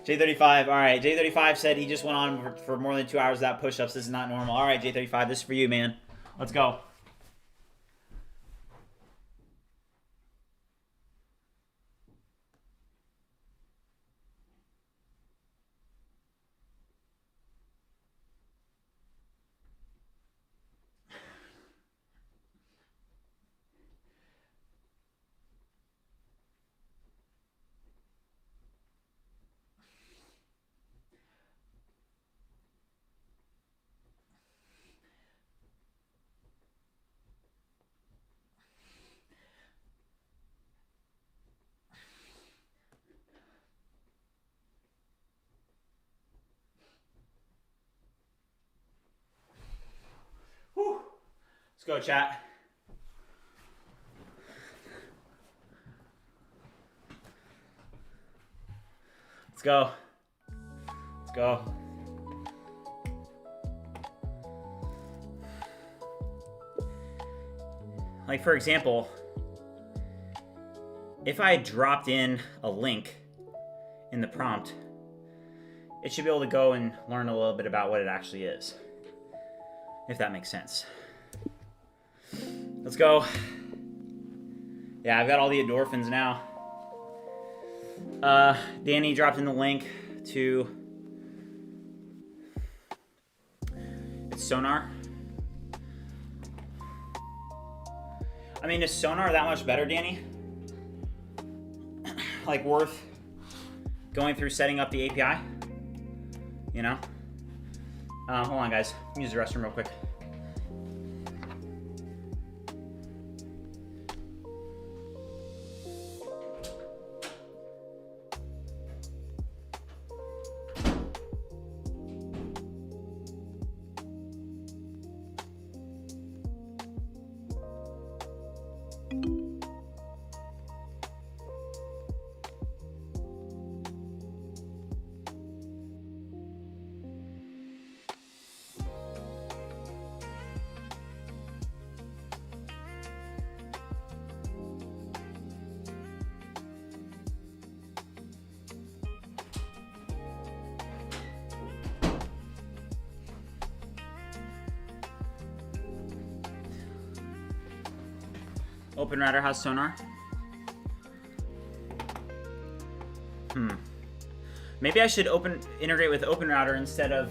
J35. All right. J35 said he just went on for more than 2 hours without push-ups. This is not normal. All right, J35. This is for you, man. Let's go. Whew. Let's go, chat. Let's go. Let's go. Like, for example, if I dropped in a link in the prompt, it should be able to go and learn a little bit about what it actually is, if that makes sense. Let's go. Yeah, I've got all the endorphins now. Danny dropped in the link to it's Sonar. I mean, is Sonar that much better, Danny? Like, worth going through setting up the API? You know? Hold on, guys. Let me use the restroom real quick. OpenRouter has Sonar. Maybe I should integrate with OpenRouter instead of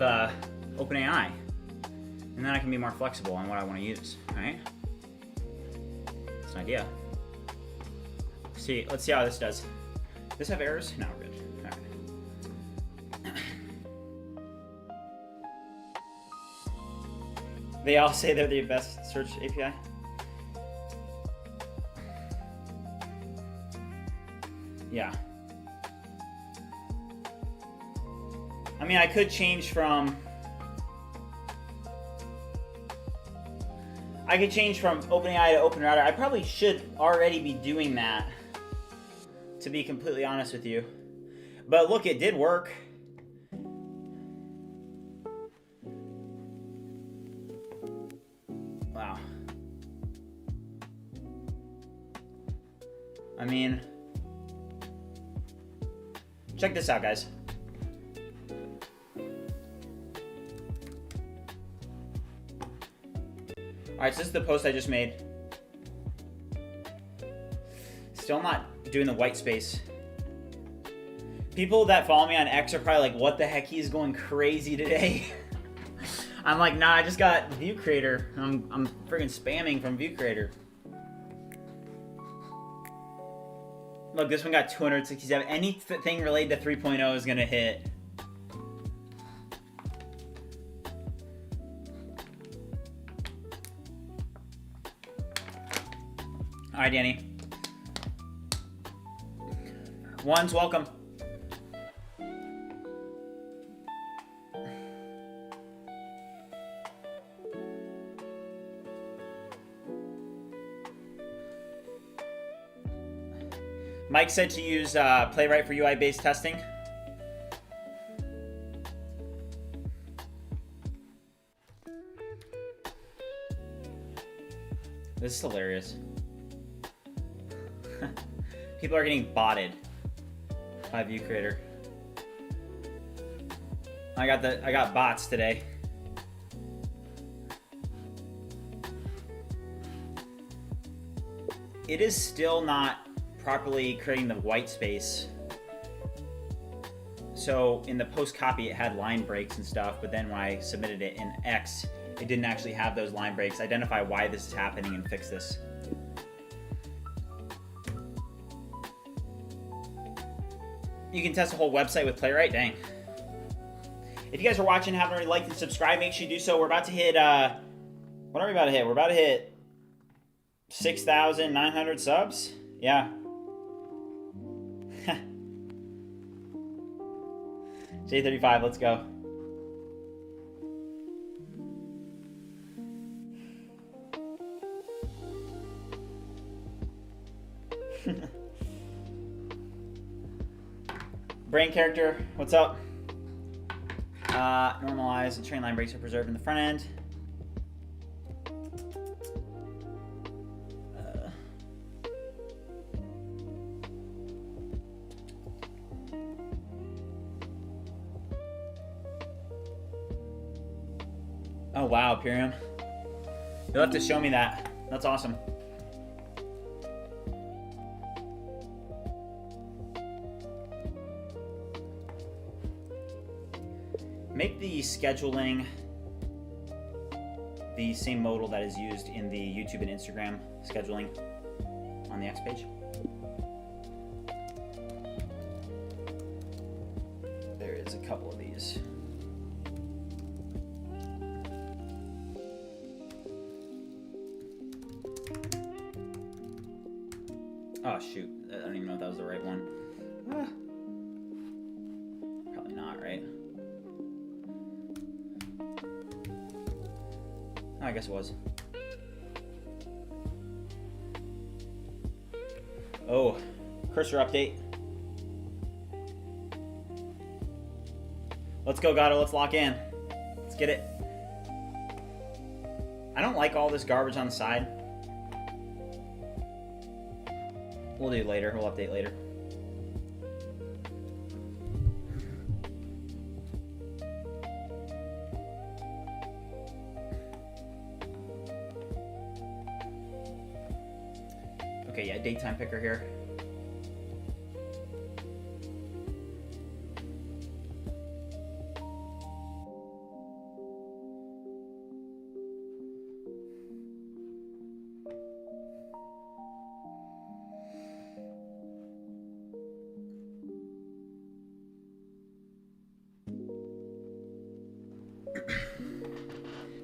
OpenAI, and then I can be more flexible on what I want to use. Right? That's an idea. Let's see how this does. Does this have errors? No, we're good. All right. They all say they're the best search API. Yeah. I mean, I could change from OpenAI to OpenRouter. I probably should already be doing that, to be completely honest with you. But look, it did work. Wow. I mean, check this out, guys. All right, so this is the post I just made. Still not doing the white space. People that follow me on X are probably like, what the heck, he's going crazy today. I'm like, nah, I just got ViewCreator. I'm friggin' spamming from ViewCreator. Look, this one got 267. Anything related to 3.0 is gonna hit. All right, Danny. One's welcome. Mike said to use Playwright for UI-based testing. This is hilarious. People are getting botted by ViewCreator. I got bots today. It is still not properly creating the white space. So in the post copy, it had line breaks and stuff, but then when I submitted it in X, it didn't actually have those line breaks. Identify why this is happening and fix this. You can test a whole website with Playwright? Dang. If you guys are watching and haven't already liked and subscribed, make sure you do so. We're about to hit, what are we about to hit? We're about to hit 6,900 subs? Yeah. J35, let's go. Brain character, what's up? Normalize and train line breaks are preserved in the front end. Oh wow, Purium. You'll have to show me that. That's awesome. Make the scheduling the same modal that is used in the YouTube and Instagram scheduling on the X page. There is a couple of these. Oh shoot, I don't even know if that was the right one. Probably not, right? I guess it was. Oh, cursor update. Let's go, Gato. Let's lock in. Let's get it. I don't like all this garbage on the side. We'll do later. We'll update later. Okay, yeah, daytime picker here.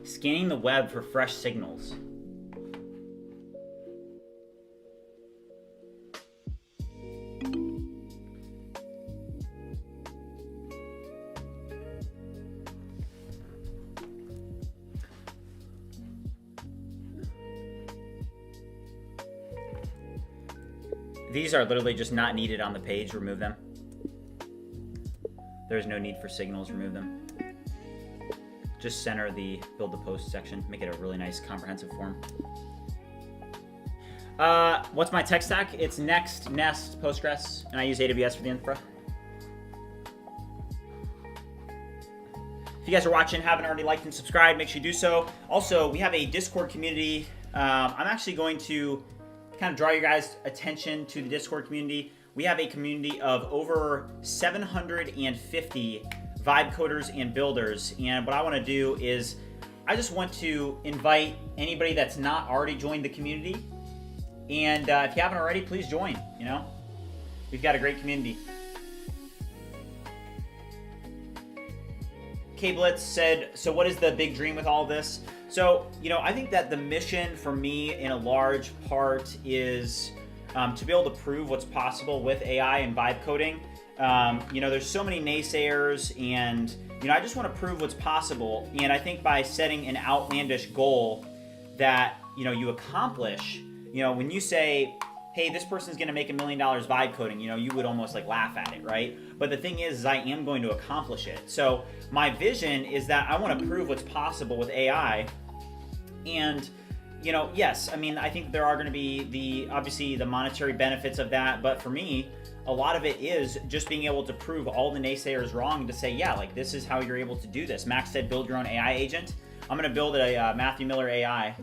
Scanning the web for fresh signals. These are literally just not needed on the page. Remove them. There's no need for signals. Remove them. Just center the build the post section. Make it a really nice comprehensive form. What's my tech stack? It's Next, Nest, Postgres, and I use AWS for the infra. If you guys are watching, haven't already liked and subscribed, make sure you do so. Also, we have a Discord community. I'm actually going to kind of draw your guys' attention to the Discord community. We have a community of over 750 vibe coders and builders, and what I want to do is I just want to invite anybody that's not already joined the community, and if you haven't already, please join. You know, we've got a great community. K-Blitz said, so what is the big dream with all this? So, you know, I think that the mission for me in a large part is to be able to prove what's possible with AI and vibe coding. There's so many naysayers, and I just want to prove what's possible. And I think by setting an outlandish goal that you accomplish, when you say, hey, this person's going to make $1 million vibe coding, you would almost like laugh at it, right? But the thing is I am going to accomplish it. So my vision is that I want to prove what's possible with AI. And yes, I think there are going to be obviously the monetary benefits of that, but for me, a lot of it is just being able to prove all the naysayers wrong, to say, yeah, like this is how you're able to do this. Max said build your own AI agent. I'm going to build a Matthew Miller AI.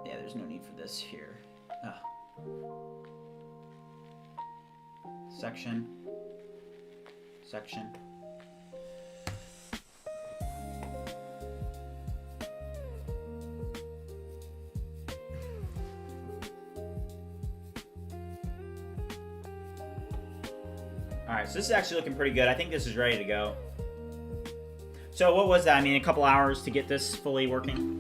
Yeah, there's no need for this here. Section. All right, so this is actually looking pretty good. I think this is ready to go. So what was that? A couple hours to get this fully working.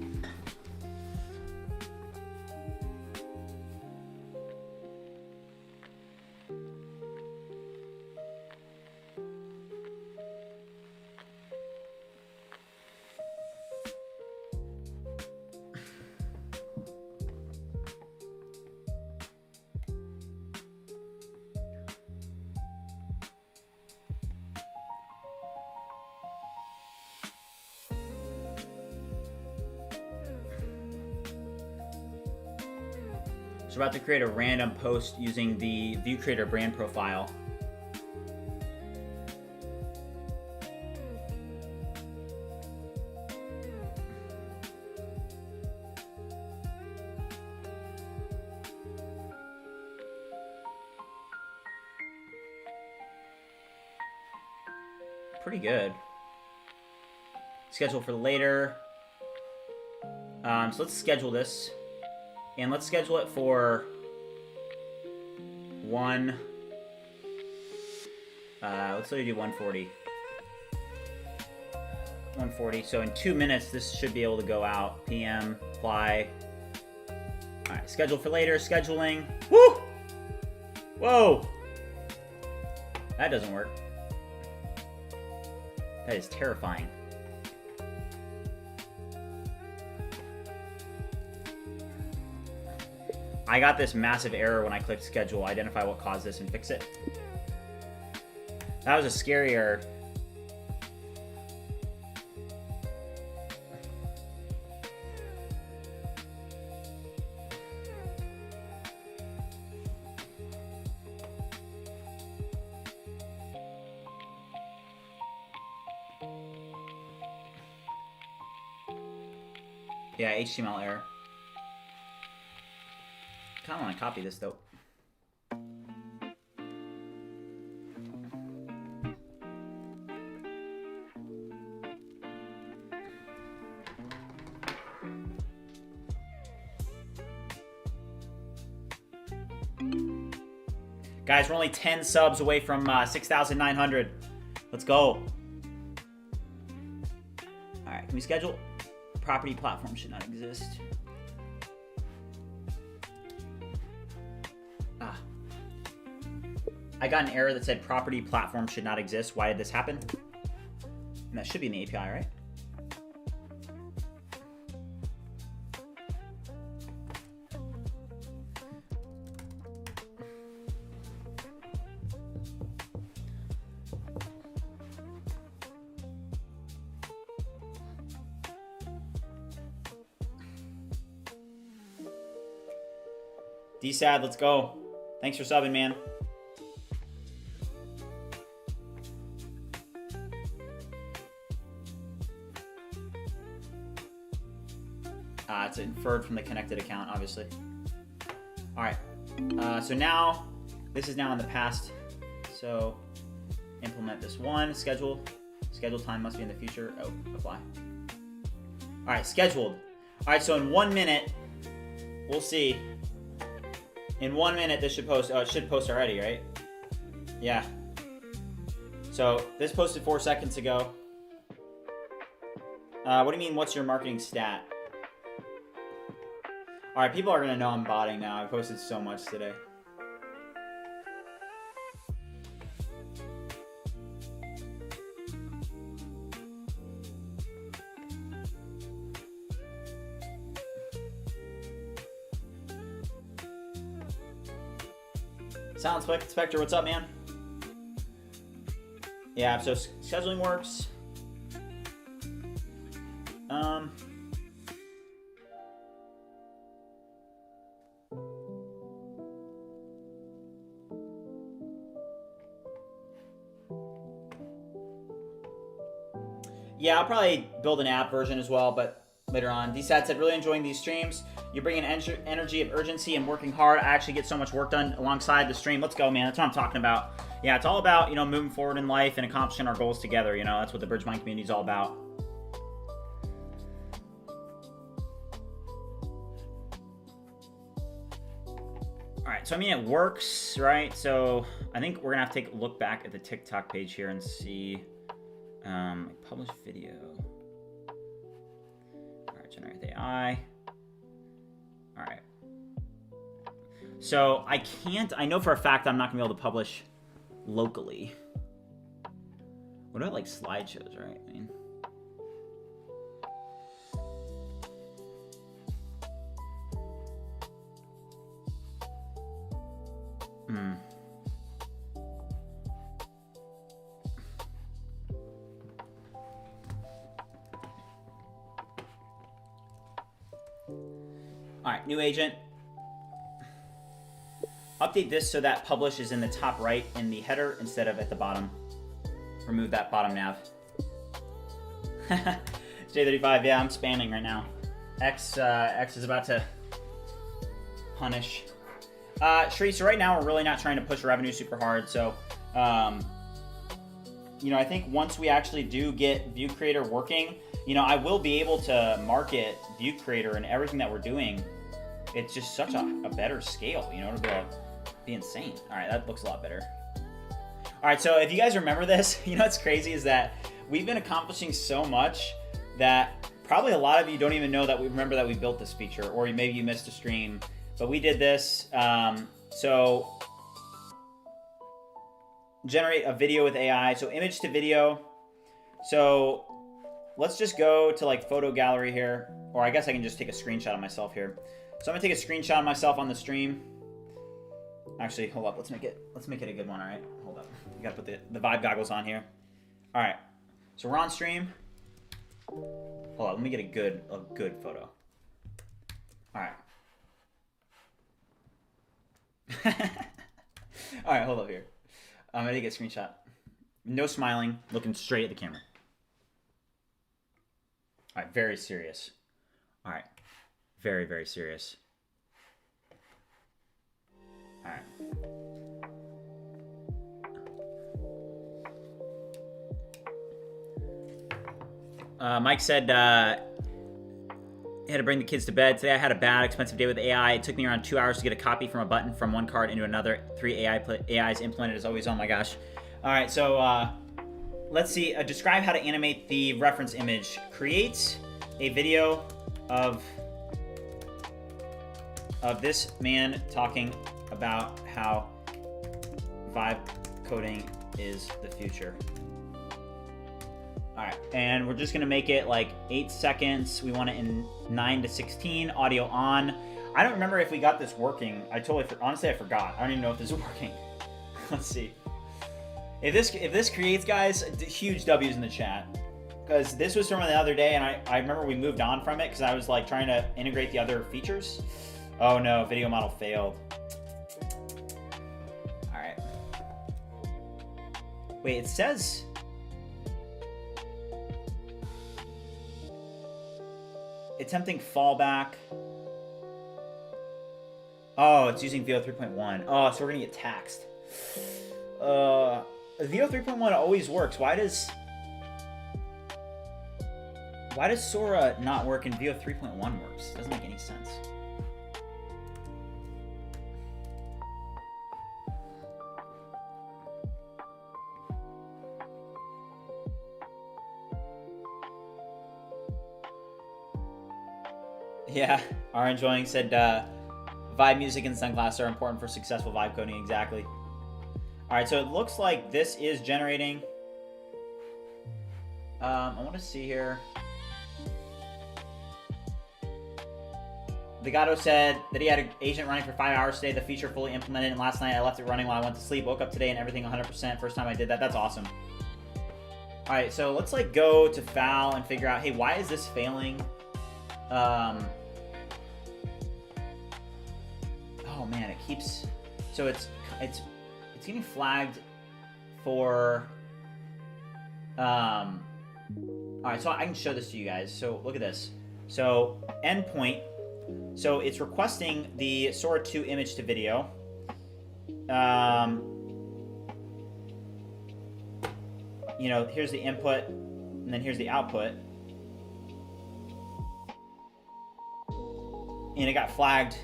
So we're about to create a random post using the ViewCreator brand profile. Pretty good. Schedule for later. So let's schedule this. And let's schedule it for let's do 140. 140. So in 2 minutes, this should be able to go out. PM, apply. All right, schedule for later, scheduling. Woo! Whoa! That doesn't work. That is terrifying. I got this massive error when I clicked schedule. Identify what caused this and fix it. That was a scary error. Yeah, HTML error. I kind of want to copy this though. Guys, we're only 10 subs away from 6,900. Let's go. All right, can we schedule? Property platform should not exist. I got an error that said property platform should not exist. Why did this happen? And that should be in the API, right? D-Sad, let's go. Thanks for subbing, man. It's inferred from the connected account, obviously. All right. So now, this is now in the past. So implement this one. Schedule. Schedule time must be in the future. Oh, apply. All right, scheduled. All right, so in 1 minute, we'll see. In 1 minute, this should post. Oh, it should post already, right? Yeah. So this posted 4 seconds ago. What do you mean, what's your marketing stat? All right, people are gonna know I'm botting now. I posted so much today. Silent Spectre, what's up, man? Yeah, so scheduling works. Yeah, I'll probably build an app version as well, but later on. DSAT said, really enjoying these streams. You bring an energy of urgency and working hard. I actually get so much work done alongside the stream. Let's go, man. That's what I'm talking about. Yeah, it's all about, you know, moving forward in life and accomplishing our goals together. You know, that's what the Bridgemind community is all about. All right, so I mean, it works, right? So I think we're gonna have to take a look back at the TikTok page here and see. Publish video. All right, generate the AI. All right. So I know for a fact I'm not gonna be able to publish locally. What about like slideshows, right? I mean, All right, new agent. Update this so that publish is in the top right in the header instead of at the bottom. Remove that bottom nav. J35, yeah, I'm spamming right now. X is about to punish. Shri, so right now we're really not trying to push revenue super hard. So, you know, I think once we actually do get ViewCreator working, you know, I will be able to market ViewCreator and everything that we're doing. It's just such a better scale, you know, it'll be insane. All right, that looks a lot better. All right, so if you guys remember this, you know what's crazy is that we've been accomplishing so much that probably a lot of you don't even know that we remember that we built this feature, or maybe you missed a stream, but we did this. So generate a video with AI, so image to video. So let's just go to like photo gallery here, or I guess I can just take a screenshot of myself here. So I'm gonna take a screenshot of myself on the stream. Actually, hold up, let's make it a good one, all right? Hold up, you gotta put the vibe goggles on here. All right, so we're on stream. Hold on, let me get a good photo. All right. All right, hold up here. I'm gonna get a screenshot. No smiling, looking straight at the camera. All right, very serious. All right, very, very serious. All right. Mike said he had to bring the kids to bed. Today I had a bad, expensive day with AI. It took me around 2 hours to get a copy from a button from one card into another. 3 AIs implemented as always. Oh my gosh. All right, so let's see. Describe how to animate the reference image. Create a video of this man talking about how vibe coding is the future. All right, and we're just gonna make it like 8 seconds. We want it in 9 to 16, audio on. I don't remember if we got this working. Honestly, I forgot. I don't even know if this is working. Let's see. If this creates, guys, huge W's in the chat. Because this was from the other day, and I remember we moved on from it because I was like trying to integrate the other features. Oh no, video model failed. All right. Wait, it says... attempting fallback. Oh, it's using VO 3.1. Oh, so we're gonna get taxed. VO 3.1 always works. Why does Sora not work and VO 3.1 works? Doesn't make any sense. Yeah, are enjoying said vibe music and sunglasses are important for successful vibe coding. Exactly. All right, so it looks like this is generating. I want to see here. Legato said that he had an agent running for 5 hours today. The feature fully implemented, and last night I left it running while I went to sleep. Woke up today and everything 100%. First time I did that. That's awesome. All right, so let's like go to file and figure out, hey, why is this failing? Oh man, it keeps. So it's getting flagged for. All right, so I can show this to you guys. So look at this. So endpoint. So it's requesting the Sora 2 image to video. You know, here's the input, and then here's the output. And it got flagged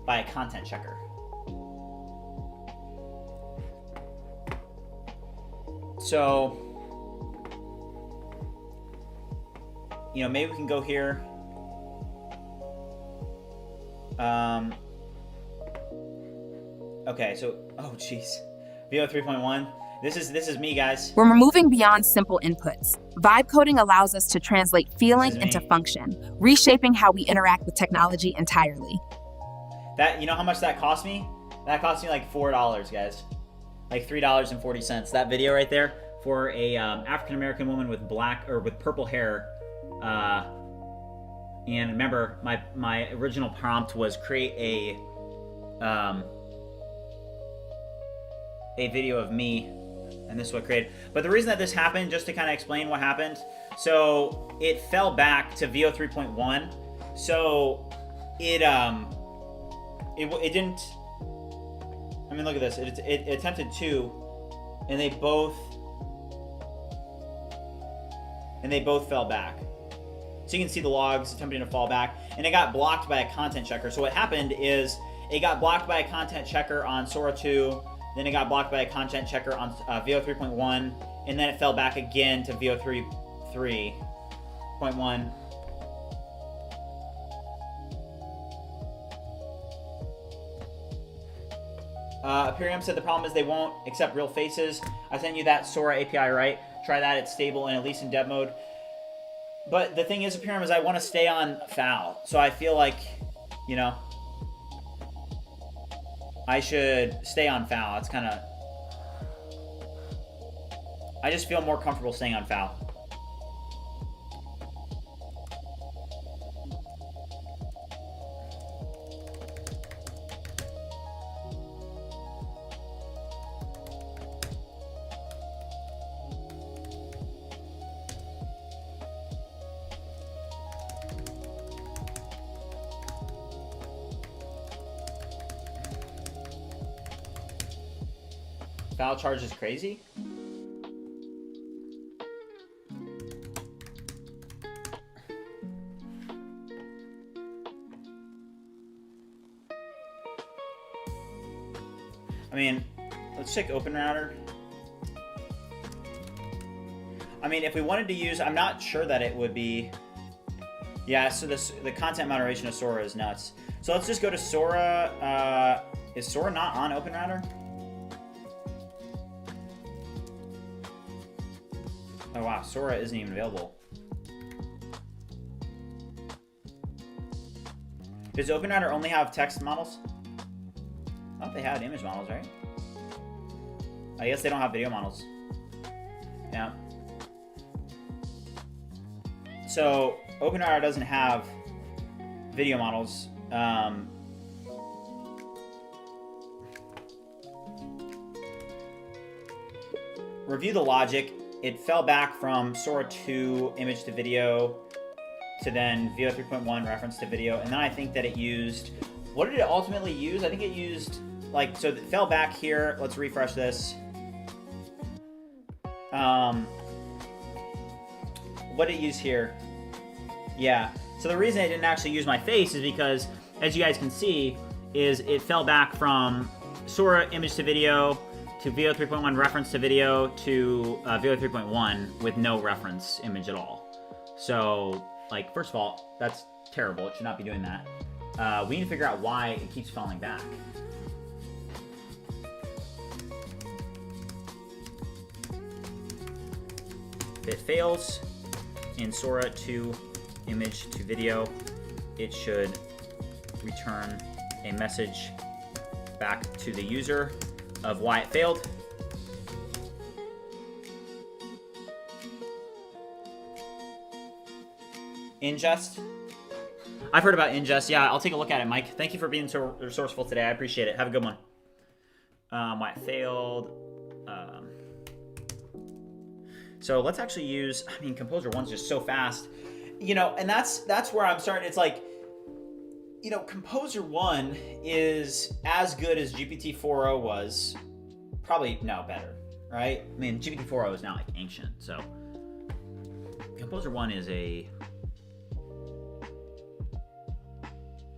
by a content checker. So, you know, maybe we can go here. Okay, so, oh jeez, VO 3.1. This is me, guys. We're moving beyond simple inputs. Vibe coding allows us to translate feeling into function, reshaping how we interact with technology entirely. That, you know how much that cost me? That cost me like $4, guys. Like $3.40. That video right there for a African-American woman with purple hair. And remember, my original prompt was create a video of me, and this is what created. But the reason that this happened, just to kind of explain what happened, so it fell back to VO 3.1. So it didn't. I mean, look at this. It attempted 2, and they both fell back. So you can see the logs attempting to fall back, and it got blocked by a content checker. So what happened is it got blocked by a content checker on Sora 2, then it got blocked by a content checker on VO 3.1, and then it fell back again to VO 3.1. Imperium said the problem is they won't accept real faces. I sent you that Sora API, right? Try that, it's stable and at least in dev mode. But the thing is, Imperium, is I want to stay on FAL. So I feel like, you know, I should stay on FAL. It's kind of... I just feel more comfortable staying on FAL. FAL charge is crazy? I mean, let's check OpenRouter. I mean, if we wanted to use, I'm not sure that it would be. Yeah, so the content moderation of Sora is nuts. So let's just go to Sora. Is Sora not on OpenRouter? Oh wow, Sora isn't even available. Does OpenRouter only have text models? I thought they had image models, right? I guess they don't have video models. Yeah. So OpenRouter doesn't have video models. Review the logic. It fell back from Sora 2 image to video to then VO 3.1 reference to video. And then I think that it used, what did it ultimately use? I think it used, like, so it fell back here. Let's refresh this. What did it use here? Yeah. So the reason I didn't actually use my face is because, as you guys can see, is it fell back from Sora image to video to VO 3.1 reference to video to VO 3.1 with no reference image at all. So Like, first of all, that's terrible. It should not be doing that. We need to figure out why it keeps falling back. If it fails in Sora to image to video, it should return a message back to the user of why it failed. Ingest. I've heard about ingest. Yeah, I'll take a look at it, Mike. Thank you for being so resourceful today. I appreciate it. Have a good one. Why it failed. So let's actually use, I mean, Composer 1's just so fast. You know, and that's where I'm starting. It's like, you know, Composer 1 is as good as GPT-4o was. Probably, no, better, right? I mean, GPT-4o is now like ancient, so. Composer 1 is the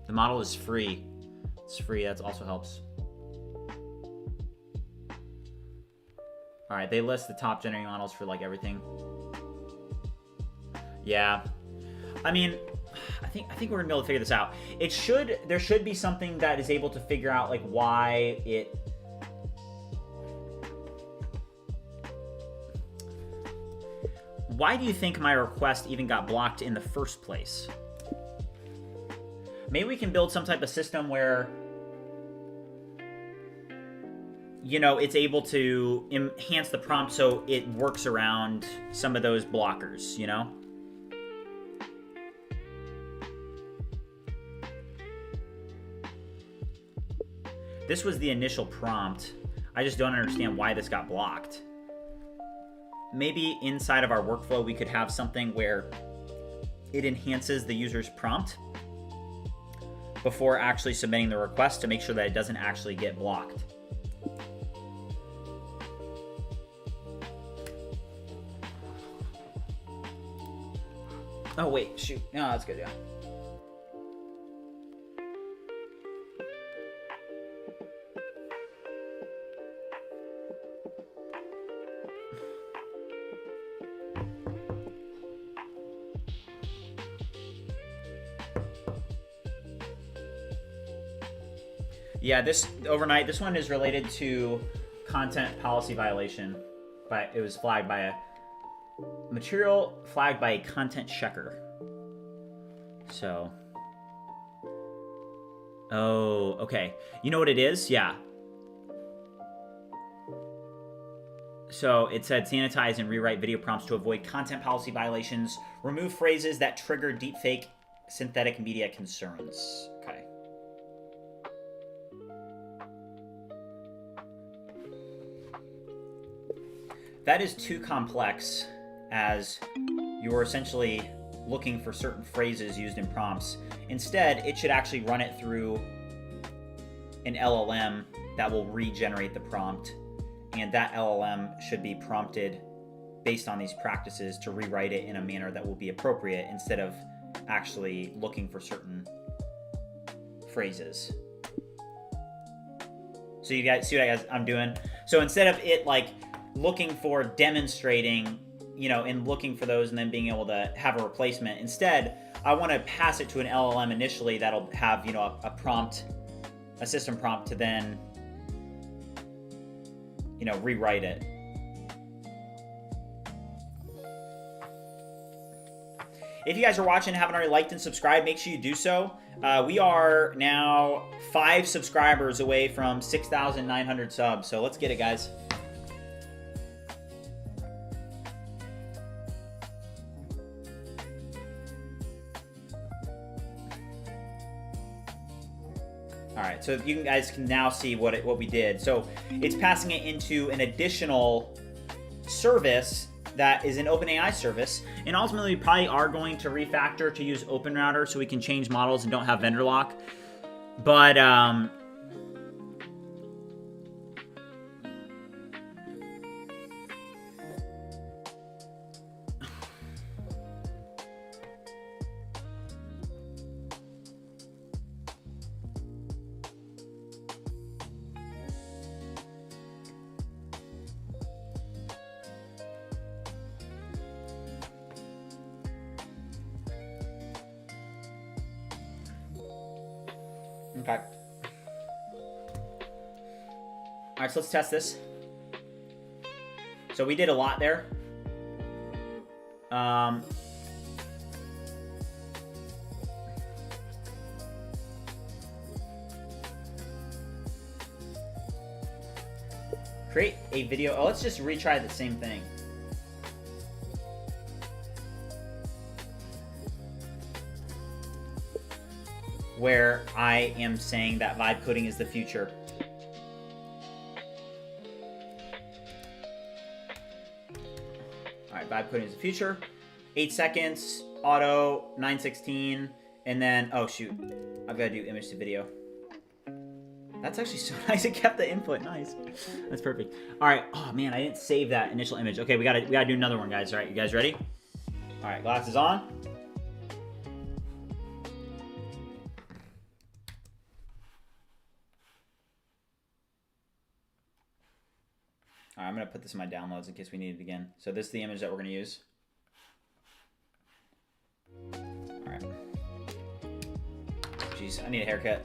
model is free. It's free, that also helps. All right, they list the top generating models for like everything. Yeah, I mean, I think we're gonna be able to figure this out. There should be something that is able to figure out like why it. Why do you think my request even got blocked in the first place? Maybe we can build some type of system where, you know, it's able to enhance the prompt so it works around some of those blockers, you know? This was the initial prompt. I just don't understand why this got blocked. Maybe inside of our workflow, we could have something where it enhances the user's prompt before actually submitting the request to make sure that it doesn't actually get blocked. Oh, wait, shoot. No, that's good, yeah. Yeah, this one is related to content policy violation, but it was flagged by a material flagged by a content checker. So, oh, okay. You know what it is? Yeah. So it said sanitize and rewrite video prompts to avoid content policy violations, remove phrases that trigger deepfake synthetic media concerns. Okay. That is too complex, as you're essentially looking for certain phrases used in prompts. Instead, it should actually run it through an LLM that will regenerate the prompt, and that LLM should be prompted based on these practices to rewrite it in a manner that will be appropriate instead of actually looking for certain phrases. So you guys see what I'm doing? So instead of it like looking for demonstrating, you know, and looking for those and then being able to have a replacement, instead, I want to pass it to an LLM initially that'll have, you know, a prompt, a system prompt to then, you know, rewrite it. If you guys are watching and haven't already liked and subscribed, make sure you do so. We are now 5 subscribers away from 6,900 subs, so let's get it, guys. All right, so you guys can now see what we did. So it's passing it into an additional service that is an OpenAI service, and ultimately we probably are going to refactor to use OpenRouter so we can change models and don't have vendor lock. But Okay. All right, so let's test this. So we did a lot there. Create a video. Oh, let's just retry the same thing. Where I am saying that vibe coding is the future. All right, vibe coding is the future. 8 seconds, auto, 9:16, and then, oh shoot, I've got to do image to video. That's actually so nice. It kept the input. Nice. That's perfect. All right. Oh man, I didn't save that initial image. Okay, we gotta do another one, guys. All right, you guys ready? All right, glasses on. All right, I'm gonna put this in my downloads in case we need it again. So this is the image that we're gonna use. All right. Jeez, I need a haircut.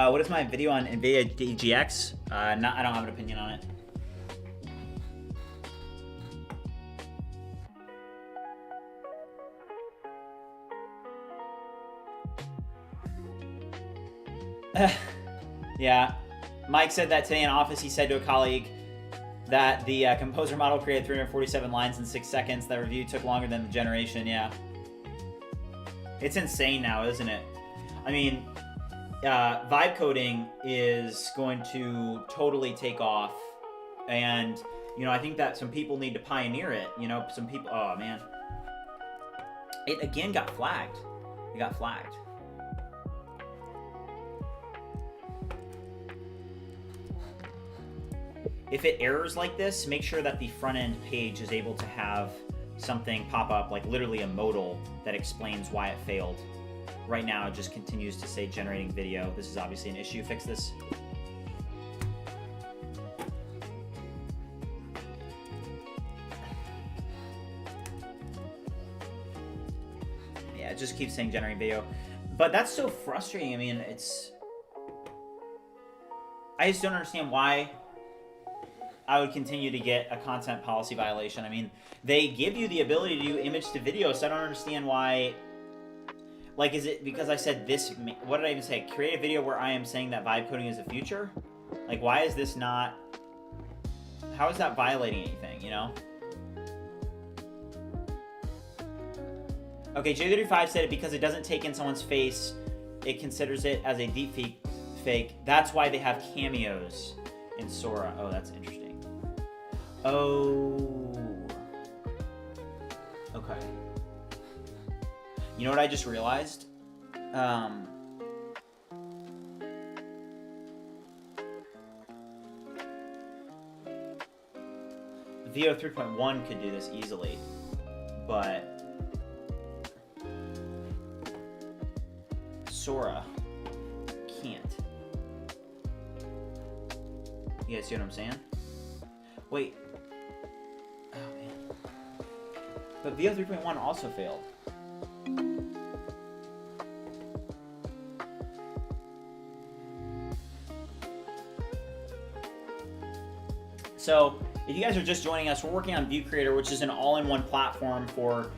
What is my video on NVIDIA DGX? I don't have an opinion on it. Yeah, Mike said that today in office. He said to a colleague that the composer model created 347 lines in 6 seconds. That review took longer than the generation. Yeah, it's insane now, isn't it? I mean, vibe coding is going to totally take off, and I think that some people need to pioneer it. Some people. Oh man, it again got flagged. It got flagged. If it errors like this, make sure that the front end page is able to have something pop up, like literally a modal that explains why it failed. Right now, it just continues to say generating video. This is obviously an issue. Fix this. Yeah, it just keeps saying generating video. But that's so frustrating. I mean, I just don't understand why I would continue to get a content policy violation. I mean, they give you the ability to do image to video, so I don't understand why. Like, is it because I said this? What did I even say? Create a video where I am saying that vibe coding is the future? Like, why is this not? How is that violating anything, Okay, J35 said it because it doesn't take in someone's face, it considers it as a deep fake. That's why they have cameos in Sora. Oh, that's interesting. Oh. Okay. You know what I just realized? VO 3.1 could do this easily, but Sora can't. You guys see what I'm saying? Wait. Oh man. But VO 3.1 also failed. So, if you guys are just joining us, we're working on ViewCreator, which is an all-in-one platform for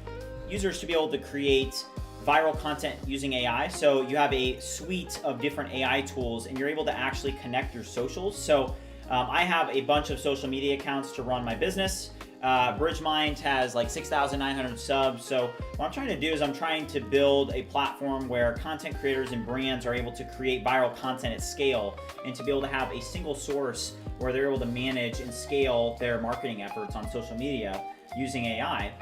users to be able to create viral content using AI. So you have a suite of different AI tools, and you're able to actually connect your socials. So I have a bunch of social media accounts to run my business. BridgeMind has like 6,900 subs. So what I'm trying to do is I'm trying to build a platform where content creators and brands are able to create viral content at scale, and to be able to have a single source where they're able to manage and scale their marketing efforts on social media using AI.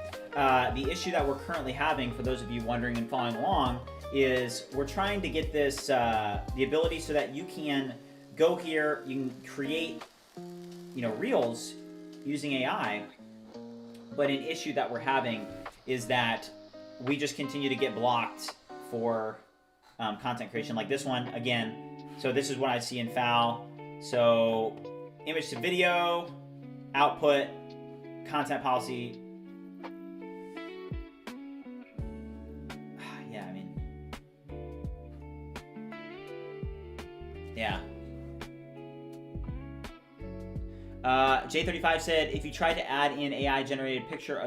The issue that we're currently having, for those of you wondering and following along, is we're trying to get this, the ability so that you can go here, you can create, reels using AI. But an issue that we're having is that we just continue to get blocked for content creation. Like this one, again, So this is what I see in FAL. So image to video, output, content policy. Yeah, I mean, yeah. J35 said, if you try to add in AI generated picture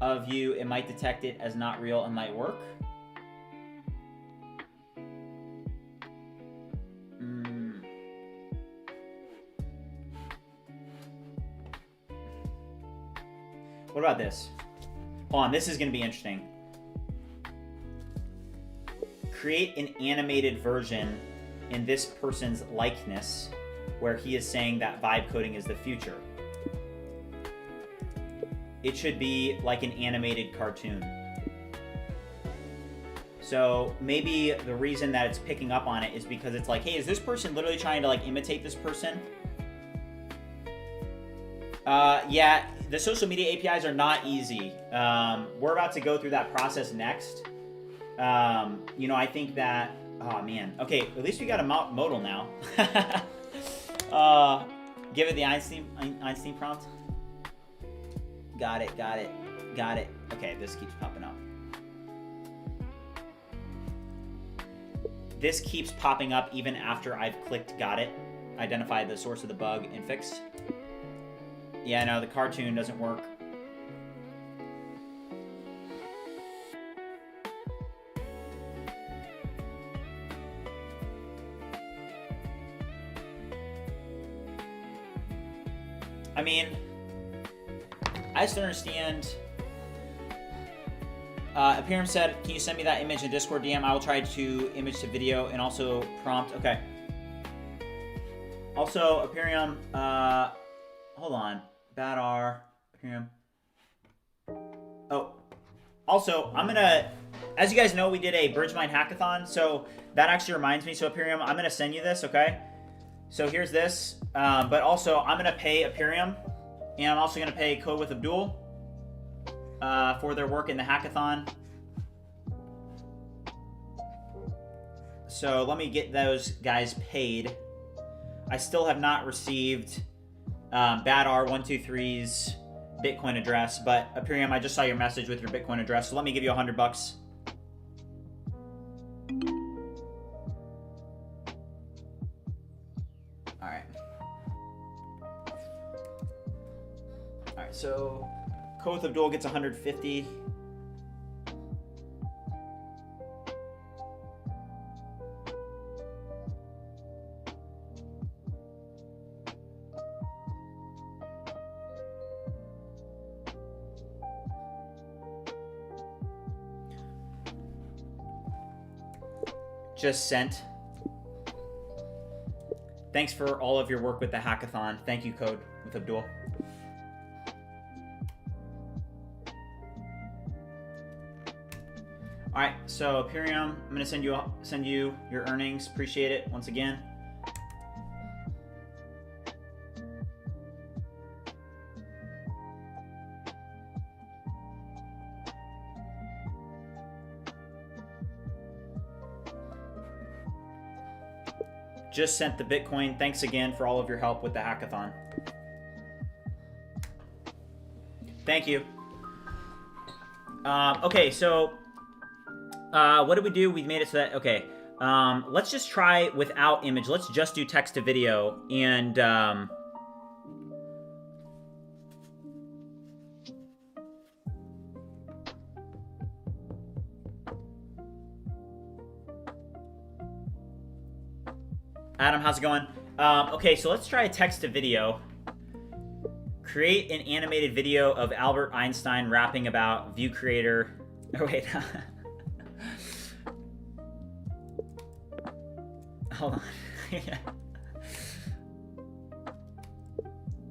of you, it might detect it as not real and might work. What about this? Hold on, this is going to be interesting. Create an animated version in this person's likeness where he is saying that vibe coding is the future. It should be like an animated cartoon. So maybe the reason that it's picking up on it is because it's like, hey, is this person literally trying to like imitate this person? Yeah, the social media APIs are not easy. We're about to go through that process next. You know, I think that, oh man. Okay, at least we got a modal now. Give it the Einstein prompt. Got it. Okay, this keeps popping up. This keeps popping up even after I've clicked got it, identified the source of the bug, and fixed. Yeah, no, the cartoon doesn't work. I mean, I just don't understand. Appearance said, can you send me that image in Discord DM? I will try to image to video and also prompt. Okay. Also, Imperium, hold on. Bad R, Imperium. Oh, also, I'm gonna, as you guys know, we did a BridgeMind hackathon, so that actually reminds me. So, Imperium, I'm gonna send you this, okay? So here's this, but also I'm gonna pay Imperium, and I'm also gonna pay Code with Abdul for their work in the hackathon. So let me get those guys paid. I still have not received Bad R123's Bitcoin address, but Imperium, I just saw your message with your Bitcoin address, so let me give you $100. Alright, so Code with Abdul gets 150. Just sent. Thanks for all of your work with the hackathon. Thank you, Code with Abdul. All right, so Imperium, I'm gonna send you your earnings. Appreciate it once again. Just sent the Bitcoin. Thanks again for all of your help with the hackathon. Thank you. Okay, so what did we do? We made it so that, okay, let's just try without image. Let's just do text to video, and Adam, how's it going? Okay, so let's try a text to video. Create an animated video of Albert Einstein rapping about ViewCreator. Oh, wait. Hold on.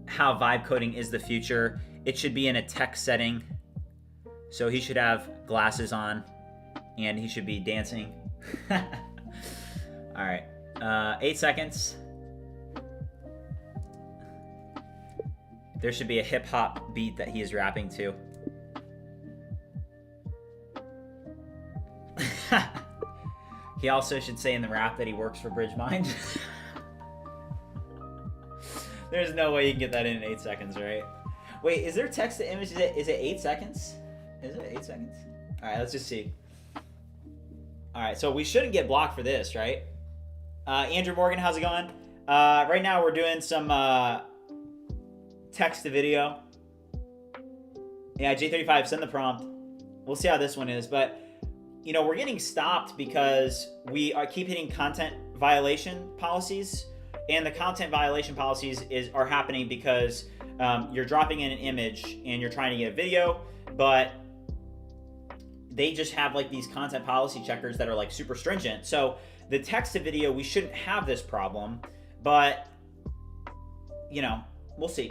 How vibe coding is the future. It should be in a text setting. So he should have glasses on and he should be dancing. All right. 8 seconds. There should be a hip hop beat that he is rapping to. He also should say in the wrap that he works for BridgeMind. There's no way you can get that in 8 seconds, right? Wait, is there text to image? Is it 8 seconds? Is it 8 seconds? All right, let's just see. All right, so we shouldn't get blocked for this, right? Andrew Morgan, how's it going? Right now we're doing some text to video. Yeah, J35, send the prompt. We'll see how this one is, but you know, we're getting stopped because we keep hitting content violation policies, and the content violation policies are happening because you're dropping in an image and you're trying to get a video, but they just have like these content policy checkers that are like super stringent. So the text to video, we shouldn't have this problem, but you know, we'll see.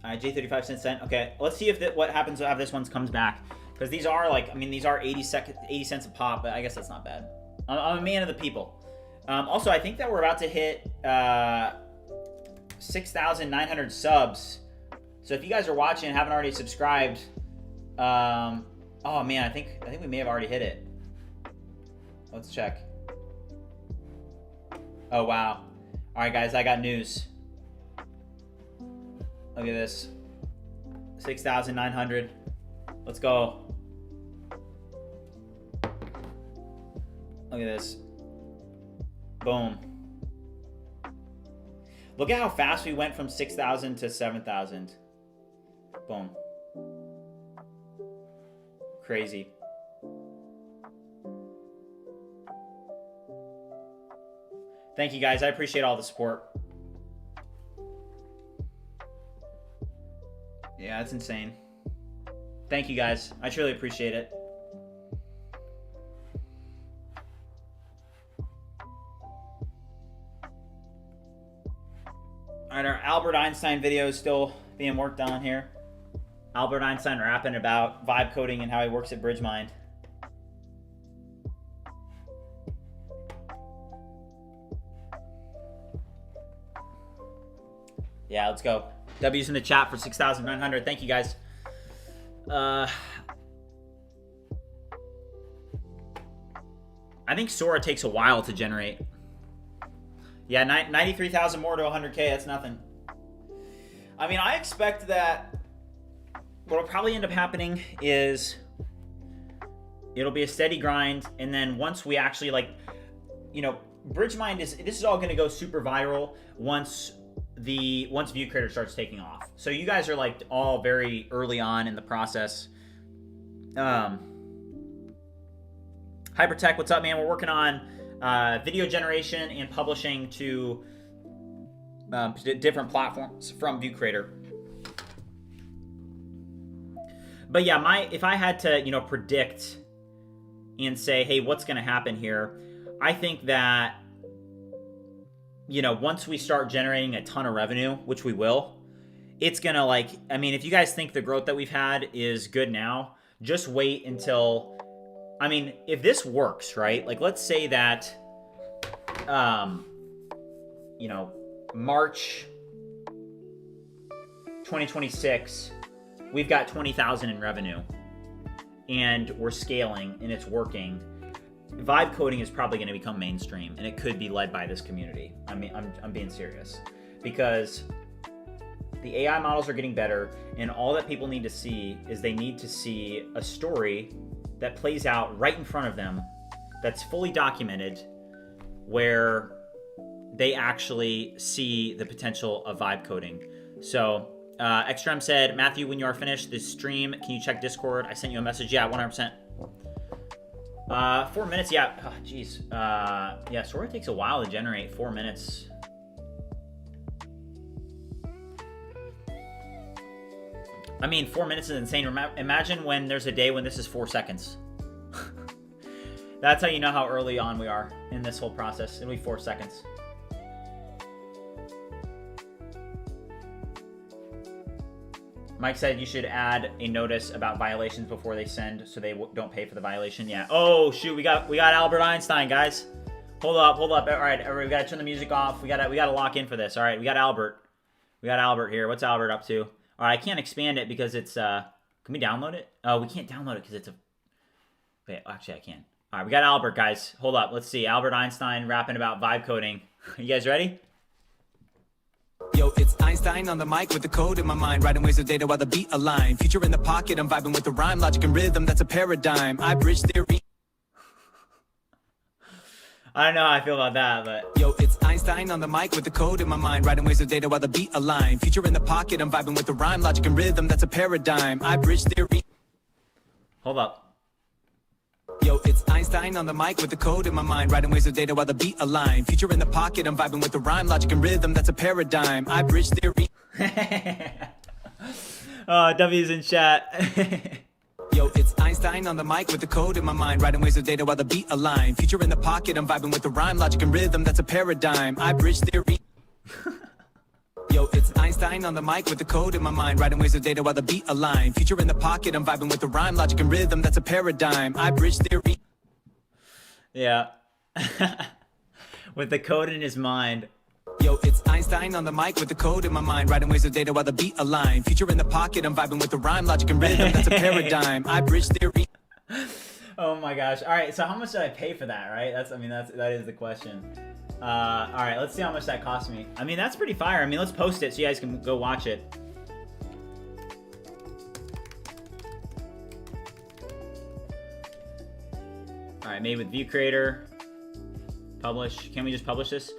All right, J35 sent. Okay, let's see if what happens if this one comes back. Because these are like, I mean, these are 80 cents a pop, but I guess that's not bad. I'm a man of the people. Also, I think that we're about to hit 6,900 subs. So if you guys are watching and haven't already subscribed, oh man, I think we may have already hit it. Let's check. Oh wow. All right, guys, I got news. Look at this. 6,900. Let's go. Look at this. Boom. Look at how fast we went from 6,000 to 7,000. Boom. Crazy. Thank you guys. I appreciate all the support. Yeah, that's insane. Thank you guys. I truly appreciate it. All right, our Albert Einstein video is still being worked on here. Albert Einstein rapping about vibe coding and how he works at BridgeMind. Yeah, let's go. W's in the chat for 6,900. Thank you guys. I think Sora takes a while to generate. Yeah, 93,000 more to 100K. That's nothing. I mean, I expect that what'll probably end up happening is it'll be a steady grind, and then once we actually like, you know, BridgeMind this is all going to go super viral once ViewCreator starts taking off. So you guys are like all very early on in the process. Hypertech, what's up, man? We're working on video generation and publishing to different platforms from ViewCreator. But yeah, if I had to, you know, predict and say, hey, what's going to happen here? I think that, you know, once we start generating a ton of revenue, which we will, it's going to like, I mean, if you guys think the growth that we've had is good now, just wait until, I mean, if this works, right? Like, let's say that, you know, March 2026, we've got 20,000 in revenue and we're scaling and it's working. Vibe coding is probably going to become mainstream, and it could be led by this community. I mean, I'm being serious, because the AI models are getting better, and all that people need to see is they need to see a story that plays out right in front of them, that's fully documented, where they actually see the potential of vibe coding. So Xtrem said, Matthew, when you are finished this stream, can you check Discord? I sent you a message. Yeah, 100%. 4 minutes, yeah. Oh, geez. Yeah, Sora takes a while to generate. 4 minutes. I mean, 4 minutes is insane. Imagine when there's a day when this is 4 seconds. That's how you know how early on we are in this whole process. It'll be 4 seconds. Mike said you should add a notice about violations before they send, so they don't pay for the violation. Yeah. Oh shoot, we got Albert Einstein, guys. Hold up. All right, we gotta turn the music off. We gotta lock in for this. All right, we got Albert. We got Albert here. What's Albert up to? All right, I can't expand it because it's Can we download it? Oh, we can't download it because it's a. Wait, actually, I can. All right, we got Albert, guys. Hold up. Let's see. Albert Einstein rapping about vibe coding. You guys ready? Yo, it's Einstein on the mic with the code in my mind, writing waves of data while the beat align. Future in the pocket, I'm vibing with the rhyme, logic and rhythm, that's a paradigm. I bridge theory. I don't know how I feel about that, but... Yo, it's Einstein on the mic with the code in my mind, writing waves of data while the beat align. Future in the pocket, I'm vibing with the rhyme, logic and rhythm, that's a paradigm. I bridge theory. Hold up. Yo, it's Einstein on the mic with the code in my mind, writing waves of data while the beat align. Future in the pocket, I'm vibing with the rhyme, logic and rhythm, that's a paradigm. I bridge theory. W's in chat. Yo, it's Einstein on the mic with the code in my mind, writing waves of data while the beat align. Future in the pocket, I'm vibing with the rhyme, logic and rhythm, that's a paradigm. I bridge theory. Yo, it's Einstein on the mic with the code in my mind, writing waves of data while the beat align. Future in the pocket, I'm vibing with the rhyme, logic and rhythm, that's a paradigm. I bridge theory. Yeah. With the code in his mind. Yo, it's Einstein on the mic with the code in my mind, writing waves of data while the beat align. Future in the pocket, I'm vibing with the rhyme, logic and rhythm, that's a paradigm. I bridge theory. Oh my gosh. All right, so how much did I pay for that, right? That is the question. All right, let's see how much that cost me. I mean, that's pretty fire. I mean, let's post it so you guys can go watch it. All right, made with ViewCreator. Publish. Can we just publish this?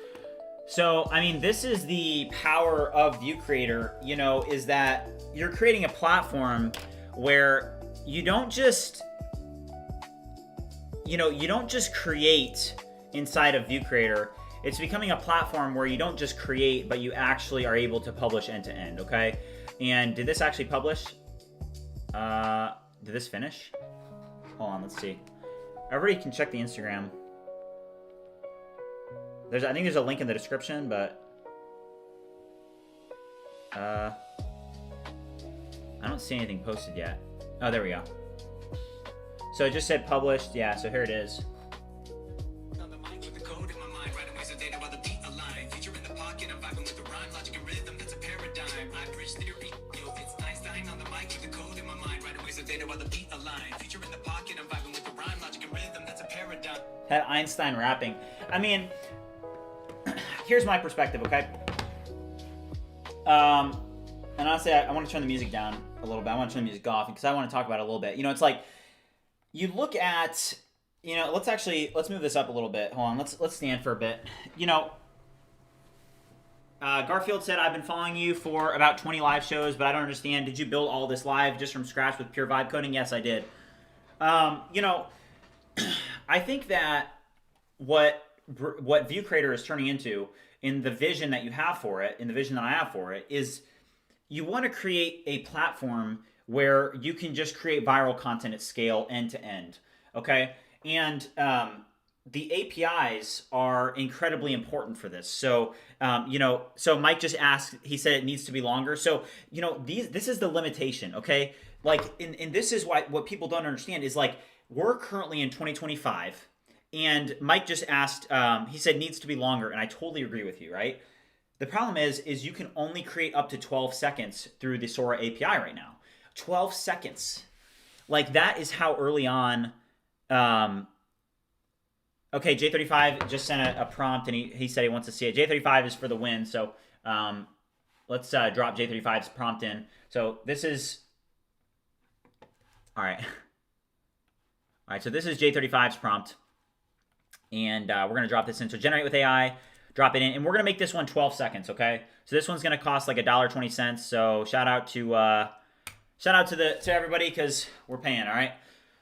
So, I mean, this is the power of ViewCreator, you know, is that you're creating a platform where you don't just, you don't just create inside of ViewCreator. It's becoming a platform where you don't just create, but you actually are able to publish end to end, okay? And did this actually publish? Did this finish? Hold on, let's see. Everybody can check the Instagram. I think there's a link in the description, but I don't see anything posted yet. Oh, there we go. So it just said published. Yeah, so here it is. On the mic with the code in my mind, writing waves of data while the beat align. Future in the pocket, I'm vibing with the rhyme, logic and rhythm, that's a paradigm. I bridge theory. Yo, it's Einstein on the mic with the code in my mind, writing waves of data while the beat align. Future in the pocket, I'm vibing with the rhyme, logic and rhythm, that's a paradigm. Had Einstein rapping. I mean, here's my perspective, okay? And honestly, I want to turn the music down a little bit. I want to turn the music off because I want to talk about it a little bit. You know, it's like you look at, let's move this up a little bit. Hold on, let's stand for a bit. You know, Garfield said, I've been following you for about 20 live shows, but I don't understand. Did you build all this live just from scratch with pure vibe coding? Yes, I did. You know, I think that what ViewCreator is turning into, in the vision that you have for it, in the vision that I have for it, is you want to create a platform where you can just create viral content at scale end to end, okay? And the APIs are incredibly important for this. So, so Mike just asked, he said it needs to be longer. So, this is the limitation, okay? Like, and this is what people don't understand is, like, we're currently in 2025, and Mike just asked, he said needs to be longer, and I totally agree with you, right? The problem is you can only create up to 12 seconds through the Sora API right now. 12 seconds. Like, that is how early on. Okay, J35 just sent a prompt, and he said he wants to see it. J35 is for the win, so let's drop J35's prompt in. So this is... All right. All right, so this is J35's prompt. And we're going to drop this in. So generate with AI, drop it in. And we're going to make this one 12 seconds, okay? So this one's going to cost like $1.20. So shout out to everybody because we're paying, all right?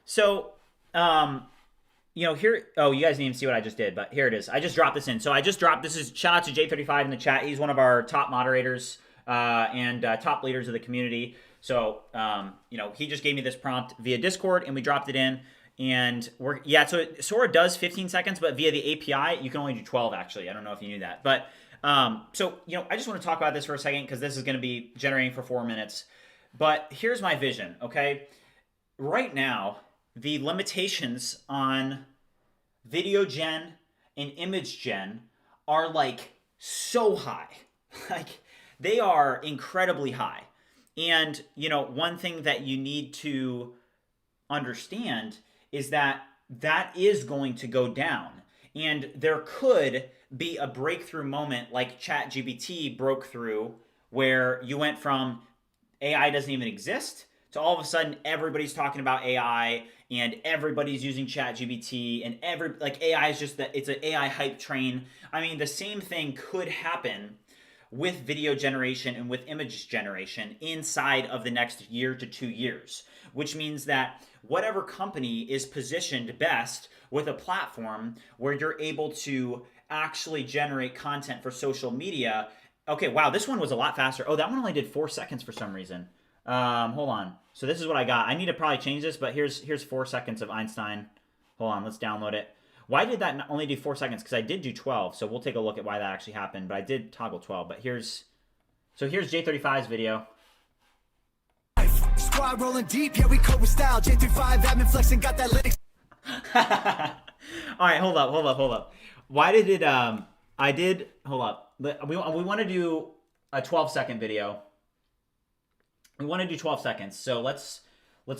So, here, oh, you guys didn't even see what I just did, but here it is. I just dropped this in. So I just dropped, this is, shout out to J35 in the chat. He's one of our top moderators and top leaders of the community. So, he just gave me this prompt via Discord and we dropped it in. And so Sora does 15 seconds, but via the API, you can only do 12 actually. I don't know if you knew that. But, I just want to talk about this for a second because this is going to be generating for 4 minutes. But here's my vision, okay? Right now, the limitations on video gen and image gen are like so high. Like, they are incredibly high. And, one thing that you need to understand is that that is going to go down. And there could be a breakthrough moment like ChatGPT broke through, where you went from AI doesn't even exist to all of a sudden everybody's talking about AI and everybody's using ChatGPT, and AI is just that, it's an AI hype train. I mean, the same thing could happen with video generation and with image generation inside of the next year to 2 years, which means that whatever company is positioned best with a platform where you're able to actually generate content for social media. Okay, wow, this one was a lot faster. Oh, that one only did 4 seconds for some reason. Hold on. So this is what I got. I need to probably change this, but here's 4 seconds of Einstein. Hold on, let's download it. Why did that only do 4 seconds? Because I did do 12, so we'll take a look at why that actually happened. But I did toggle 12. But here's J35's video. Squad rolling deep, yeah, we code with style. J35 admin flexing, got that Linux. All right, hold up. Why did it? Hold up. We want to do a 12-second video. We want to do 12 seconds. So let's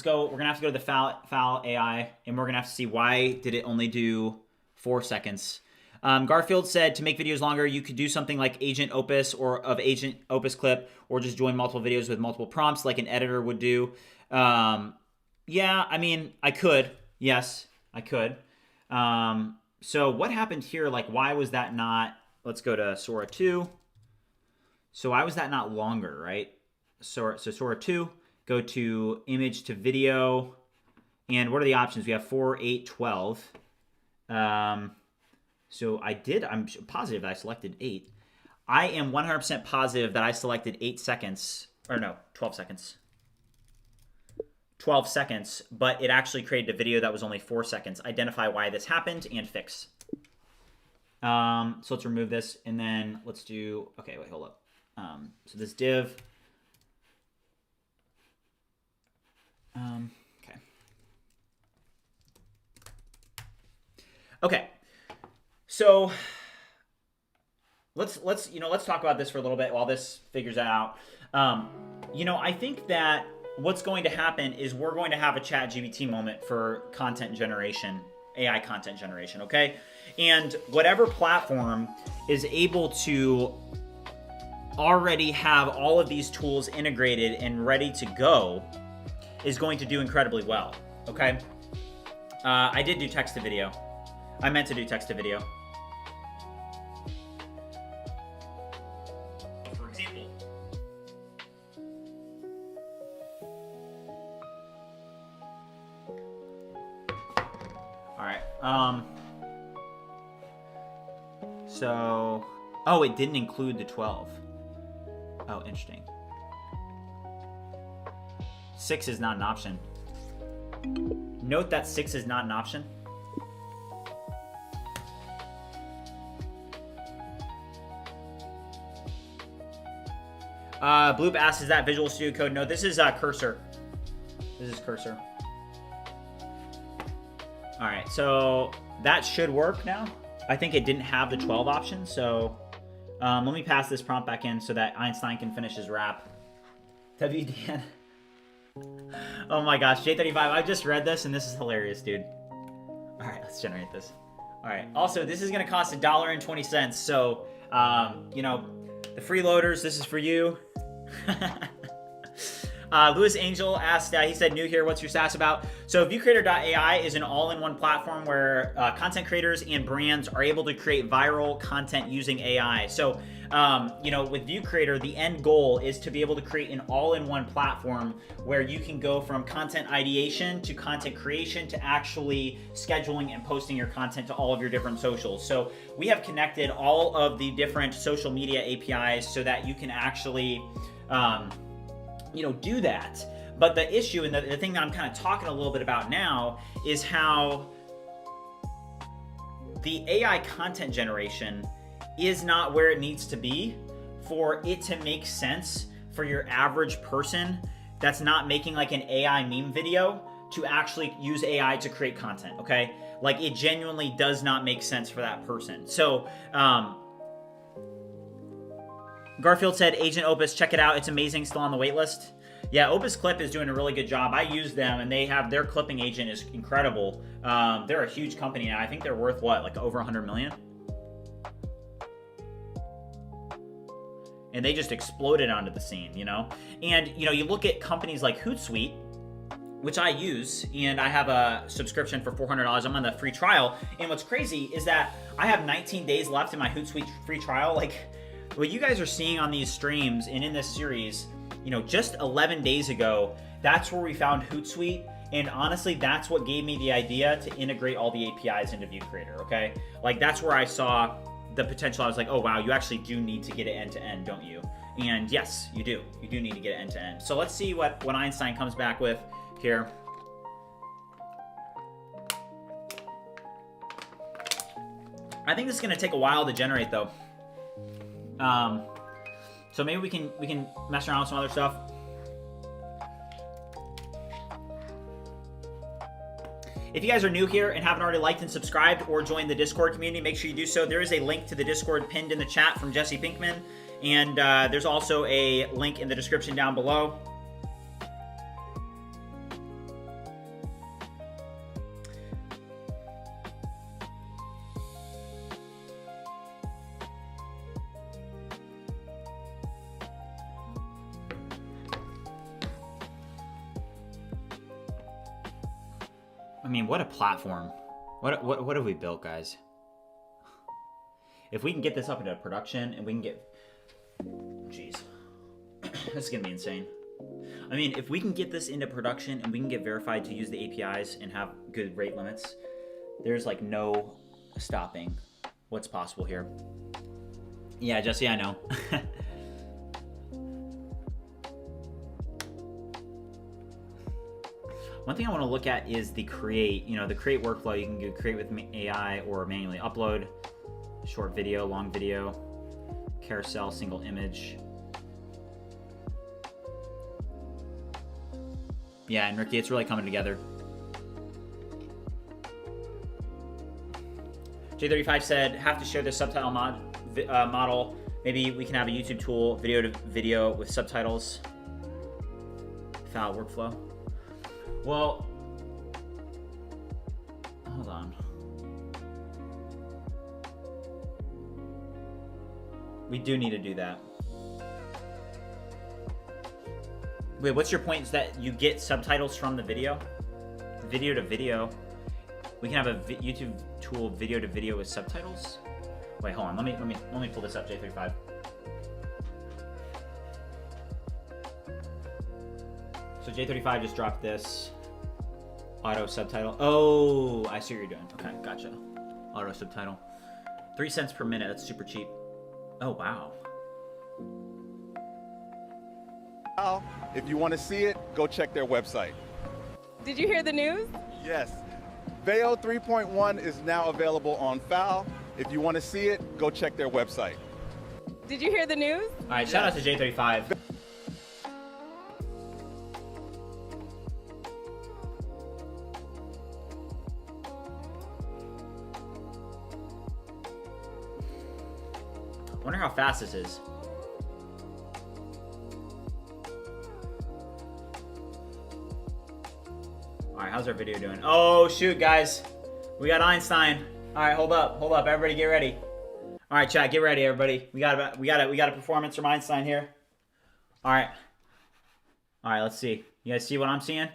go. We're gonna have to go to the file AI, and we're gonna have to see why did it only do 4 seconds. Garfield said to make videos longer, you could do something like Agent Opus or of Agent Opus clip, or just join multiple videos with multiple prompts like an editor would do. Yeah, I mean, I could. Yes, I could. So what happened here? Like, why was that not? Let's go to Sora 2. So why was that not longer, right? So Sora 2, go to image to video, and what are the options? We have 4, 8, 12. So I'm positive that I selected 8. I am 100% positive that I selected 8 seconds, or no, 12 seconds. 12 seconds, but it actually created a video that was only 4 seconds. Identify why this happened and fix. So let's remove this, and then let's do, okay, wait, hold up. So this div, okay. So let's talk about this for a little bit while this figures that out. I think that what's going to happen is we're going to have a ChatGPT moment for content generation, AI content generation, okay? And whatever platform is able to already have all of these tools integrated and ready to go is going to do incredibly well, okay? I did do text to video. I meant to do text to video. For example. All right. So, oh, it didn't include the 12. Oh, interesting. 6 is not an option. Note that 6 is not an option. Bloop asks, is that Visual Studio Code? No, this is Cursor. This is Cursor. All right, so that should work now. I think it didn't have the 12 option, so let me pass this prompt back in so that Einstein can finish his rap. WDN. Oh my gosh, J35, I just read this and this is hilarious, dude. All right, let's generate this. All right, also, this is gonna cost $1.20, so, the freeloaders, this is for you. Louis Angel asked, he said, new here, what's your SaaS about? So ViewCreator.ai is an all-in-one platform where content creators and brands are able to create viral content using AI. So, with ViewCreator, the end goal is to be able to create an all-in-one platform where you can go from content ideation to content creation to actually scheduling and posting your content to all of your different socials. So we have connected all of the different social media APIs so that you can actually do that. But the issue and the thing that I'm kind of talking a little bit about now is how the AI content generation is not where it needs to be for it to make sense for your average person that's not making like an AI meme video to actually use AI to create content, okay? Like, it genuinely does not make sense for that person. So, Garfield said, Agent Opus, check it out. It's amazing, still on the wait list. Yeah, Opus Clip is doing a really good job. I use them, and they have their clipping agent is incredible. They're a huge company now. I think they're worth what, like over 100 million? And they just exploded onto the scene, you know? And, you know, you look at companies like Hootsuite, which I use, and I have a subscription for $400. I'm on the free trial. And what's crazy is that I have 19 days left in my Hootsuite free trial. Like, what you guys are seeing on these streams and in this series, you know, just 11 days ago, that's where we found Hootsuite. And honestly, that's what gave me the idea to integrate all the APIs into ViewCreator, okay? Like, that's where I saw the potential. I was like, oh, wow, you actually do need to get it end-to-end, don't you? And yes, you do. You do need to get it end-to-end. So let's see what Einstein comes back with here. I think this is going to take a while to generate, though. So maybe we can mess around with some other stuff. If you guys are new here and haven't already liked and subscribed or joined the Discord community, make sure you do so. There is a link to the Discord pinned in the chat from Jesse Pinkman, and there's also a link in the description down below. I mean, what a platform. What have we built, guys? If we can get this up into production and we can get... Jeez. This is going to be insane. I mean, if we can get this into production and we can get verified to use the APIs and have good rate limits, there's like no stopping what's possible here. Yeah, Jesse, I know. One thing I want to look at is the create, the create workflow. You can do create with AI or manually upload, short video, long video, carousel, single image. Yeah, and Ricky, it's really coming together. J35 said, have to share the subtitle model. Maybe we can have a YouTube tool, video to video with subtitles. File workflow. Well, hold on. We do need to do that. Wait, what's your point? Is that you get subtitles from the video? Video to video. We can have a YouTube tool, video to video with subtitles? Wait, hold on. Let me pull this up, J35. So J35 just dropped this auto subtitle. Oh, I see what you're doing. Okay, gotcha. Auto subtitle. 3 cents per minute. That's super cheap. Oh, wow. If you want to see it, go check their website. Did you hear the news? Yes. Veo 3.1 is now available on FAL. If you want to see it, go check their website. Did you hear the news? All right, shout out to J35. I wonder how fast this is. Alright, how's our video doing? Oh shoot, guys. We got Einstein. Alright, hold up. Everybody get ready. Alright, chat, get ready, everybody. We got a performance from Einstein here. Alright. Alright, let's see. You guys see what I'm seeing?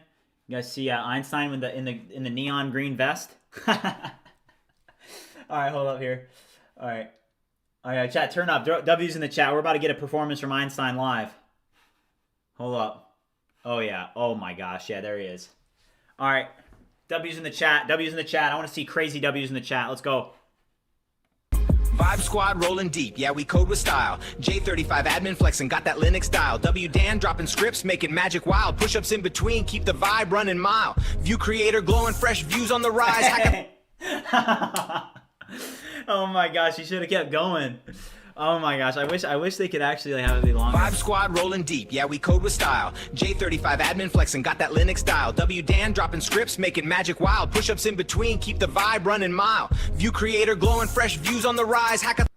You guys see Einstein with in the neon green vest? Alright, hold up here. Alright. Alright, chat, turn up. W's in the chat. We're about to get a performance from Einstein live. Hold up. Oh, yeah. Oh, my gosh. Yeah, there he is. Alright. W's in the chat. W's in the chat. I want to see crazy W's in the chat. Let's go. Vibe squad rolling deep, yeah, we code with style. J35 admin flexing, got that Linux style. W Dan dropping scripts, making magic wild. Push-ups in between, keep the vibe running mild. ViewCreator glowing, fresh views on the rise. Oh my gosh, you should have kept going. Oh my gosh, I wish they could actually have it be longer. Vibe squad rolling deep, yeah, we code with style. J35 admin flexing, got that Linux style. W Dan dropping scripts, making magic wild. Push-ups in between, keep the vibe running mild. ViewCreator glowing, fresh views on the rise. Hackathon.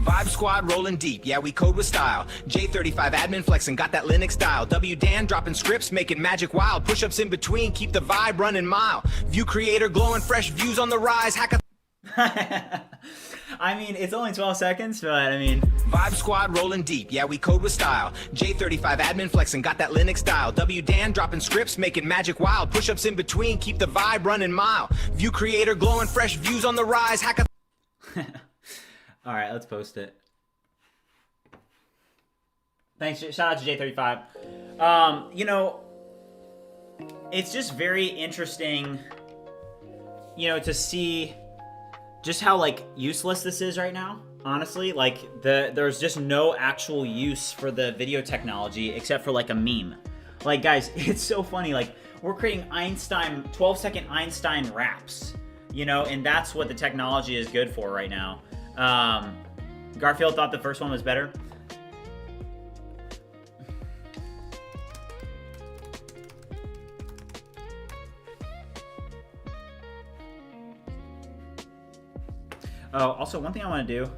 Vibe squad rolling deep, yeah, we code with style. J35 admin flexing, got that Linux style. W Dan dropping scripts, making magic wild. Push-ups in between, keep the vibe running mile. ViewCreator glowing fresh views on the rise. Hackathon. I mean, it's only 12 seconds, but I mean... Vibe squad rolling deep, yeah, we code with style. J35 admin flexing, got that Linux style. W Dan dropping scripts, making magic wild. Push-ups in between, keep the vibe running mile. ViewCreator glowing fresh views on the rise. Hackathon. All right, let's post it. Thanks, shout out to J35. You know, it's just very interesting, you know, to see just how like useless this is right now. Honestly, like there's just no actual use for the video technology except for like a meme. Like guys, it's so funny. Like we're creating 12-second Einstein raps, you know, and that's what the technology is good for right now. Garfield thought the first one was better. Oh, also one thing I want to do,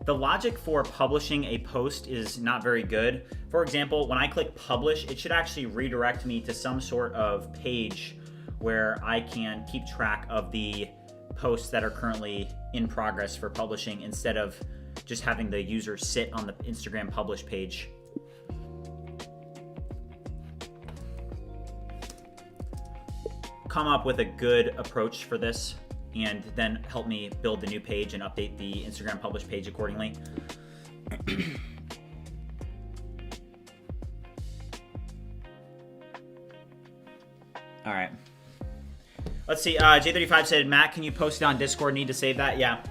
the logic for publishing a post is not very good. For example, when I click publish, it should actually redirect me to some sort of page where I can keep track of the posts that are currently in progress for publishing instead of just having the user sit on the Instagram publish page. Come up with a good approach for this and then help me build the new page and update the Instagram publish page accordingly. All right. Let's see, J35 said, Matt, can you post it on Discord? Need to save that? Yeah.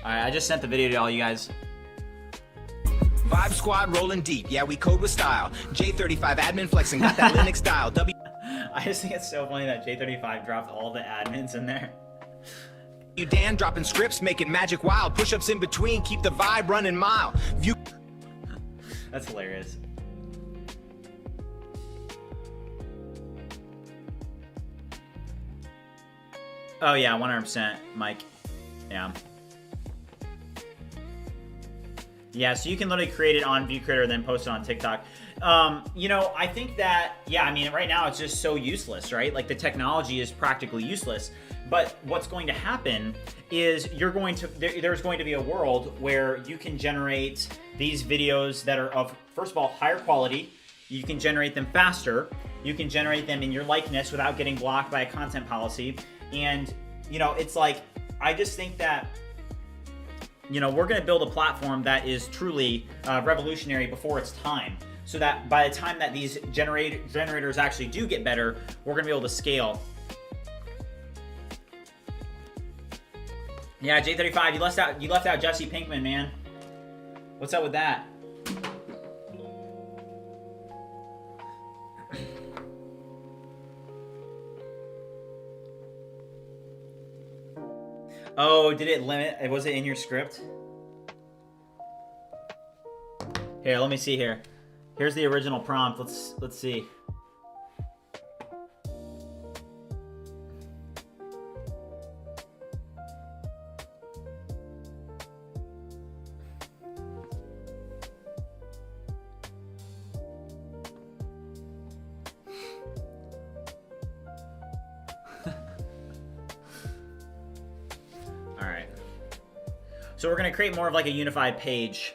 All right, I just sent the video to all you guys. Vibe squad rolling deep, yeah, we code with style. J35 admin flexing, got that Linux style. I just think it's so funny that J35 dropped all the admins in there. You Dan dropping scripts, making magic wild. Push-ups in between, keep the vibe running mile. That's hilarious. Oh yeah, 100%, Mike. Yeah. Yeah, so you can literally create it on ViewCreator and then post it on TikTok. You know, I think that, yeah, I mean, right now it's just so useless, right? Like the technology is practically useless. But what's going to happen is there's going to be a world where you can generate these videos that are of, first of all, higher quality. You can generate them faster. You can generate them in your likeness without getting blocked by a content policy. And, you know, it's like, I just think that, you know, we're going to build a platform that is truly revolutionary before its time, so that by the time that these generators actually do get better, we're going to be able to scale. Yeah, J35, you left out Jesse Pinkman, man. What's up with that? Oh, did it limit? Was it in your script? Here, let me see here. Here's the original prompt. Let's see. So we're going to create more of like a unified page.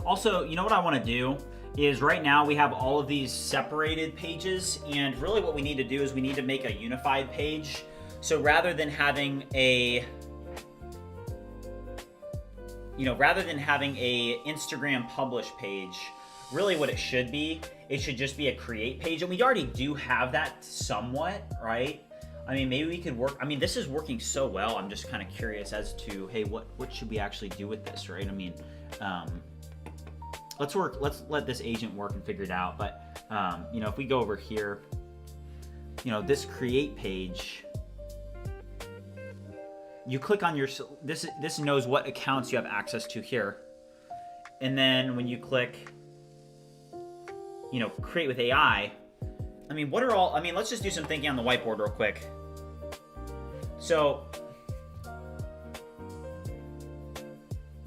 Also, you know what I want to do is right now we have all of these separated pages, and really what we need to do is we need to make a unified page. So rather than having a Instagram publish page, really what it should just be a create page. And we already do have that somewhat, right? I mean, maybe we could work. I mean, this is working so well. I'm just kind of curious as to, hey, what should we actually do with this, right? I mean, let's let this agent work and figure it out. But you know, if we go over here, you know, this create page, you click on your this knows what accounts you have access to here, and then when you click, you know, create with AI. I mean, what are all? I mean, let's just do some thinking on the whiteboard real quick. So,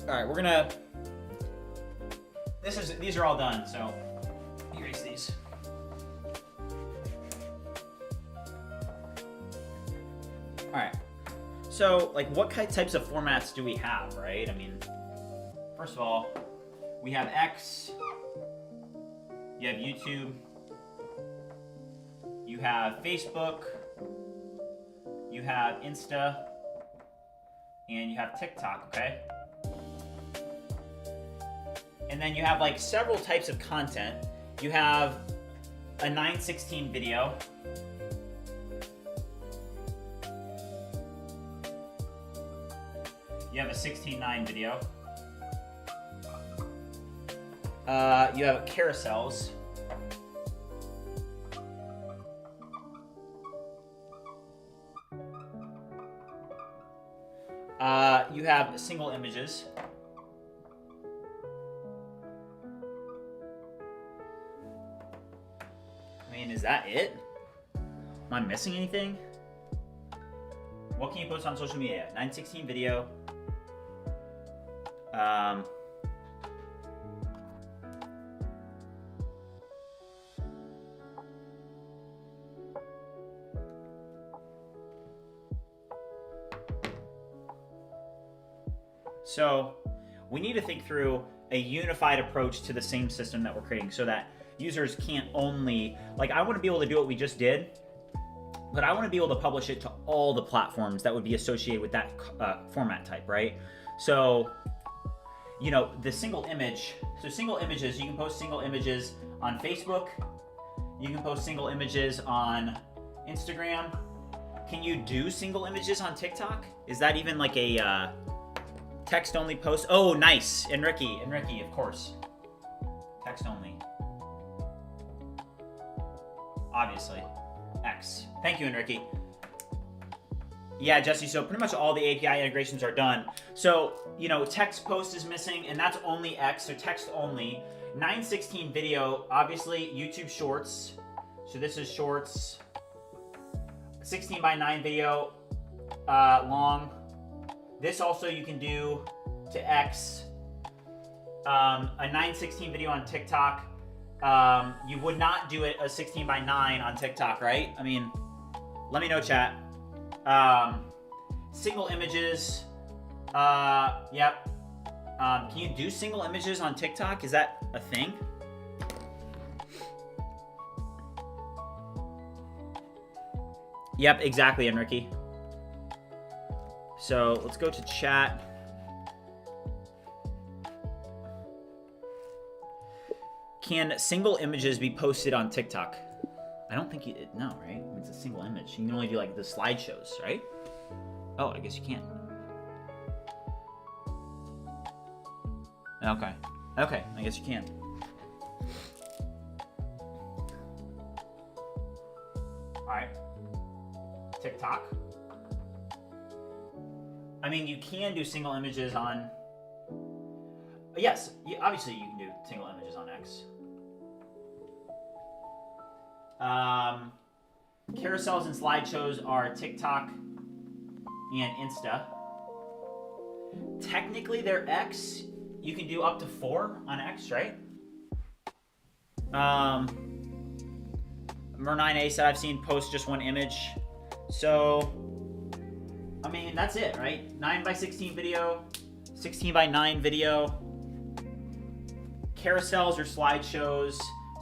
all right, we're gonna. These are all done. So, erase these. All right. So, like, what types of formats do we have, right? I mean, first of all, we have X. You have YouTube. You have Facebook, you have Insta, and you have TikTok, okay? And then you have like several types of content. You have a 9:16 video. You have a 16:9 video. You have carousels. You have single images. I mean, is that it? Am I missing anything? What can you post on social media? 9:16 video. So we need to think through a unified approach to the same system that we're creating so that users can't only, like, I want to be able to do what we just did, but I want to be able to publish it to all the platforms that would be associated with that format type, right? So, you know, the single image, so single images, you can post single images on Facebook, you can post single images on Instagram. Can you do single images on TikTok? Is that even like a text only post? Oh, nice. Enrique, of course. Text only. Obviously. X. Thank you, Enrique. Yeah, Jesse, so pretty much all the API integrations are done. So, you know, text post is missing, and that's only X, so text only. 9:16 video, obviously YouTube Shorts. So this is Shorts. 16:9 video, long. This also you can do to X. A 9:16 video on TikTok. You would not do it a 16:9 on TikTok, right? I mean, let me know, chat. Single images. Yep. Can you do single images on TikTok? Is that a thing? Yep, exactly, Enrique. So let's go to chat. Can single images be posted on TikTok? I don't think no, right? It's a single image. You can only do like the slideshows, right? Oh, I guess you can. Okay. Okay, I guess you can. All right. TikTok. I mean, you can do single images on... Yes, obviously you can do single images on X. Carousels and slideshows are TikTok and Insta. Technically, they're X. You can do up to 4 on X, right? Mer9A said I've seen post just one image. So, I mean, that's it, right? 9:16 video, 16:9 video, carousels or slideshows,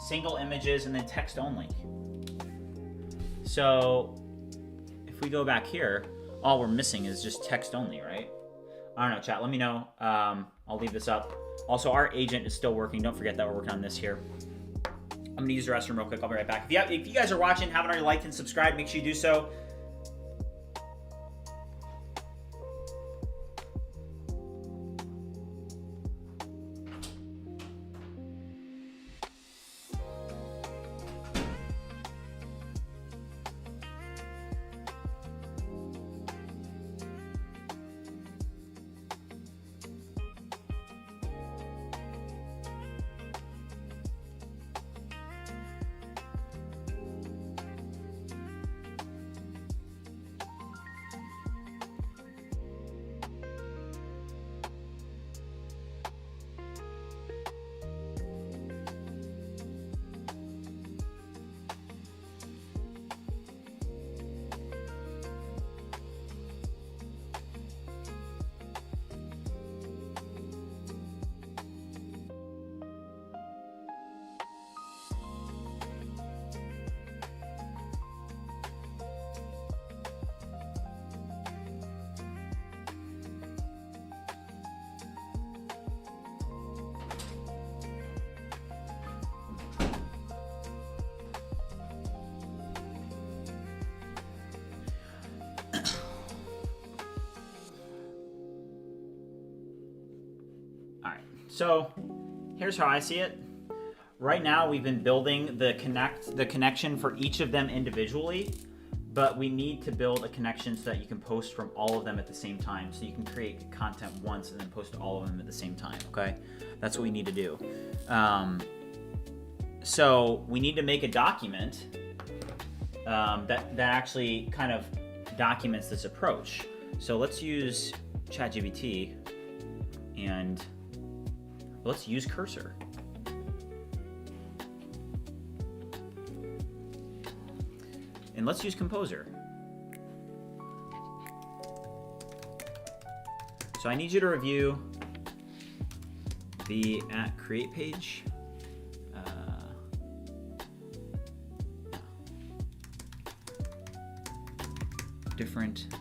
single images, and then text only. So, if we go back here, all we're missing is just text only, right? I don't know, chat, let me know. I'll leave this up. Also, our agent is still working. Don't forget that we're working on this here. I'm gonna use the restroom real quick. I'll be right back. If you guys are watching, haven't already liked and subscribed, make sure you do so. All right, so here's how I see it. Right now, we've been building the connection for each of them individually, but we need to build a connection so that you can post from all of them at the same time. So you can create content once and then post all of them at the same time, okay? That's what we need to do. So we need to make a document that actually kind of documents this approach. So let's use ChatGPT and let's use Cursor. And let's use Composer. So I need you to review the @create page. Different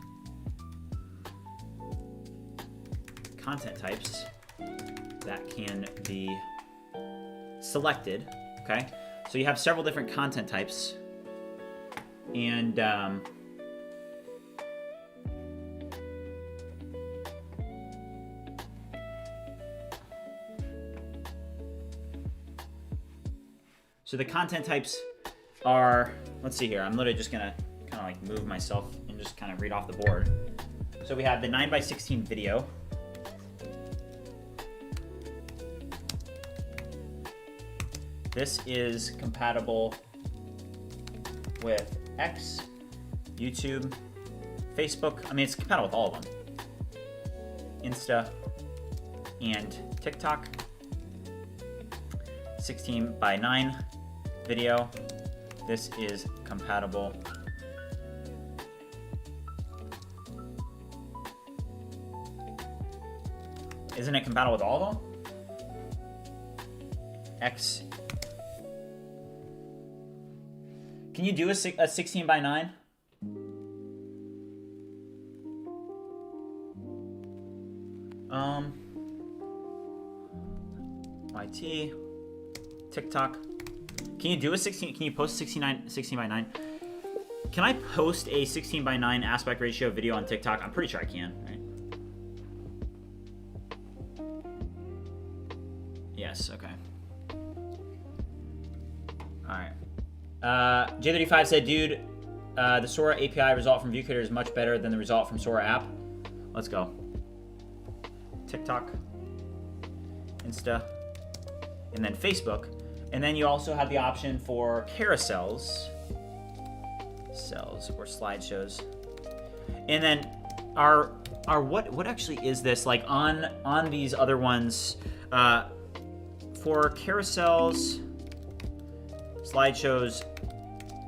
content types that can be selected, okay? So you have several different content types, and so the content types are, let's see here, I'm literally just gonna kind of like move myself and just kind of read off the board. So we have the 9:16 video. This is compatible with X, YouTube, Facebook. I mean, it's compatible with all of them. Insta and TikTok. 16:9 video. This is compatible. Isn't it compatible with all of them? X. Can you do a 16:9? YT, TikTok. Can you do a 16? Can you post 16:9? Can I post a 16:9 aspect ratio video on TikTok? I'm pretty sure I can, right? Yes, okay. All right. J35 said, dude, the Sora API result from ViewCreator is much better than the result from Sora app. Let's go. TikTok, Insta, and then Facebook. And then you also have the option for carousels, or slideshows. And then what actually is this? Like on these other ones, for carousels, slideshows,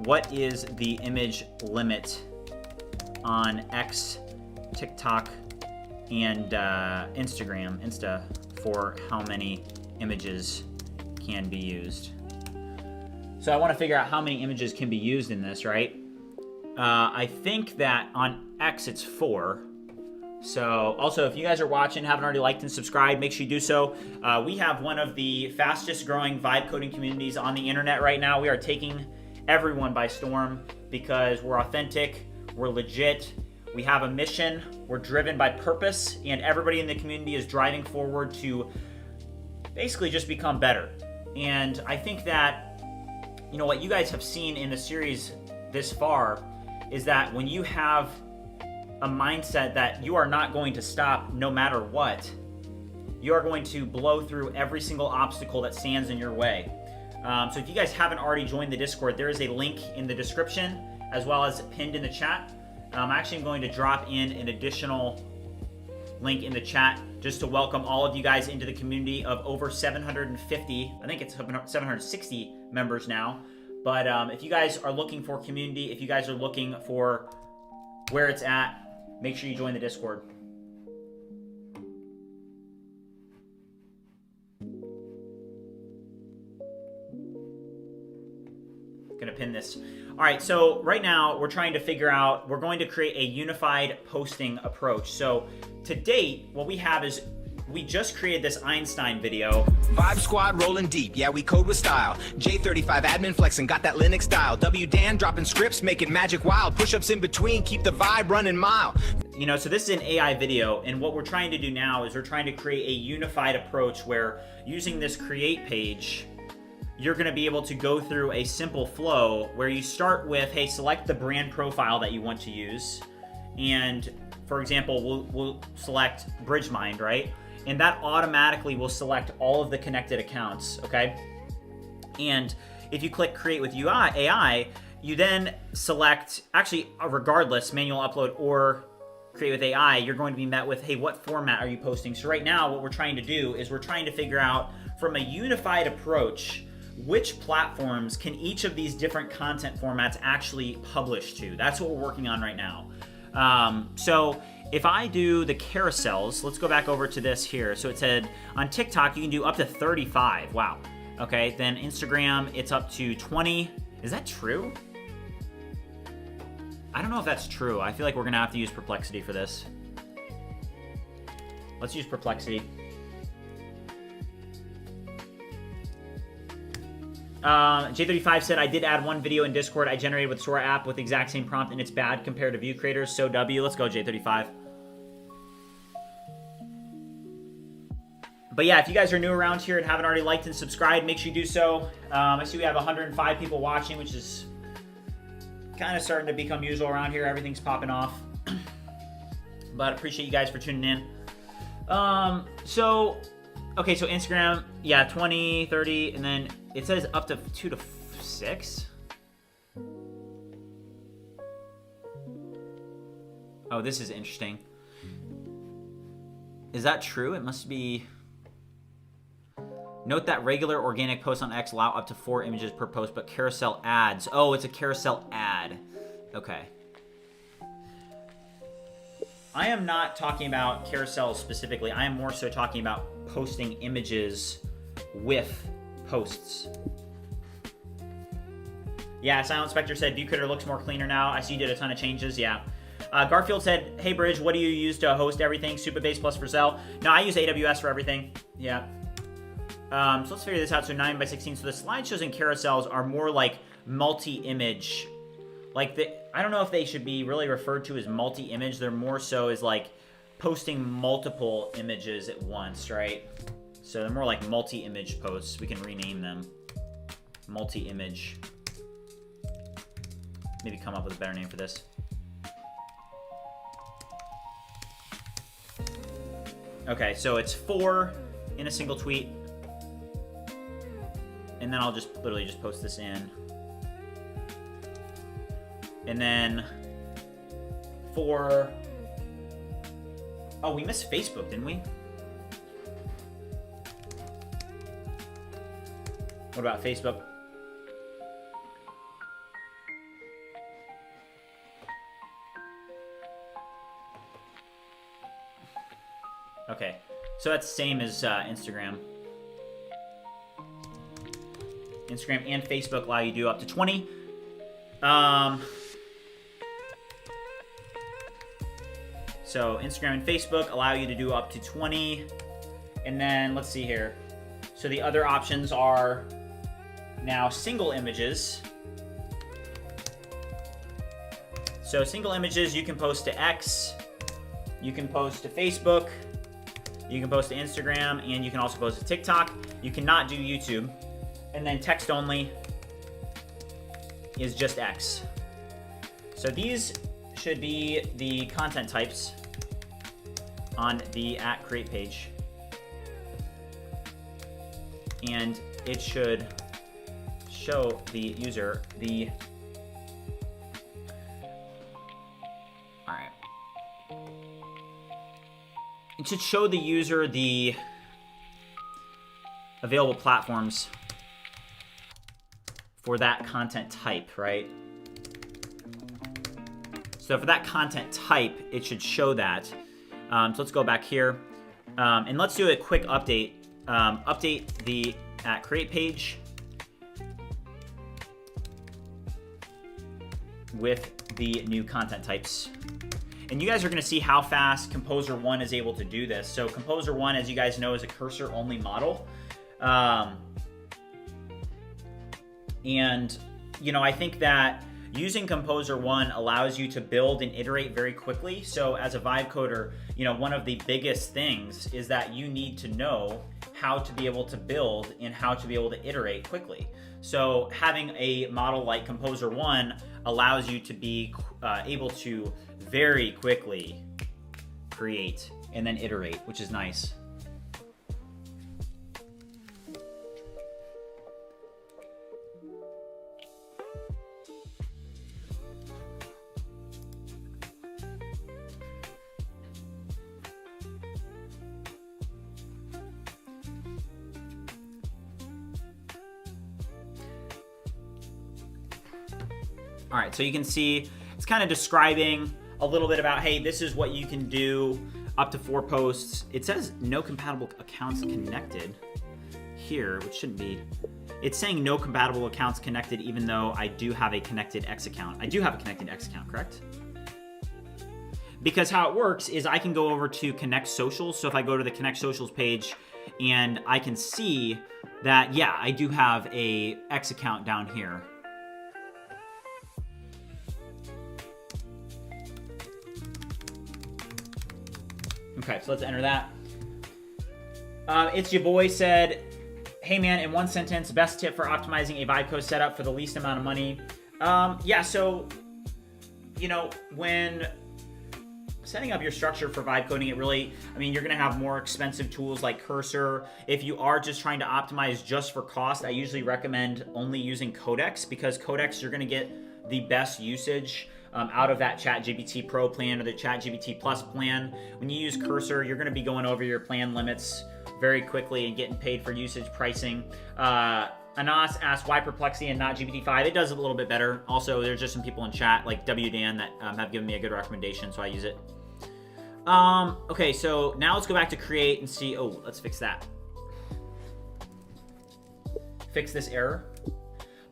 what is the image limit on X, TikTok, and Insta for how many images can be used? So I want to figure out how many images can be used in this, right? I think that on X it's 4. So also, if you guys are watching, haven't already liked and subscribed, make sure you do so. We have one of the fastest growing vibe coding communities on the internet right now. We are taking everyone by storm because we're authentic, we're legit, we have a mission, we're driven by purpose, and everybody in the community is driving forward to basically just become better. And I think that, you know, what you guys have seen in the series this far is that when you have a mindset that you are not going to stop no matter what, you are going to blow through every single obstacle that stands in your way. So if you guys haven't already joined the Discord, there is a link in the description as well as pinned in the chat. I'm actually going to drop in an additional link in the chat just to welcome all of you guys into the community of over 750, I think it's 760 members now. But if you guys are looking for community, if you guys are looking for where it's at, make sure you join the Discord. Gonna pin this. All right, so right now we're trying to figure out, we're going to create a unified posting approach. So to date, what we have is we just created this Einstein video. Vibe squad rolling deep, yeah, we code with style. J35 admin flexing, got that Linux style. W Dan dropping scripts, making magic wild. Push-ups in between, keep the vibe running mild. you know, so this is an AI video, and what we're trying to do now is we're trying to create a unified approach where using this create page, you're going to be able to go through a simple flow where you start with, hey, select the brand profile that you want to use. And for example, we'll select BridgeMind, right? And that automatically will select all of the connected accounts, okay? And if you click create with AI, you then select, actually, regardless, manual upload or create with AI, you're going to be met with, hey, what format are you posting? So right now, what we're trying to do is we're trying to figure out from a unified approach, which platforms can each of these different content formats actually publish to? That's what we're working on right now. So if I do the carousels, let's go back over to this here. So it said on TikTok, you can do up to 35. Wow. Okay, then Instagram, it's up to 20. Is that true? I don't know if that's true. I feel like we're gonna have to use Perplexity for this. Let's use Perplexity. J35 said, I did add one video in Discord I generated with Sora app with the exact same prompt, and it's bad compared to ViewCreator. So W. Let's go, J35. But yeah, if you guys are new around here and haven't already liked and subscribed, make sure you do so. I see we have 105 people watching, which is kind of starting to become usual around here. Everything's popping off. But I appreciate you guys for tuning in. Okay, so Instagram, yeah, 20, 30, and then it says up to 2 to 6. Oh, this is interesting. Is that true? It must be... Note that regular organic posts on X allow up to 4 images per post, but carousel ads. Oh, it's a carousel ad. Okay. I am not talking about carousels specifically. I am more so talking about posting images with posts. Yeah, Silent Spectre said ViewCreator looks more cleaner now. I see you did a ton of changes. Yeah. Garfield said, hey, Bridge, what do you use to host everything? Supabase plus Vercel? No, I use AWS for everything. Yeah. So let's figure this out. So 9 by 16. So the slideshows and carousels are more like multi-image. Like I don't know if they should be really referred to as multi-image. They're more so as like posting multiple images at once, right? So they're more like multi-image posts. We can rename them. Multi-image. Maybe come up with a better name for this. Okay, so it's 4 in a single tweet. And then I'll just literally just post this in. And then 4... Oh, we missed Facebook, didn't we? What about Facebook? Okay, so that's the same as Instagram. Instagram and Facebook allow you to do up to 20. So Instagram and Facebook allow you to do up to 20. And then let's see here. So the other options are now single images. So single images you can post to X, you can post to Facebook, you can post to Instagram, and you can also post to TikTok. You cannot do YouTube. And then text only is just X. So these should be the content types on the @create page. And it should show the user the... Alright. It should show the user the available platforms for that content type, right? So for that content type, it should show that. So let's go back here. And let's do a quick update. Update the @create page with the new content types. And you guys are gonna see how fast Composer 1 is able to do this. So Composer 1, as you guys know, is a cursor-only model. And, you know, I think that using Composer 1 allows you to build and iterate very quickly. So as a Vibe coder, you know, one of the biggest things is that you need to know how to be able to build and how to be able to iterate quickly. So having a model like Composer 1 allows you to be able to very quickly create and then iterate, which is nice. All right, so you can see it's kind of describing a little bit about, hey, this is what you can do up to 4 posts. It says no compatible accounts connected here, which shouldn't be. It's saying no compatible accounts connected, even though I do have a connected X account. I do have a connected X account, correct? Because how it works is I can go over to Connect Socials. So if I go to the Connect Socials page and I can see that, yeah, I do have a X account down here. Okay, so let's enter that. It's your boy said, hey man, in one sentence, best tip for optimizing a Vibe code setup for the least amount of money. Yeah, so, you know, when setting up your structure for Vibe coding, it really, I mean, you're gonna have more expensive tools like Cursor. If you are just trying to optimize just for cost, I usually recommend only using Codex, because Codex, you're gonna get the best usage out of that ChatGPT Pro plan or the ChatGPT Plus plan. When you use Cursor, you're gonna be going over your plan limits very quickly and getting paid for usage pricing. Anas asked why Perplexity and not GPT-5. It does it a little bit better. Also, there's just some people in chat like WDan that have given me a good recommendation, so I use it. Okay, so now let's go back to create and see, oh, let's fix that. Fix this error.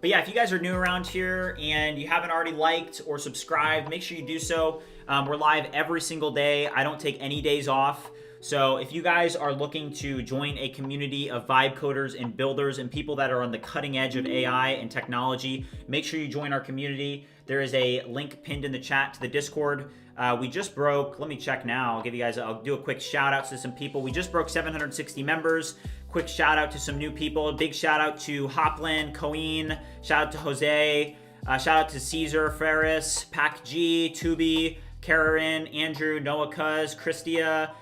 But yeah, if you guys are new around here and you haven't already liked or subscribed, make sure you do so. We're live every single day. I don't take any days off. So if you guys are looking to join a community of Vibe coders and builders and people that are on the cutting edge of AI and technology, make sure you join our community. There is a link pinned in the chat to the Discord. We just broke, let me check now. I'll do a quick shout out to some people. We just broke 760 members. Quick shout out to some new people. Big shout out to Hoplin, Coeen, shout out to Jose, shout out to Caesar, Ferris, Pac G, Tubi, Karen, Andrew, Noah Cuz, Christia.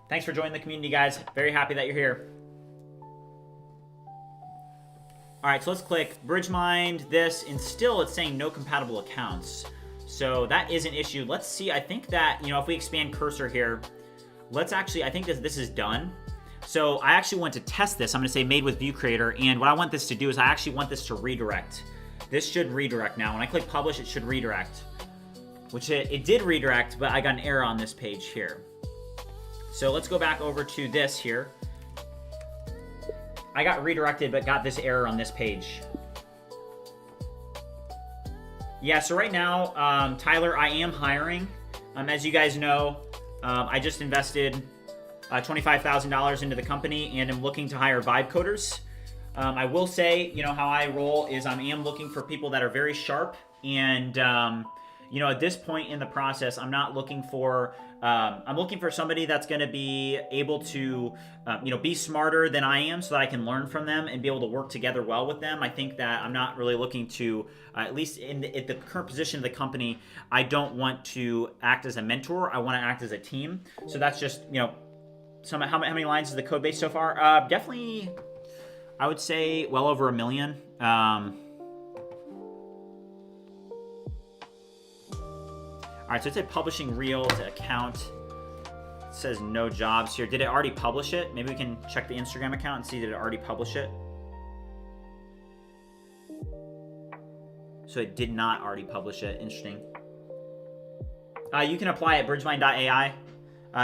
Thanks for joining the community, guys. Very happy that you're here. All right, so let's click BridgeMind, this, and still it's saying no compatible accounts. So that is an issue. Let's see, I think that, you know, if we expand Cursor here, let's actually, I think that this is done. So I actually want to test this. I'm gonna say made with ViewCreator, and what I want this to do is I actually want this to redirect. This should redirect now. When I click publish, it should redirect, which it did redirect, but I got an error on this page here. So let's go back over to this here. I got redirected, but got this error on this page. Yeah, so right now, Tyler, I am hiring. As you guys know, I just invested $25,000 into the company and I'm looking to hire Vibe coders. I will say, you know, how I roll is I am looking for people that are very sharp and, you know, at this point in the process, I'm not looking for, I'm looking for somebody that's going to be able to, you know, be smarter than I am so that I can learn from them and be able to work together well with them. I think that I'm not really looking to, at least at the current position of the company, I don't want to act as a mentor. I want to act as a team. So that's just, you know, how many lines is the code base so far? Definitely, I would say well over 1 million. All right, so it said publishing reel to account. It says no jobs here. Did it already publish it? Maybe we can check the Instagram account and see did it already publish it. So it did not already publish it. Interesting. You can apply at bridgemind.ai.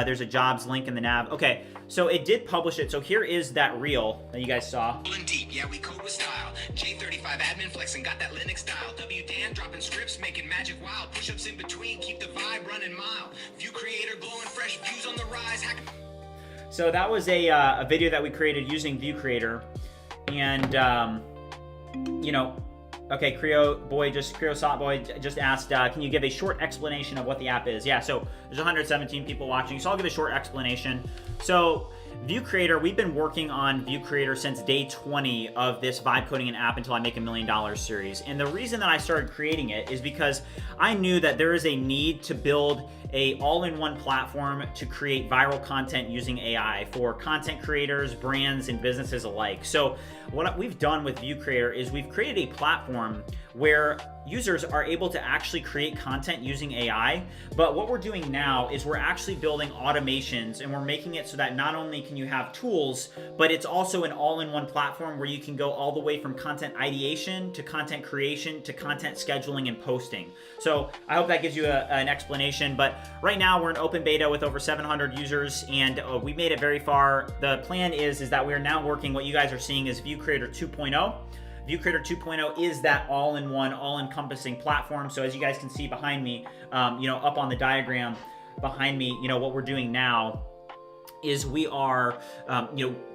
There's a jobs link in the nav. Okay, so it did publish it. So here is that reel that you guys saw. Deep, yeah, we code with style. J35 admin flexing, got that Linux style. WDan dropping scripts, making magic wild. Push-ups in between, keep the vibe running mild. ViewCreator glowing fresh, views on the rise. So that was a video that we created using ViewCreator, and you know, Okay, Creo Sot Boy just asked, can you give a short explanation of what the app is? Yeah, so there's 117 people watching, so I'll give a short explanation. So ViewCreator, we've been working on ViewCreator since day 20 of this Vibe Coding an App Until I Make $1 Million series. And the reason that I started creating it is because I knew that there is a need to build a all-in-one platform to create viral content using AI for content creators, brands, and businesses alike. So what we've done with ViewCreator is we've created a platform where users are able to actually create content using AI. But what we're doing now is we're actually building automations, and we're making it so that not only can you have tools, but it's also an all-in-one platform where you can go all the way from content ideation to content creation to content scheduling and posting. So I hope that gives you an explanation. But right now we're in open beta with over 700 users, and we made it very far. The plan is that we are now working, what you guys are seeing is ViewCreator 2.0. ViewCreator 2.0 is that all-in-one, all-encompassing platform. So as you guys can see behind me, up on the diagram behind me, what we're doing now is we are,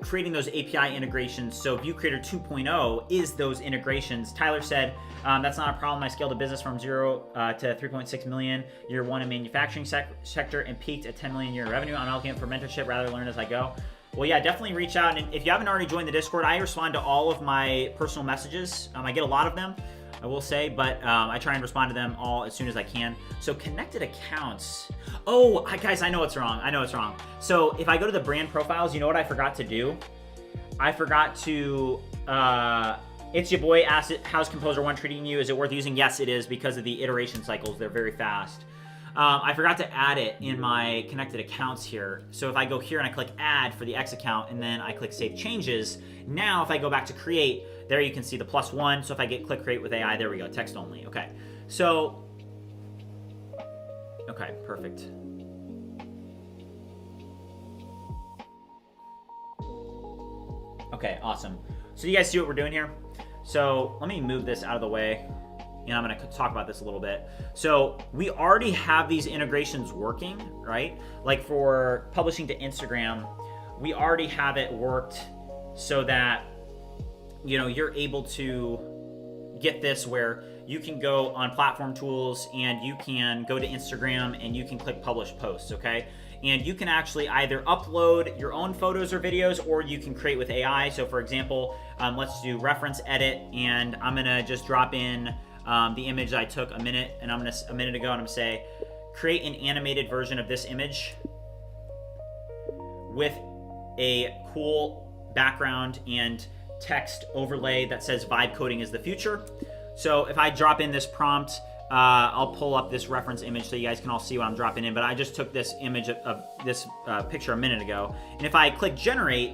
creating those API integrations. So ViewCreator 2.0 is those integrations. Tyler said, that's not a problem. I scaled a business from 0 to 3.6 million year one in manufacturing sector and peaked at 10 million year revenue. I'm looking for mentorship rather than learn as I go. Well, yeah, definitely reach out. And if you haven't already joined the Discord, I respond to all of my personal messages. I get a lot of them, I will say, but I try and respond to them all as soon as I can. So connected accounts. Oh, guys, I know it's wrong. So if I go to the brand profiles, you know what I forgot to do? I forgot to, it's your boy asked it, how's Composer 1 treating you? Is it worth using? Yes, it is, because of the iteration cycles. They're very fast. I forgot to add it in my connected accounts here. So if I go here and I click add for the X account and then I click save changes, now if I go back to create, there you can see the +1. So if I click create with AI, there we go, text only. Okay. So, okay, perfect. Okay, awesome. So you guys see what we're doing here? So let me move this out of the way. And I'm going to talk about this a little bit. So we already have these integrations working, right? Like for publishing to Instagram, we already have it worked so that, you're able to get this where you can go on platform tools and you can go to Instagram and you can click publish posts, okay? And you can actually either upload your own photos or videos, or you can create with AI. So for example, let's do reference edit, and I'm going to just drop in the image that I took a minute ago, and I'm gonna say, create an animated version of this image with a cool background and text overlay that says vibe coding is the future. So if I drop in this prompt, I'll pull up this reference image so you guys can all see what I'm dropping in, but I just took this image of this picture a minute ago. And if I click generate,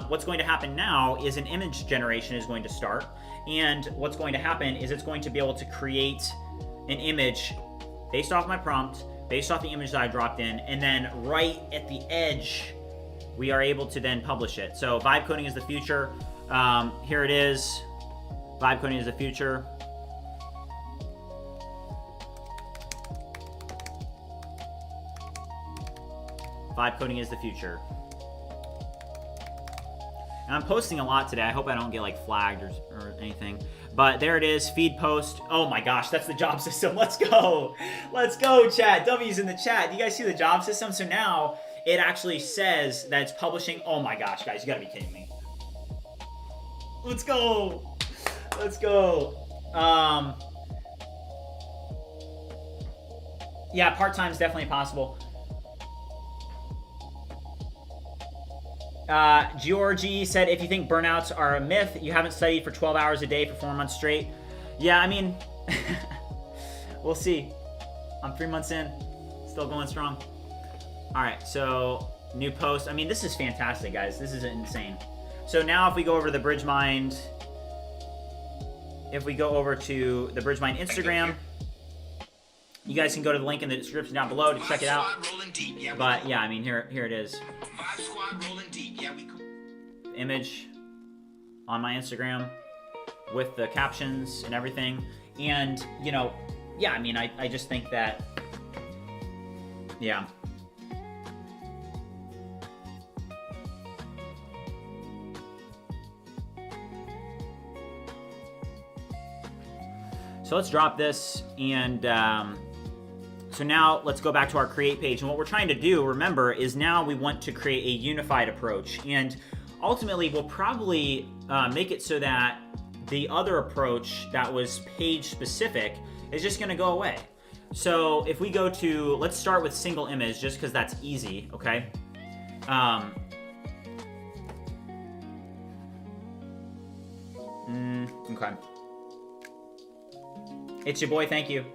what's going to happen now is an image generation is going to start. And what's going to happen is it's going to be able to create an image based off my prompt, based off the image that I dropped in, and then right at the edge, we are able to then publish it. So vibe coding is the future. Here it is. Vibe coding is the future. Vibe coding is the future. And I'm posting a lot today. I hope I don't get flagged or anything. But there it is, feed post. Oh my gosh, that's the job system. Let's go. Let's go, chat. W's in the chat. Do you guys see the job system? So now it actually says that it's publishing. Oh my gosh, guys, you gotta be kidding me. Let's go. Let's go. Yeah, part-time is definitely possible. Georgie said, if you think burnouts are a myth, you haven't studied for 12 hours a day for 4 months straight. Yeah, I mean, we'll see. I'm 3 months in, still going strong. All right, so new post. I mean, this is fantastic, guys. This is insane. So now if we go over to the BridgeMind, if we go over to the BridgeMind Instagram, you guys can go to the link in the description down below to check it out. But yeah, I mean, here it is. Image on my Instagram with the captions and everything. And, yeah, I mean, I just think that, yeah. So let's drop this, and so now let's go back to our create page. And what we're trying to do, remember, is now we want to create a unified approach. And ultimately, we'll probably make it so that the other approach that was page specific is just going to go away. So if we go to, let's start with single image, just because that's easy, okay? Okay. It's your boy, thank you.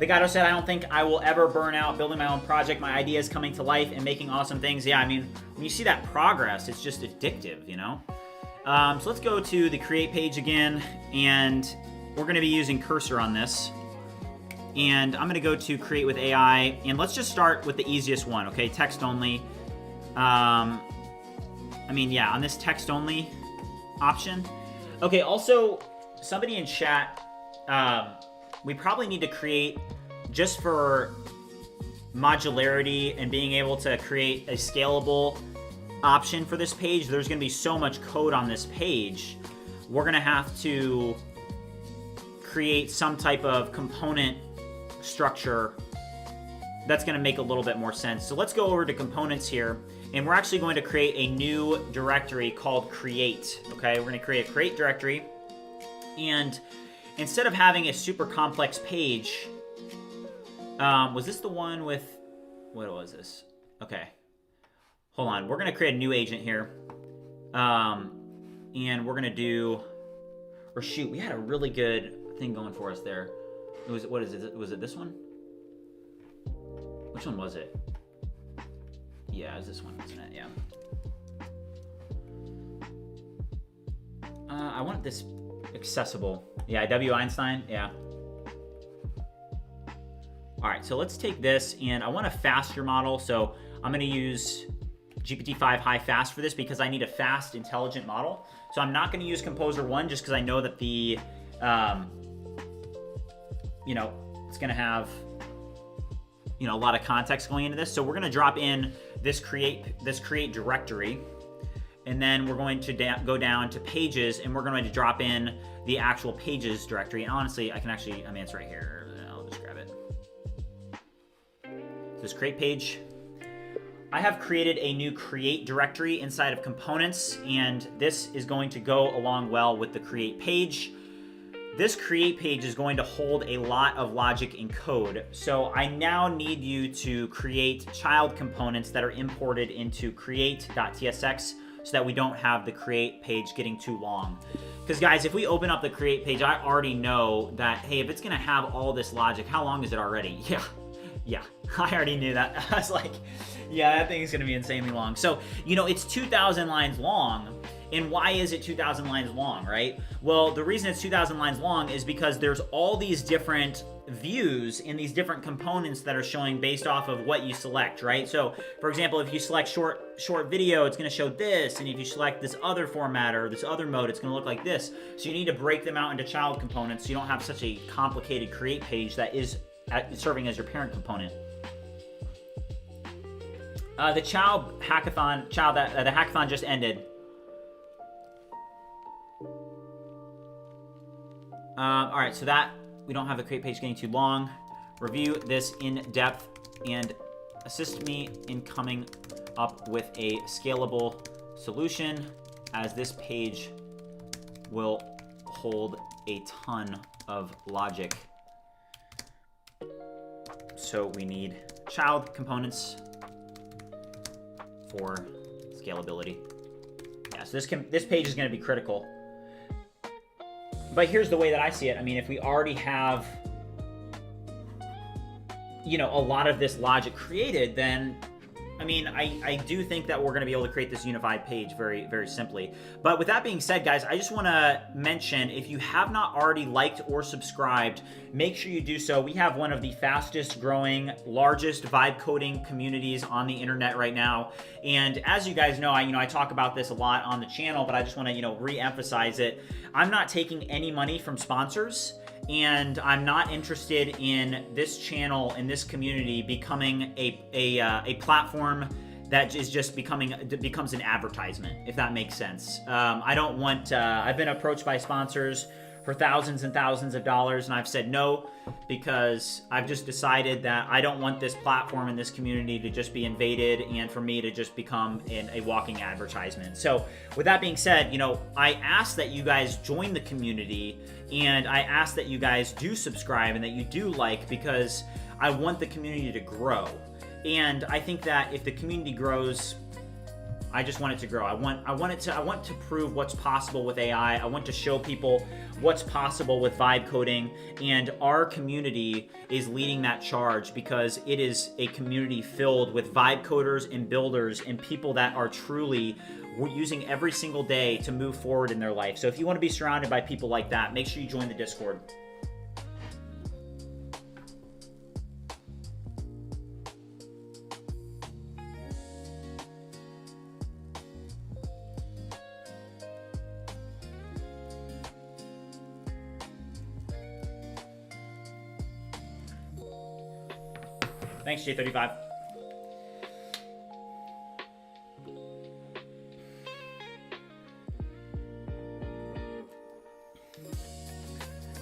The Gato said, I don't think I will ever burn out building my own project. My idea is coming to life and making awesome things. Yeah, I mean, when you see that progress, it's just addictive, you know? So let's go to the create page again, and we're going to be using cursor on this. And I'm going to go to create with AI, and let's just start with the easiest one, okay? Text only. I mean, yeah, on this text only option. Okay, also, somebody in chat, we probably need to create, just for modularity and being able to create a scalable option for this page. There's going to be so much code on this page. We're going to have to create some type of component structure that's going to make a little bit more sense. So let's go over to components here, and we're actually going to create a new directory called create. Okay, we're going to create a create directory, and instead of having a super complex page, was this the one with, what was this? Okay, hold on. We're going to create a new agent here, and we're going to do, or shoot, we had a really good thing going for us there. It was, what is it? Was it this one? Which one was it? Yeah, it was this one, wasn't it? Yeah. I want this accessible. Yeah, W. Einstein, yeah. All right, so let's take this, and I want a faster model, so I'm gonna use GPT-5 High Fast for this because I need a fast, intelligent model. So I'm not gonna use Composer 1 just because I know that the, you know, it's gonna have, you know, a lot of context going into this. So we're gonna drop in this create directory, and then we're going to go down to pages, and we're going to drop in the actual pages directory. And honestly, I mean, it's right here. I'll just grab it. So this create page. I have created a new create directory inside of components, and this is going to go along well with the create page. This create page is going to hold a lot of logic and code. So I now need you to create child components that are imported into create.tsx so that we don't have the create page getting too long. Because guys, if we open up the create page, I already know that, hey, if it's gonna have all this logic, how long is it already? Yeah, I already knew that. I was like, yeah, that thing is gonna be insanely long. So, you know, it's 2,000 lines long. And why is it 2,000 lines long, right? Well, the reason it's 2,000 lines long is because there's all these different views in these different components that are showing based off of what you select, right? So, for example, if you select short video, it's going to show this, and if you select this other format or this other mode, it's going to look like this. So you need to break them out into child components so you don't have such a complicated create page that is serving as your parent component. The hackathon just ended. All right, so that we don't have the create page getting too long. Review this in depth and assist me in coming up with a scalable solution, as this page will hold a ton of logic. So we need child components for scalability. Yeah, so this page is going to be critical. But here's the way that I see it. I mean, if we already have, you know, a lot of this logic created, then, I mean, I do think that we're going to be able to create this unified page very, very simply. But with that being said, guys, I just want to mention, if you have not already liked or subscribed, make sure you do so. We have one of the fastest growing, largest vibe coding communities on the internet right now. And as you guys know, I talk about this a lot on the channel, but I just want to, re-emphasize it. I'm not taking any money from sponsors, and I'm not interested in this channel and this community becoming a platform that is just becomes an advertisement, if that makes sense. I don't want, I've been approached by sponsors for thousands and thousands of dollars, and I've said no, because I've just decided that I don't want this platform and this community to just be invaded and for me to just become a walking advertisement. So with that being said, you know, I ask that you guys join the community, and I ask that you guys do subscribe and that you do like, because I want the community to grow. And I think that if the community grows, I just want it to grow. I want to prove what's possible with AI. I want to show people what's possible with vibe coding, and our community is leading that charge, because it is a community filled with vibe coders and builders and people that are truly using every single day to move forward in their life. So if you want to be surrounded by people like that, make sure you join the Discord. Thanks, J35.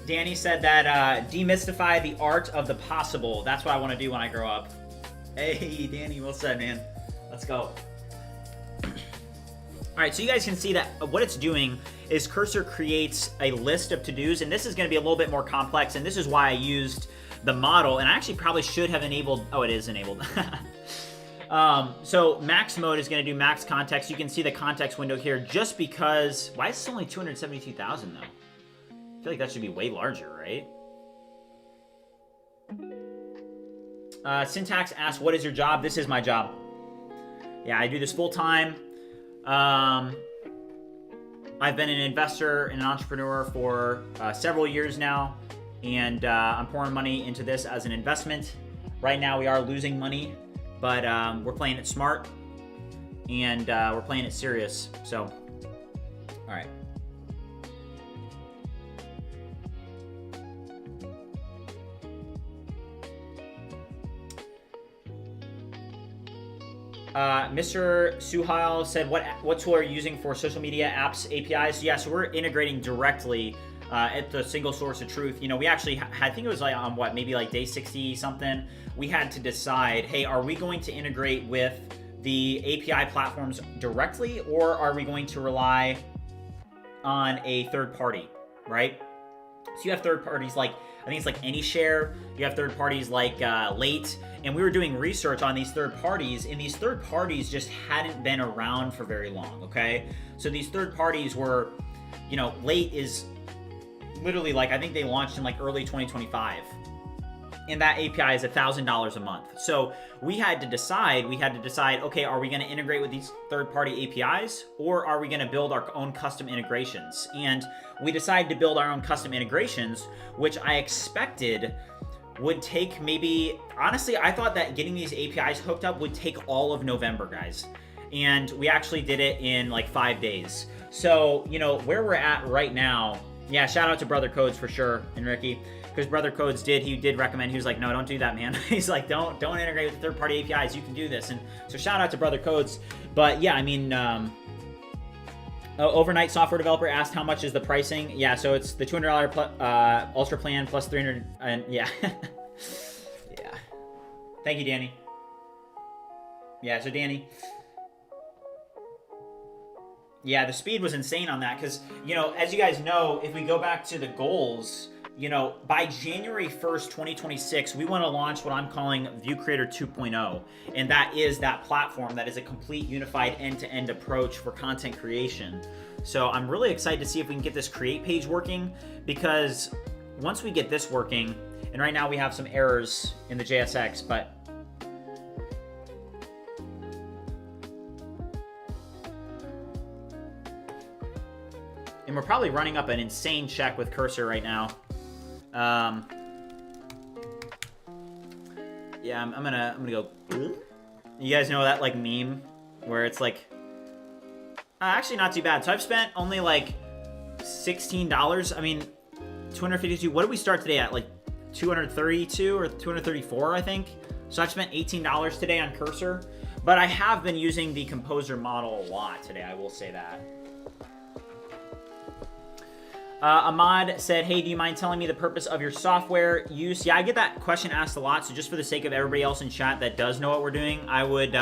Danny said that demystify the art of the possible. That's what I want to do when I grow up. Hey, Danny, well said, man. Let's go. All right, so you guys can see that what it's doing is Cursor creates a list of to-dos, and this is going to be a little bit more complex, and this is why I used the model, and I actually probably should have enabled, oh, it is enabled. So max mode is going to do max context. You can see the context window here just because, why is this only 272,000 though? I feel like that should be way larger, right? Syntax asks, what is your job? This is my job. Yeah, I do this full time. I've been an investor and an entrepreneur for several years now, and I'm pouring money into this as an investment. Right now we are losing money, but we're playing it smart, and we're playing it serious. So, all right. Mr. Suhail said, what tool are you using for social media apps APIs? Yeah, so we're integrating directly at the single source of truth. You know, we actually I think it was like on what, maybe like day 60 something, we had to decide, hey, are we going to integrate with the API platforms directly, or are we going to rely on a third party, right? So you have third parties like, I think it's like AnyShare, you have third parties like Late, and we were doing research on these third parties, and these third parties just hadn't been around for very long, okay? So these third parties were, you know, Late is literally like, I think they launched in like early 2025. And that API is $1,000 a month. So we had to decide, okay, are we going to integrate with these third-party APIs, or are we going to build our own custom integrations? And we decided to build our own custom integrations, which I expected would take maybe, honestly, I thought that getting these APIs hooked up would take all of November, guys. And we actually did it in like 5 days. So, you know, where we're at right now, yeah, shout out to Brother Codes for sure, and Ricky. Because Brother Codes did recommend, he was like, no, don't do that, man. He's like, don't integrate with third-party APIs, you can do this. And so shout out to Brother Codes. But yeah, I mean, Overnight Software Developer asked how much is the pricing. Yeah, so it's the $200 Ultra plan plus 300, and yeah. Yeah. Thank you, Danny. Yeah, so Danny. Yeah, the speed was insane on that because, you know, as you guys know, if we go back to the goals, you know, by January 1st, 2026, we want to launch what I'm calling ViewCreator 2.0. And that is that platform that is a complete unified end-to-end approach for content creation. So I'm really excited to see if we can get this create page working, because once we get this working, and right now we have some errors in the JSX, but and we're probably running up an insane check with Cursor right now. Yeah, I'm gonna go. You guys know that like meme where it's like, actually not too bad. So I've spent only like $16. I mean, 252. What did we start today at? Like 232 or 234, I think. So I've spent $18 today on Cursor, But I have been using the composer model a lot today, I will say that. Ahmad said, hey, do you mind telling me the purpose of your software use? Yeah, I get that question asked a lot, so just for the sake of everybody else in chat that does know what we're doing, I would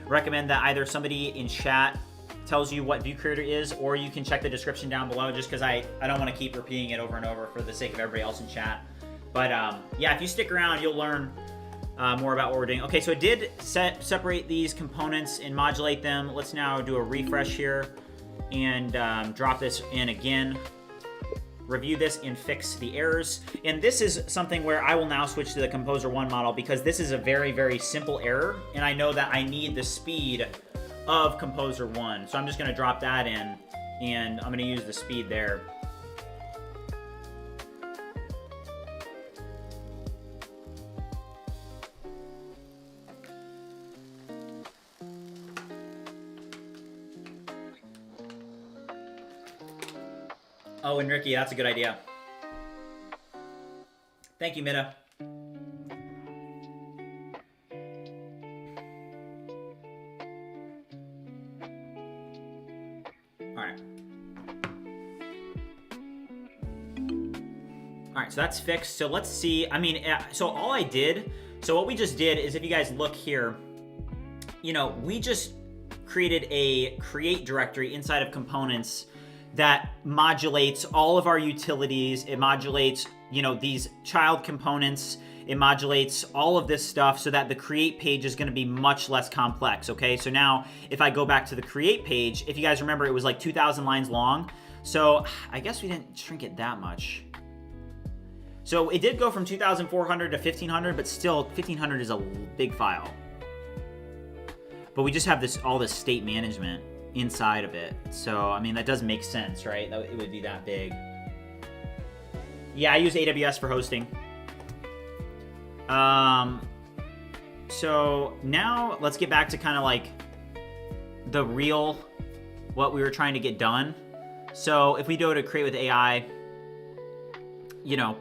recommend that either somebody in chat tells you what ViewCreator is, or you can check the description down below, just because I don't want to keep repeating it over and over for the sake of everybody else in chat. But yeah, if you stick around, you'll learn more about what we're doing. Okay, so it did separate these components and modulate them. Let's now do a refresh here and drop this in again. Review this and fix the errors. And this is something where I will now switch to the Composer 1 model because this is a very, very simple error, and I know that I need the speed of Composer 1. So I'm just gonna drop that in, and I'm gonna use the speed there. Oh, and Ricky, that's a good idea. Thank you, Mida. All right, so that's fixed. So let's see. I mean, so all I did, so what we just did is, if you guys look here, you know, we just created a create directory inside of components that modulates all of our utilities. It modulates, you know, these child components. It modulates all of this stuff so that the create page is going to be much less complex, okay? So now if I go back to the create page, if you guys remember, it was like 2,000 lines long. So I guess we didn't shrink it that much. So it did go from 2,400 to 1,500, but still 1,500 is a big file. But we just have this, all this state management inside of it. So, I mean, that does make sense, right? That it would be that big. Yeah, I use AWS for hosting. So now let's get back to kind of like the real, what we were trying to get done. So if we go to create with AI, you know,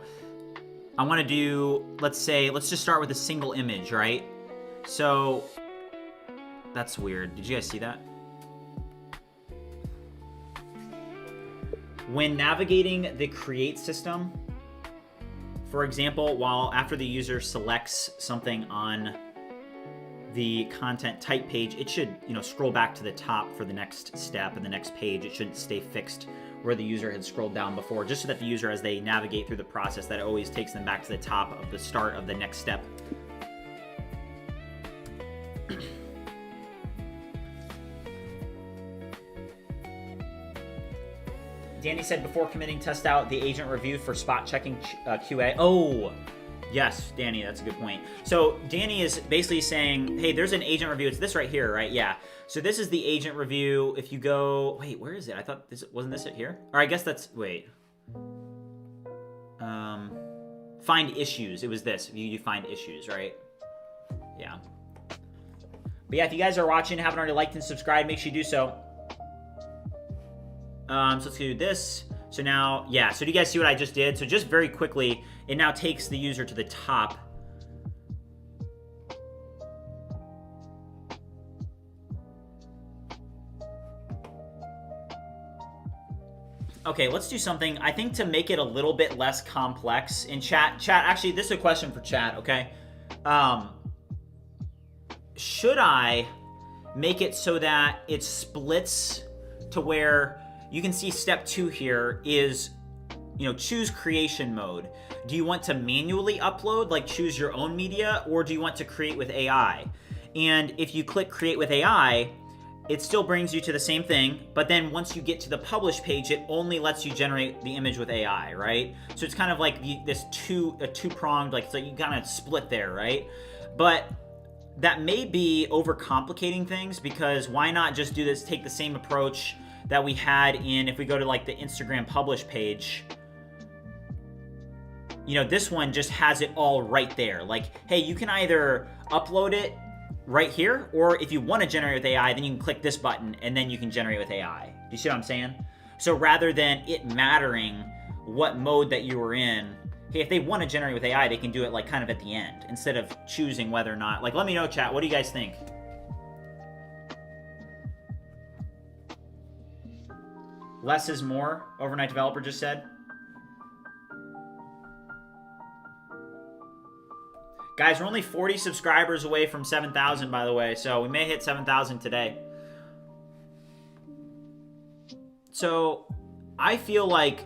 I want to do, let's say, let's just start with a single image, right? So that's weird. Did you guys see that? When navigating the create system, for example, while after the user selects something on the content type page, it should, you know, scroll back to the top for the next step and the next page. It shouldn't stay fixed where the user had scrolled down before, just so that the user, as they navigate through the process, that it always takes them back to the top of the start of the next step. Danny said, before committing, test out the agent review for spot checking QA. Oh, yes, Danny, that's a good point. So Danny is basically saying, hey, there's an agent review. It's this right here, right? Yeah. So this is the agent review. If you go, wait, where is it? I thought this, wasn't this it here? Or I guess that's, wait. Find issues. It was this. You find issues, right? Yeah. But yeah, if you guys are watching, haven't already liked and subscribed, make sure you do so. So let's do this. So now, yeah, so do you guys see what I just did? So just very quickly, it now takes the user to the top. Okay, let's do something, I think, to make it a little bit less complex. In chat, actually, this is a question for chat, okay? Should I make it so that it splits to where you can see step 2 here is, you know, choose creation mode. Do you want to manually upload, like choose your own media, or do you want to create with AI? And if you click create with AI, it still brings you to the same thing, but then once you get to the publish page, it only lets you generate the image with AI, right? So it's kind of like this two-pronged, like, so you kind of split there, right? But that may be overcomplicating things, because why not just do this, take the same approach that we had in, if we go to like the Instagram publish page, you know, this one just has it all right there. Like, hey, you can either upload it right here, or if you want to generate with AI, then you can click this button and then you can generate with AI. Do you see what I'm saying? So rather than it mattering what mode that you were in, hey, if they want to generate with AI, they can do it like kind of at the end, instead of choosing whether or not, like, let me know, chat, what do you guys think? Less is more, overnight developer just said. Guys, we're only 40 subscribers away from 7,000, by the way, so we may hit 7,000 today. So I feel like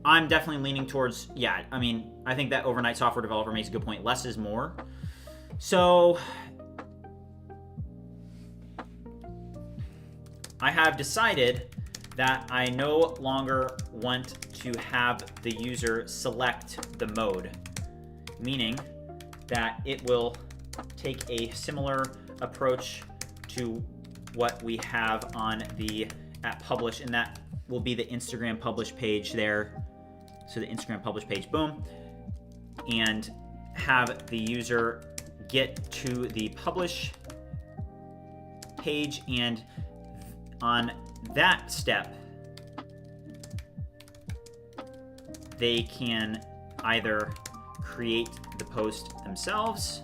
I'm definitely leaning towards, yeah, I mean, I think that overnight software developer makes a good point. Less is more. So I have decided that I no longer want to have the user select the mode, meaning that it will take a similar approach to what we have on the at publish, and that will be the Instagram publish page there. So the Instagram publish page, boom, and have the user get to the publish page, and on that step, they can either create the post themselves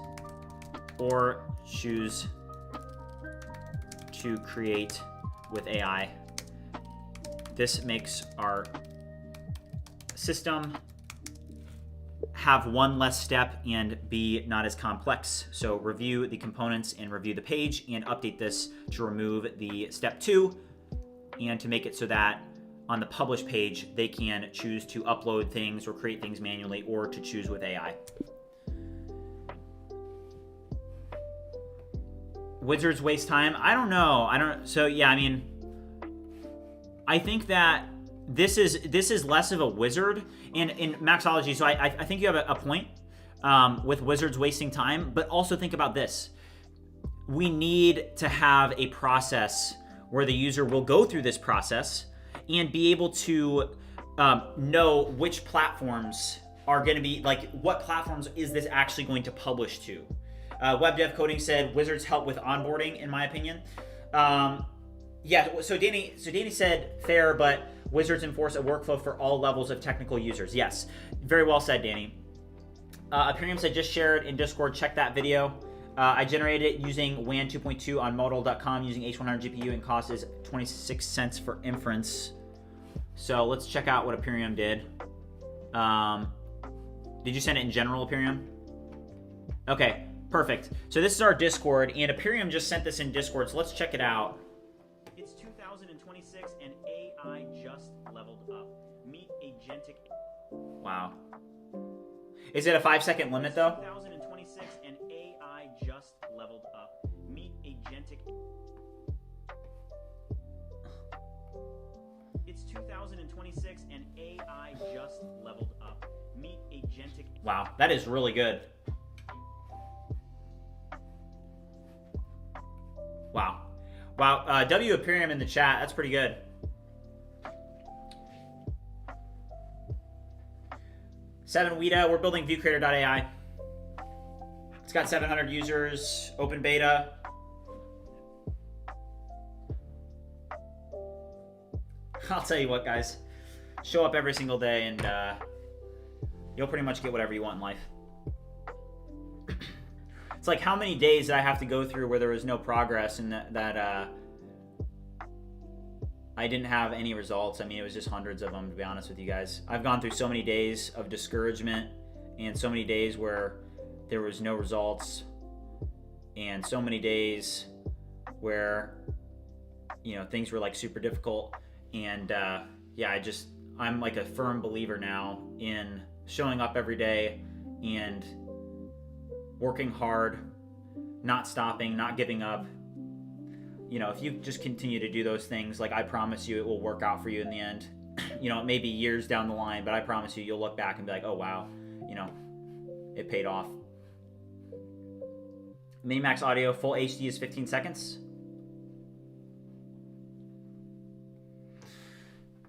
or choose to create with AI. This makes our system have one less step and be not as complex. So review the components and review the page and update this to remove the step 2 and to make it so that on the publish page, they can choose to upload things or create things manually or to choose with AI. Wizards waste time? I don't know. So yeah, I mean, I think that this is less of a wizard, and in Maxology, so I think you have a point with wizards wasting time, but also think about this. We need to have a process where the user will go through this process and be able to know which platforms are going to be, like, what platforms is this actually going to publish to. Web Dev Coding said wizards help with onboarding, in my opinion. Yeah, so Danny said fair, but wizards enforce a workflow for all levels of technical users. Yes, very well said, Danny. Aperium said just shared in Discord. Check that video. I generated it using WAN 2.2 on modal.com using H100 GPU, and cost is 26 cents for inference. So let's check out what Aperium did. Did you send it in general, Aperium? Okay, perfect. So this is our Discord, and Aperium just sent this in Discord, so let's check it out. It's 2026 and AI just leveled up. Meet agentic. Wow. Is it a 5-second limit though? 2026 and AI just leveled up. Meet agentic. It's 2026 and AI just leveled up. Meet agentic. Wow, that is really good. Wow. Wow, W Aperium in the chat. That's pretty good. Seven Weta, we're building ViewCreator.ai. It's got 700 users, open beta. I'll tell you what, guys. Show up every single day and you'll pretty much get whatever you want in life. It's like, how many days did I have to go through where there was no progress and that I didn't have any results? I mean, it was just hundreds of them, to be honest with you guys. I've gone through so many days of discouragement and so many days where there was no results and so many days where, you know, things were like super difficult. And yeah, I'm like a firm believer now in showing up every day and working hard, not stopping, not giving up. You know, if you just continue to do those things, like, I promise you it will work out for you in the end. You know, it may be years down the line, but I promise you, you'll look back and be like, oh wow, you know, it paid off. Minimax audio, full HD is 15 seconds.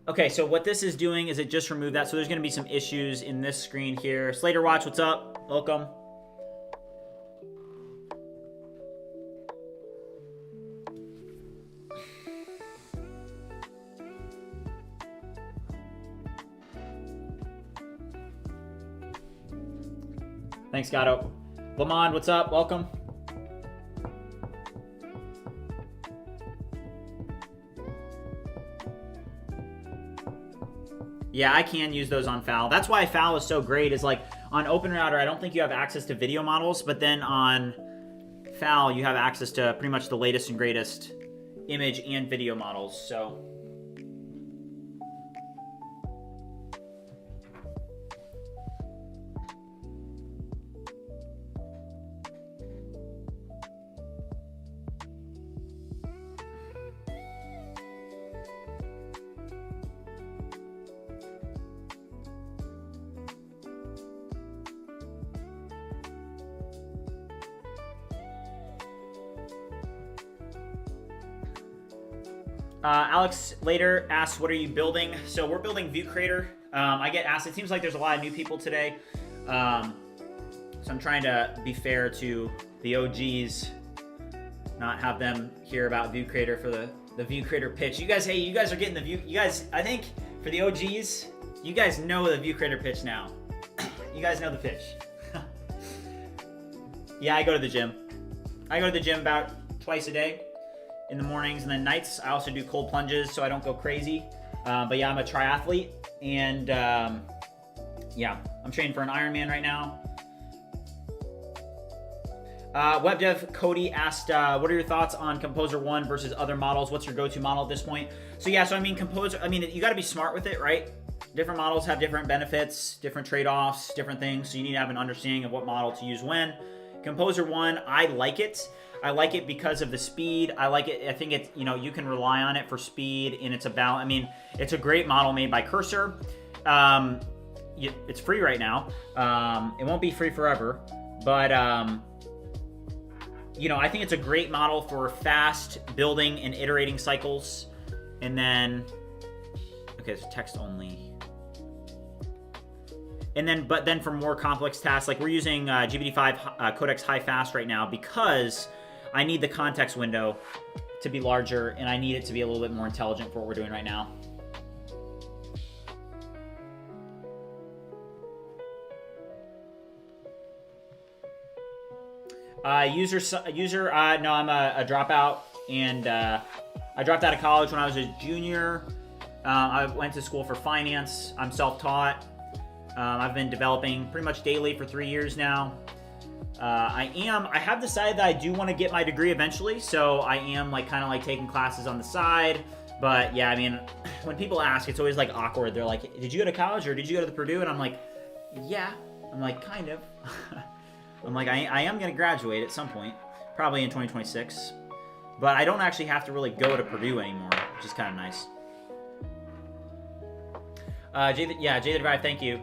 Okay, so what this is doing is it just removed that. So there's gonna be some issues in this screen here. Slater Watch, what's up? Welcome. Thanks, Gato. Lamond, what's up? Welcome. Yeah, I can use those on FAL. That's why FAL is so great, is like on OpenRouter, I don't think you have access to video models, but then on FAL, you have access to pretty much the latest and greatest image and video models, so. Alex later asks, what are you building? So we're building ViewCreator. I get asked, it seems like there's a lot of new people today. So I'm trying to be fair to the OGs, not have them hear about ViewCreator for the ViewCreator pitch. You guys, hey, you guys are getting the view. You guys, I think for the OGs, you guys know the ViewCreator pitch now. You guys know the pitch. Yeah, I go to the gym. I go to the gym about twice a day. In the mornings and then nights. I also do cold plunges so I don't go crazy. But yeah, I'm a triathlete, and yeah, I'm training for an Ironman right now. Web dev Cody asked, what are your thoughts on Composer 1 versus other models? What's your go-to model at this point? So yeah, so I mean, Composer, I mean, you got to be smart with it, right? Different models have different benefits, different trade-offs, different things. So you need to have an understanding of what model to use when. Composer 1, I like it. I like it because of the speed. I like it. I think it's, you know, you can rely on it for speed, and it's about, I mean, it's a great model made by Cursor. It's free right now. It won't be free forever, but, you know, I think it's a great model for fast building and iterating cycles. And then, okay, it's text only. And then, but then for more complex tasks, like we're using GPT-5 Codex high fast right now because I need the context window to be larger, and I need it to be a little bit more intelligent for what we're doing right now. No, I'm a dropout, and I dropped out of college when I was a junior. I went to school for finance. I'm self-taught. I've been developing pretty much daily for 3 years now. I have decided that I do want to get my degree eventually, so I am like kind of like taking classes on the side. But yeah, I mean, when people ask, it's always like awkward. They're like, did you go to college or did you go to the Purdue? And I'm like, yeah. I'm like, kind of. I'm like, I am going to graduate at some point, probably in 2026. But I don't actually have to really go to Purdue anymore, which is kind of nice. Jay the Drive, thank you.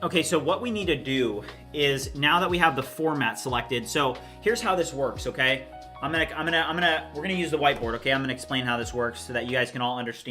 Okay, so what we need to do is, now that we have the format selected, so here's how this works, okay? We're gonna use the whiteboard, okay? I'm gonna explain how this works so that you guys can all understand.